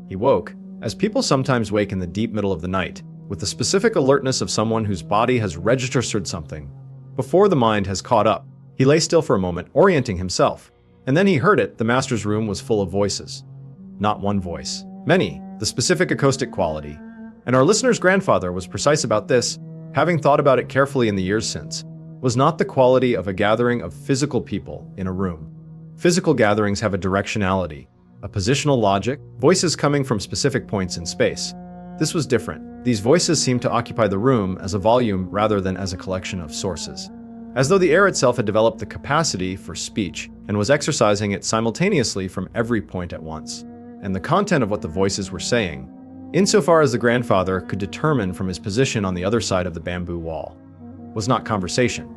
He woke, as people sometimes wake in the deep middle of the night, with the specific alertness of someone whose body has registered something. Before the mind has caught up, he lay still for a moment, orienting himself. And then he heard it. The master's room was full of voices. Not one voice. Many, the specific acoustic quality. And our listener's grandfather was precise about this, having thought about it carefully in the years since, was not the quality of a gathering of physical people in a room. Physical gatherings have a directionality, a positional logic, voices coming from specific points in space. This was different. These voices seemed to occupy the room as a volume rather than as a collection of sources. as though the air itself had developed the capacity for speech and was exercising it simultaneously from every point at once. And the content of what the voices were saying, insofar as the grandfather could determine from his position on the other side of the bamboo wall, was not conversation.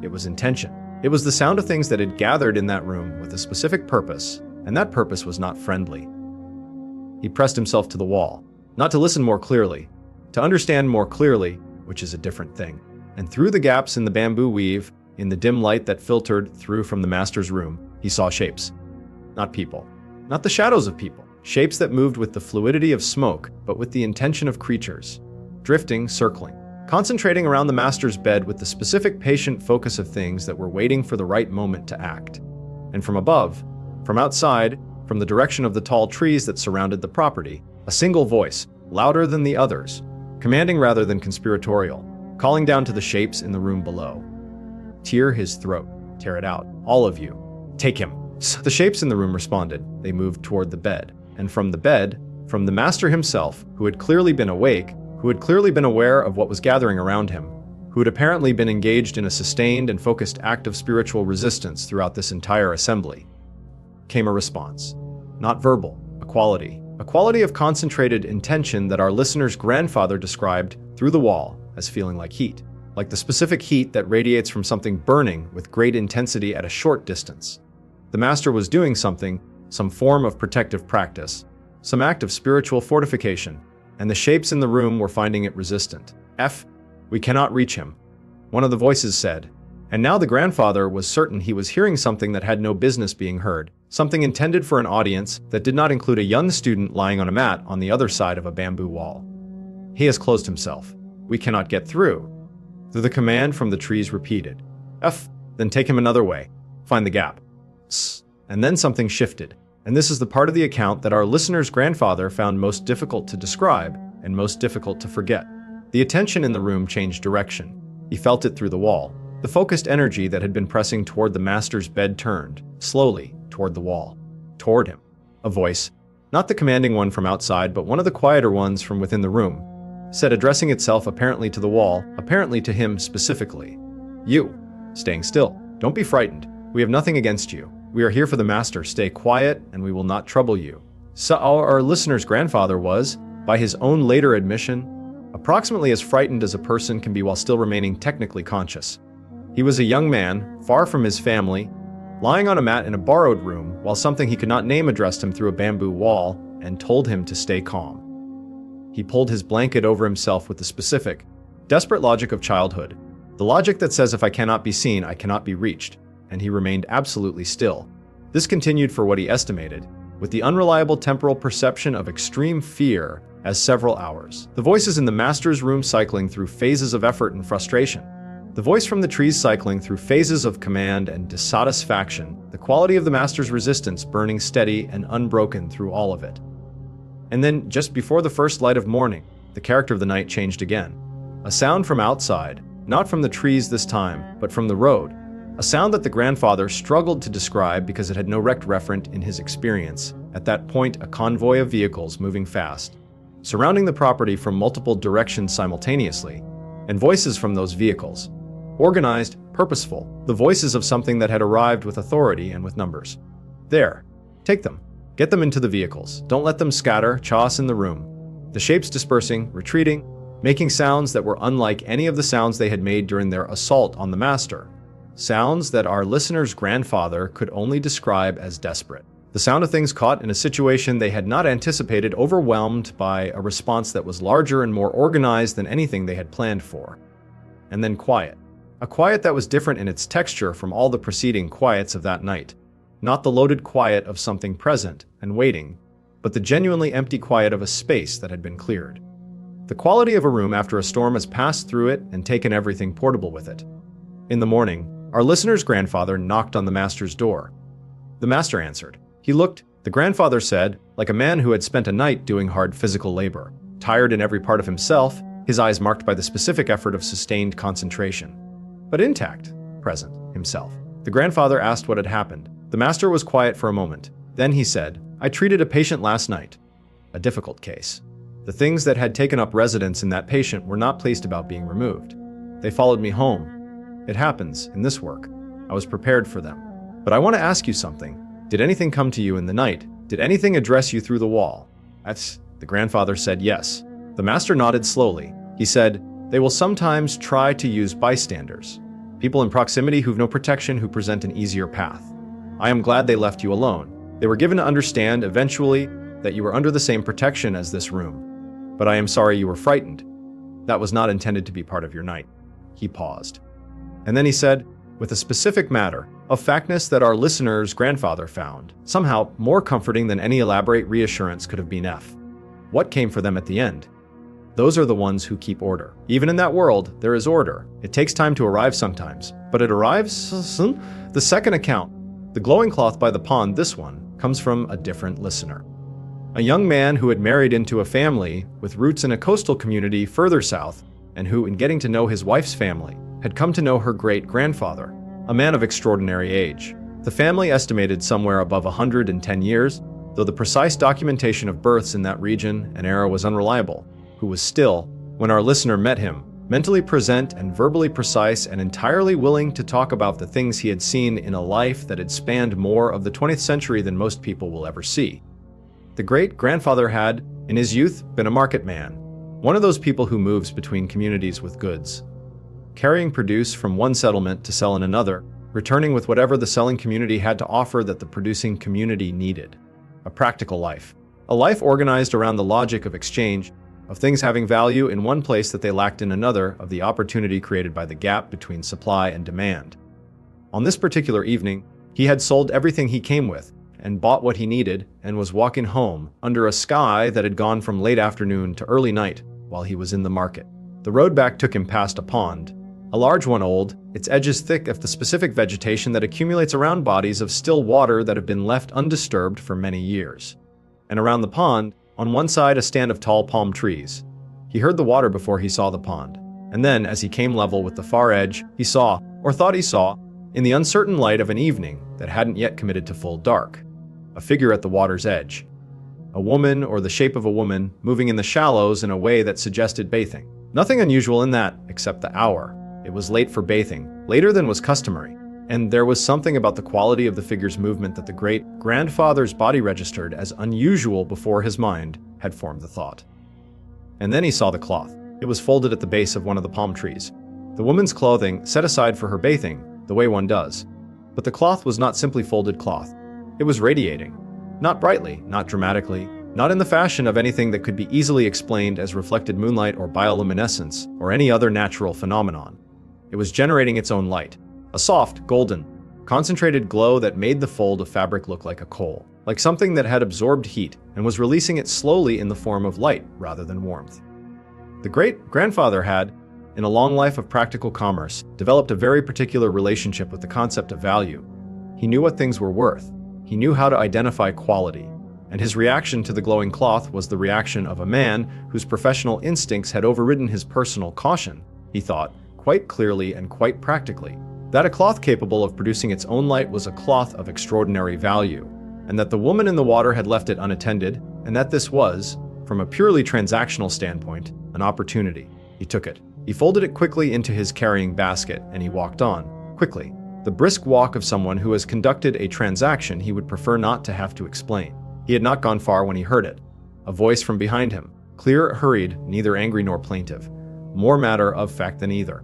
It was intention. It was the sound of things that had gathered in that room with a specific purpose, and that purpose was not friendly. He pressed himself to the wall, not to listen more clearly, to understand more clearly, which is a different thing. And through the gaps in the bamboo weave, in the dim light that filtered through from the master's room, he saw shapes. Not people. Not the shadows of people. Shapes that moved with the fluidity of smoke, but with the intention of creatures. Drifting, circling. Concentrating around the master's bed with the specific patient focus of things that were waiting for the right moment to act. And from above, from outside, from the direction of the tall trees that surrounded the property, a single voice, louder than the others, commanding rather than conspiratorial, calling down to the shapes in the room below. Tear his throat. Tear it out. All of you. Take him. The shapes in the room responded. They moved toward the bed. And from the bed, from the master himself, who had clearly been awake, who had clearly been aware of what was gathering around him, who had apparently been engaged in a sustained and focused act of spiritual resistance throughout this entire assembly, came a response. Not verbal, a quality of concentrated intention that our listener's grandfather described through the wall as feeling like heat, like the specific heat that radiates from something burning with great intensity at a short distance. The master was doing something, some form of protective practice, some act of spiritual fortification, and the shapes in the room were finding it resistant. We cannot reach him, one of the voices said. And now the grandfather was certain he was hearing something that had no business being heard, something intended for an audience that did not include a young student lying on a mat on the other side of a bamboo wall. He has closed himself. We cannot get through. The command from the trees repeated. Then take him another way. Find the gap. And then something shifted. And this is the part of the account that our listener's grandfather found most difficult to describe and most difficult to forget. The attention in the room changed direction. He felt it through the wall. The focused energy that had been pressing toward the master's bed turned, slowly, toward the wall. Toward him. A voice, not the commanding one from outside, but one of the quieter ones from within the room, said, addressing itself apparently to the wall, apparently to him specifically. You, staying still. Don't be frightened. We have nothing against you. We are here for the master. Stay quiet, and we will not trouble you. So our listener's grandfather was, by his own later admission, approximately as frightened as a person can be while still remaining technically conscious. He was a young man, far from his family, lying on a mat in a borrowed room while something he could not name addressed him through a bamboo wall and told him to stay calm. He pulled his blanket over himself with the specific, desperate logic of childhood, the logic that says if I cannot be seen, I cannot be reached, and he remained absolutely still. This continued for what he estimated, with the unreliable temporal perception of extreme fear, as several hours. The voices in the master's room cycling through phases of effort and frustration. The voice from the trees cycling through phases of command and dissatisfaction, the quality of the master's resistance burning steady and unbroken through all of it. And then, just before the first light of morning, the character of the night changed again. A sound from outside, not from the trees this time, but from the road. A sound that the grandfather struggled to describe because it had no direct referent in his experience. At that point, a convoy of vehicles moving fast, surrounding the property from multiple directions simultaneously, and voices from those vehicles. Organized, purposeful, the voices of something that had arrived with authority and with numbers. There. Take them. Get them into the vehicles. Don't let them scatter, chaos in the room. The shapes dispersing, retreating, making sounds that were unlike any of the sounds they had made during their assault on the master. Sounds that our listener's grandfather could only describe as desperate. The sound of things caught in a situation they had not anticipated, overwhelmed by a response that was larger and more organized than anything they had planned for. And then quiet. A quiet that was different in its texture from all the preceding quiets of that night. Not the loaded quiet of something present and waiting, but the genuinely empty quiet of a space that had been cleared. The quality of a room after a storm has passed through it and taken everything portable with it. In the morning, our listener's grandfather knocked on the master's door. The master answered. He looked, the grandfather said, like a man who had spent a night doing hard physical labor, tired in every part of himself, his eyes marked by the specific effort of sustained concentration. But intact, present, himself. The grandfather asked what had happened. The master was quiet for a moment. Then he said, I treated a patient last night. A difficult case. The things that had taken up residence in that patient were not pleased about being removed. They followed me home. It happens in this work. I was prepared for them. But I want to ask you something. Did anything come to you in the night? Did anything address you through the wall? The grandfather said yes. The master nodded slowly. He said, they will sometimes try to use bystanders. People in proximity who've no protection who present an easier path. I am glad they left you alone. They were given to understand eventually that you were under the same protection as this room. But I am sorry you were frightened. That was not intended to be part of your night. He paused. And then he said, with a specific matter of factness that our listener's grandfather found, somehow more comforting than any elaborate reassurance could have been. What came for them at the end? Those are the ones who keep order. Even in that world, there is order. It takes time to arrive sometimes, but it arrives. The second account, the glowing cloth by the pond, this one, comes from a different listener. A young man who had married into a family with roots in a coastal community further south, and who, in getting to know his wife's family, had come to know her great-grandfather, a man of extraordinary age. The family estimated somewhere above 110 years, though the precise documentation of births in that region and era was unreliable, who was still, when our listener met him, mentally present and verbally precise and entirely willing to talk about the things he had seen in a life that had spanned more of the 20th century than most people will ever see. The great-grandfather had, in his youth, been a market man, one of those people who moves between communities with goods, carrying produce from one settlement to sell in another, returning with whatever the selling community had to offer that the producing community needed. A practical life. A life organized around the logic of exchange, of things having value in one place that they lacked in another, of the opportunity created by the gap between supply and demand. On this particular evening, he had sold everything he came with, and bought what he needed, and was walking home under a sky that had gone from late afternoon to early night while he was in the market. The road back took him past a pond, a large one, old, its edges thick of the specific vegetation that accumulates around bodies of still water that have been left undisturbed for many years. And around the pond, on one side a stand of tall palm trees. He heard the water before he saw the pond, and then, as he came level with the far edge, he saw, or thought he saw, in the uncertain light of an evening that hadn't yet committed to full dark, a figure at the water's edge. A woman, or the shape of a woman, moving in the shallows in a way that suggested bathing. Nothing unusual in that, except the hour. It was late for bathing, later than was customary, and there was something about the quality of the figure's movement that the great-grandfather's body registered as unusual before his mind had formed the thought. And then he saw the cloth. It was folded at the base of one of the palm trees. The woman's clothing set aside for her bathing, the way one does. But the cloth was not simply folded cloth. It was radiating. Not brightly, not dramatically, not in the fashion of anything that could be easily explained as reflected moonlight or bioluminescence or any other natural phenomenon. It was generating its own light, a soft, golden, concentrated glow that made the fold of fabric look like a coal, like something that had absorbed heat and was releasing it slowly in the form of light rather than warmth. The great-grandfather had, in a long life of practical commerce, developed a very particular relationship with the concept of value. He knew what things were worth. He knew how to identify quality. And his reaction to the glowing cloth was the reaction of a man whose professional instincts had overridden his personal caution. He thought, quite clearly and quite practically, that a cloth capable of producing its own light was a cloth of extraordinary value, and that the woman in the water had left it unattended, and that this was, from a purely transactional standpoint, an opportunity. He took it. He folded it quickly into his carrying basket, and he walked on, quickly, the brisk walk of someone who has conducted a transaction he would prefer not to have to explain. He had not gone far when he heard it. A voice from behind him, clear, hurried, neither angry nor plaintive, more matter of fact than either.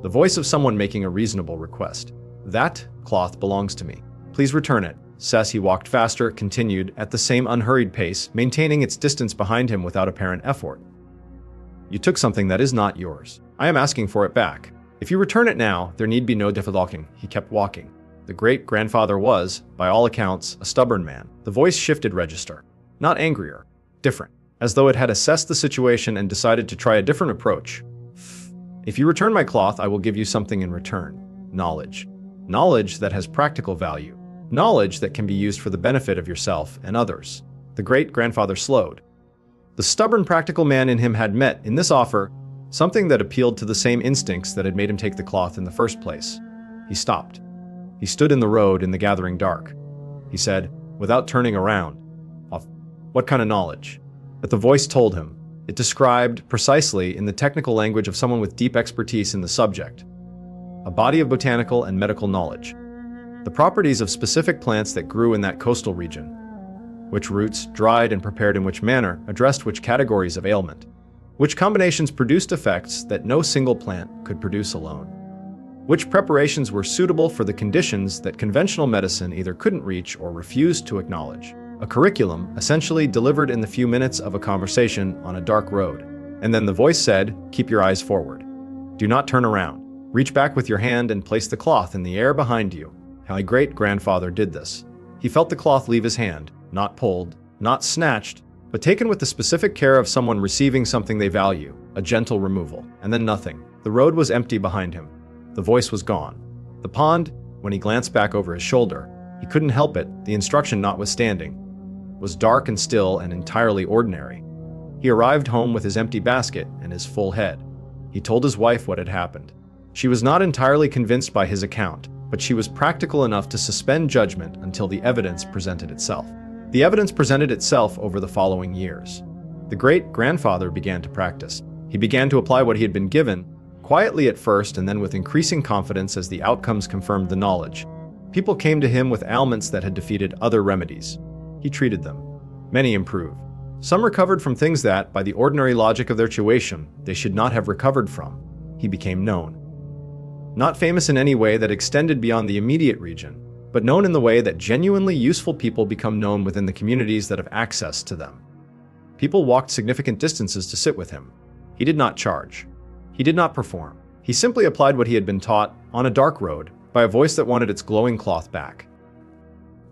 The voice of someone making a reasonable request. That cloth belongs to me. Please return it. As he walked faster, continued at the same unhurried pace, maintaining its distance behind him without apparent effort. You took something that is not yours. I am asking for it back. If you return it now, there need be no difficulty. He kept walking. The great-grandfather was, by all accounts, a stubborn man. The voice shifted register. Not angrier. Different. As though it had assessed the situation and decided to try a different approach. If you return my cloth, I will give you something in return. Knowledge. Knowledge that has practical value. Knowledge that can be used for the benefit of yourself and others. The great-grandfather slowed. The stubborn practical man in him had met, in this offer, something that appealed to the same instincts that had made him take the cloth in the first place. He stopped. He stood in the road in the gathering dark. He said, without turning around, "What kind of knowledge?" But the voice told him. It described, precisely, in the technical language of someone with deep expertise in the subject. a body of botanical and medical knowledge. The properties of specific plants that grew in that coastal region, which roots, dried and prepared in which manner, addressed which categories of ailment, which combinations produced effects that no single plant could produce alone, which preparations were suitable for the conditions that conventional medicine either couldn't reach or refused to acknowledge. A curriculum essentially delivered in the few minutes of a conversation on a dark road. And then the voice said, "Keep your eyes forward. Do not turn around. Reach back with your hand and place the cloth in the air behind you." My great-grandfather did this. He felt the cloth leave his hand, not pulled, not snatched, but taken with the specific care of someone receiving something they value, a gentle removal, and then nothing. The road was empty behind him. The voice was gone. The pond, when he glanced back over his shoulder, he couldn't help it, the instruction notwithstanding, was dark and still and entirely ordinary. He arrived home with his empty basket and his full head. He told his wife what had happened. She was not entirely convinced by his account, but she was practical enough to suspend judgment until the evidence presented itself. The evidence presented itself over the following years. The great-grandfather began to practice. He began to apply what he had been given, quietly at first and then with increasing confidence as the outcomes confirmed the knowledge. People came to him with ailments that had defeated other remedies. He treated them. Many improved. Some recovered from things that, by the ordinary logic of their situation, they should not have recovered from. He became known. Not famous in any way that extended beyond the immediate region, but known in the way that genuinely useful people become known within the communities that have access to them. People walked significant distances to sit with him. He did not charge. He did not perform. He simply applied what he had been taught, on a dark road, by a voice that wanted its glowing cloth back.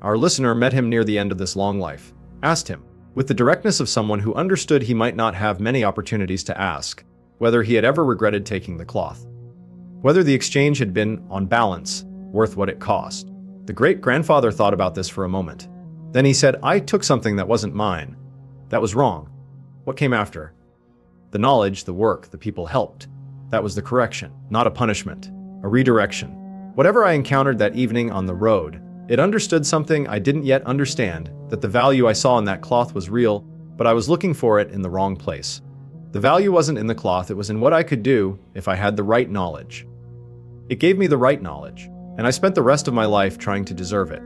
Our listener met him near the end of this long life, asked him, with the directness of someone who understood he might not have many opportunities to ask, whether he had ever regretted taking the cloth. Whether the exchange had been, on balance, worth what it cost. The great-grandfather thought about this for a moment. Then he said, "I took something that wasn't mine. That was wrong. What came after? The knowledge, the work, the people helped. That was the correction, not a punishment, a redirection. Whatever I encountered that evening on the road, it understood something I didn't yet understand, that the value I saw in that cloth was real, but I was looking for it in the wrong place. The value wasn't in the cloth, it was in what I could do if I had the right knowledge. It gave me the right knowledge, and I spent the rest of my life trying to deserve it."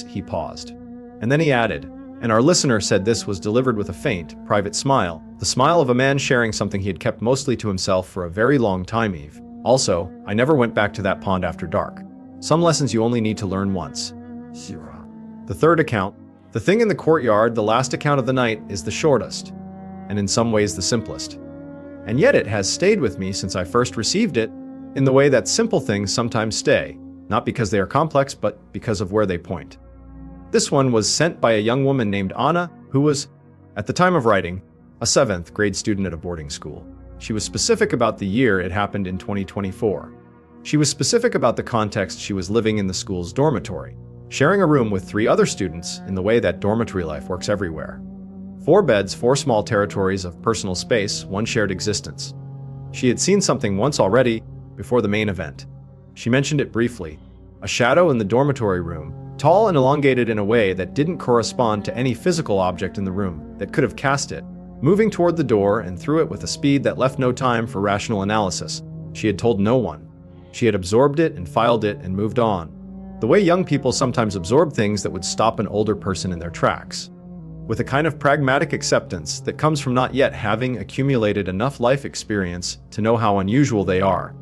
He paused. And then he added, and our listener said this was delivered with a faint, private smile, the smile of a man sharing something he had kept mostly to himself for a very long time, Eve. "Also, I never went back to that pond after dark. Some lessons you only need to learn once." The third account, the thing in the courtyard, the last account of the night, is the shortest, and in some ways the simplest. And yet it has stayed with me since I first received it, in the way that simple things sometimes stay, not because they are complex, but because of where they point. This one was sent by a young woman named Anna, who was, at the time of writing, a 7th grade student at a boarding school. She was specific about the year it happened in 2024. She was specific about the context she was living in the school's dormitory, sharing a room with 3 other students in the way that dormitory life works everywhere. 4 beds, 4 small territories of personal space, 1 shared existence. She had seen something once already, before the main event. She mentioned it briefly. A shadow in the dormitory room, tall and elongated in a way that didn't correspond to any physical object in the room that could have cast it, moving toward the door and through it with a speed that left no time for rational analysis. She had told no one. She had absorbed it and filed it and moved on. The way young people sometimes absorb things that would stop an older person in their tracks. With a kind of pragmatic acceptance that comes from not yet having accumulated enough life experience to know how unusual they are.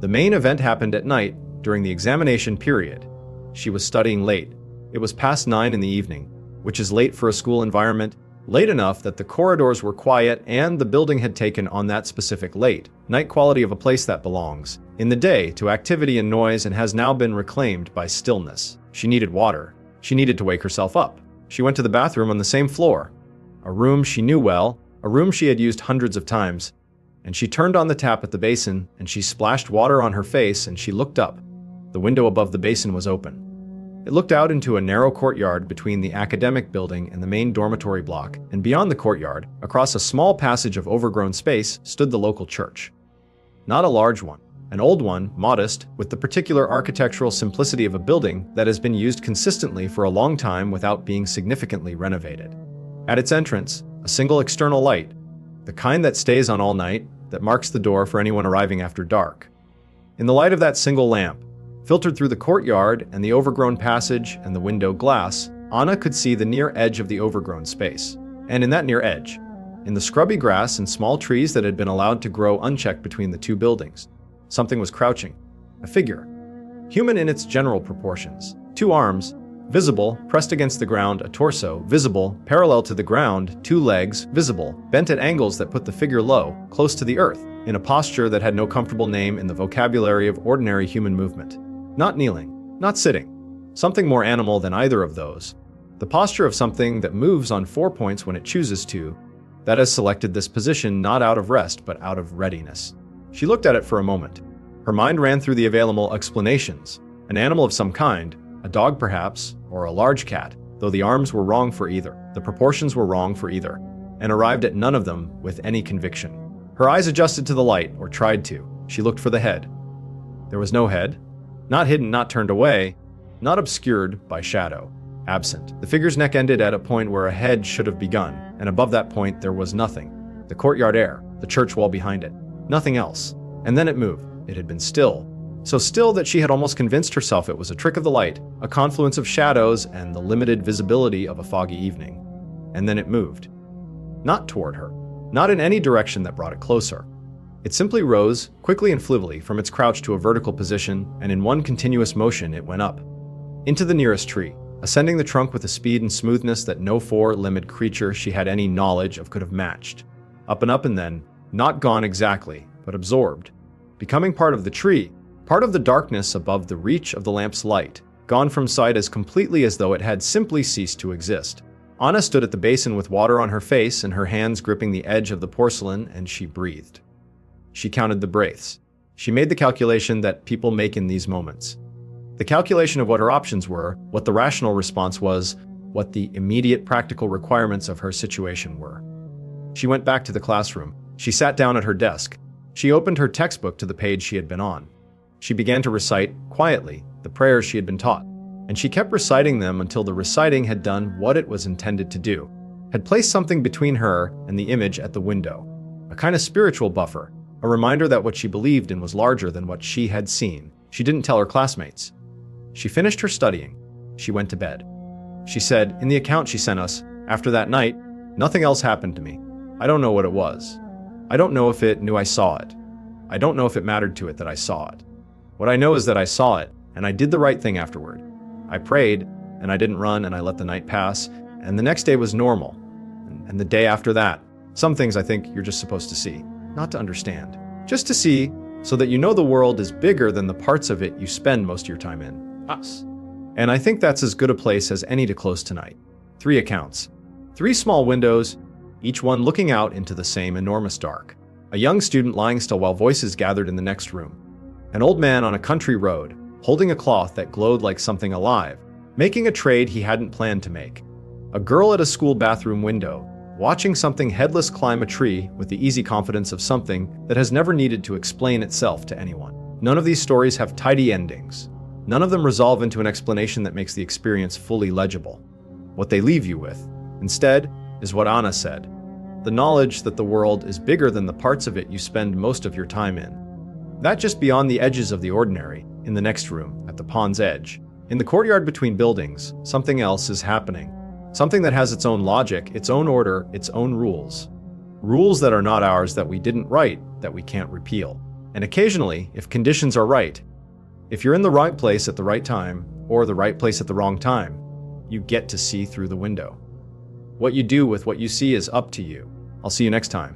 The main event happened at night, during the examination period. She was studying late. It was past 9 in the evening, which is late for a school environment, late enough that the corridors were quiet and the building had taken on that specific late night quality of a place that belongs, in the day, to activity and noise and has now been reclaimed by stillness. She needed water. She needed to wake herself up. She went to the bathroom on the same floor, a room she knew well, a room she had used hundreds of times, and she turned on the tap at the basin and she splashed water on her face and she looked up. The window above the basin was open. It looked out into a narrow courtyard between the academic building and the main dormitory block, and beyond the courtyard, across a small passage of overgrown space, stood the local church. Not a large one, an old one, modest, with the particular architectural simplicity of a building that has been used consistently for a long time without being significantly renovated. At its entrance, a single external light, the kind that stays on all night, that marks the door for anyone arriving after dark. In the light of that single lamp, filtered through the courtyard and the overgrown passage and the window glass, Anna could see the near edge of the overgrown space. And in that near edge, in the scrubby grass and small trees that had been allowed to grow unchecked between the two buildings, something was crouching. A figure. Human in its general proportions. 2 arms, visible, pressed against the ground, a torso, visible, parallel to the ground, 2 legs, visible, bent at angles that put the figure low, close to the earth, in a posture that had no comfortable name in the vocabulary of ordinary human movement. Not kneeling, not sitting. Something more animal than either of those. The posture of something that moves on 4 points when it chooses to, that has selected this position not out of rest but out of readiness. She looked at it for a moment. Her mind ran through the available explanations. An animal of some kind, a dog perhaps, or a large cat, though the arms were wrong for either, the proportions were wrong for either, and arrived at none of them with any conviction. Her eyes adjusted to the light, or tried to. She looked for the head. There was no head. Not hidden, not turned away, not obscured by shadow. Absent. The figure's neck ended at a point where a head should have begun, and above that point there was nothing. The courtyard air, the church wall behind it. Nothing else. And then it moved. It had been still. So still that she had almost convinced herself it was a trick of the light, a confluence of shadows and the limited visibility of a foggy evening. And then it moved. Not toward her. Not in any direction that brought it closer. It simply rose, quickly and flippantly, from its crouch to a vertical position, and in one continuous motion it went up. Into the nearest tree, ascending the trunk with a speed and smoothness that no 4-limbed creature she had any knowledge of could have matched. Up and then, not gone exactly, but absorbed. Becoming part of the tree, part of the darkness above the reach of the lamp's light, gone from sight as completely as though it had simply ceased to exist. Anna stood at the basin with water on her face and her hands gripping the edge of the porcelain, and she breathed. She counted the breaths. She made the calculation that people make in these moments. The calculation of what her options were, what the rational response was, what the immediate practical requirements of her situation were. She went back to the classroom. She sat down at her desk. She opened her textbook to the page she had been on. She began to recite, quietly, the prayers she had been taught. And she kept reciting them until the reciting had done what it was intended to do, had placed something between her and the image at the window. A kind of spiritual buffer, a reminder that what she believed in was larger than what she had seen. She didn't tell her classmates. She finished her studying. She went to bed. She said, in the account she sent us, after that night, nothing else happened to me. I don't know what it was. I don't know if it knew I saw it. I don't know if it mattered to it that I saw it. What I know is that I saw it, and I did the right thing afterward. I prayed, and I didn't run, and I let the night pass, and the next day was normal. And the day after that, some things I think you're just supposed to see, not to understand. Just to see, so that you know the world is bigger than the parts of it you spend most of your time in. Us. And I think that's as good a place as any to close tonight. 3 accounts. 3 small windows, each one looking out into the same enormous dark. A young student lying still while voices gathered in the next room. An old man on a country road, holding a cloth that glowed like something alive, making a trade he hadn't planned to make. A girl at a school bathroom window, watching something headless climb a tree with the easy confidence of something that has never needed to explain itself to anyone. None of these stories have tidy endings. None of them resolve into an explanation that makes the experience fully legible. What they leave you with, instead, is what Anna said. The knowledge that the world is bigger than the parts of it you spend most of your time in. That just beyond the edges of the ordinary, in the next room, at the pond's edge. In the courtyard between buildings, something else is happening. Something that has its own logic, its own order, its own rules. Rules that are not ours, that we didn't write, that we can't repeal. And occasionally, if conditions are right, if you're in the right place at the right time, or the right place at the wrong time, you get to see through the window. What you do with what you see is up to you. I'll see you next time.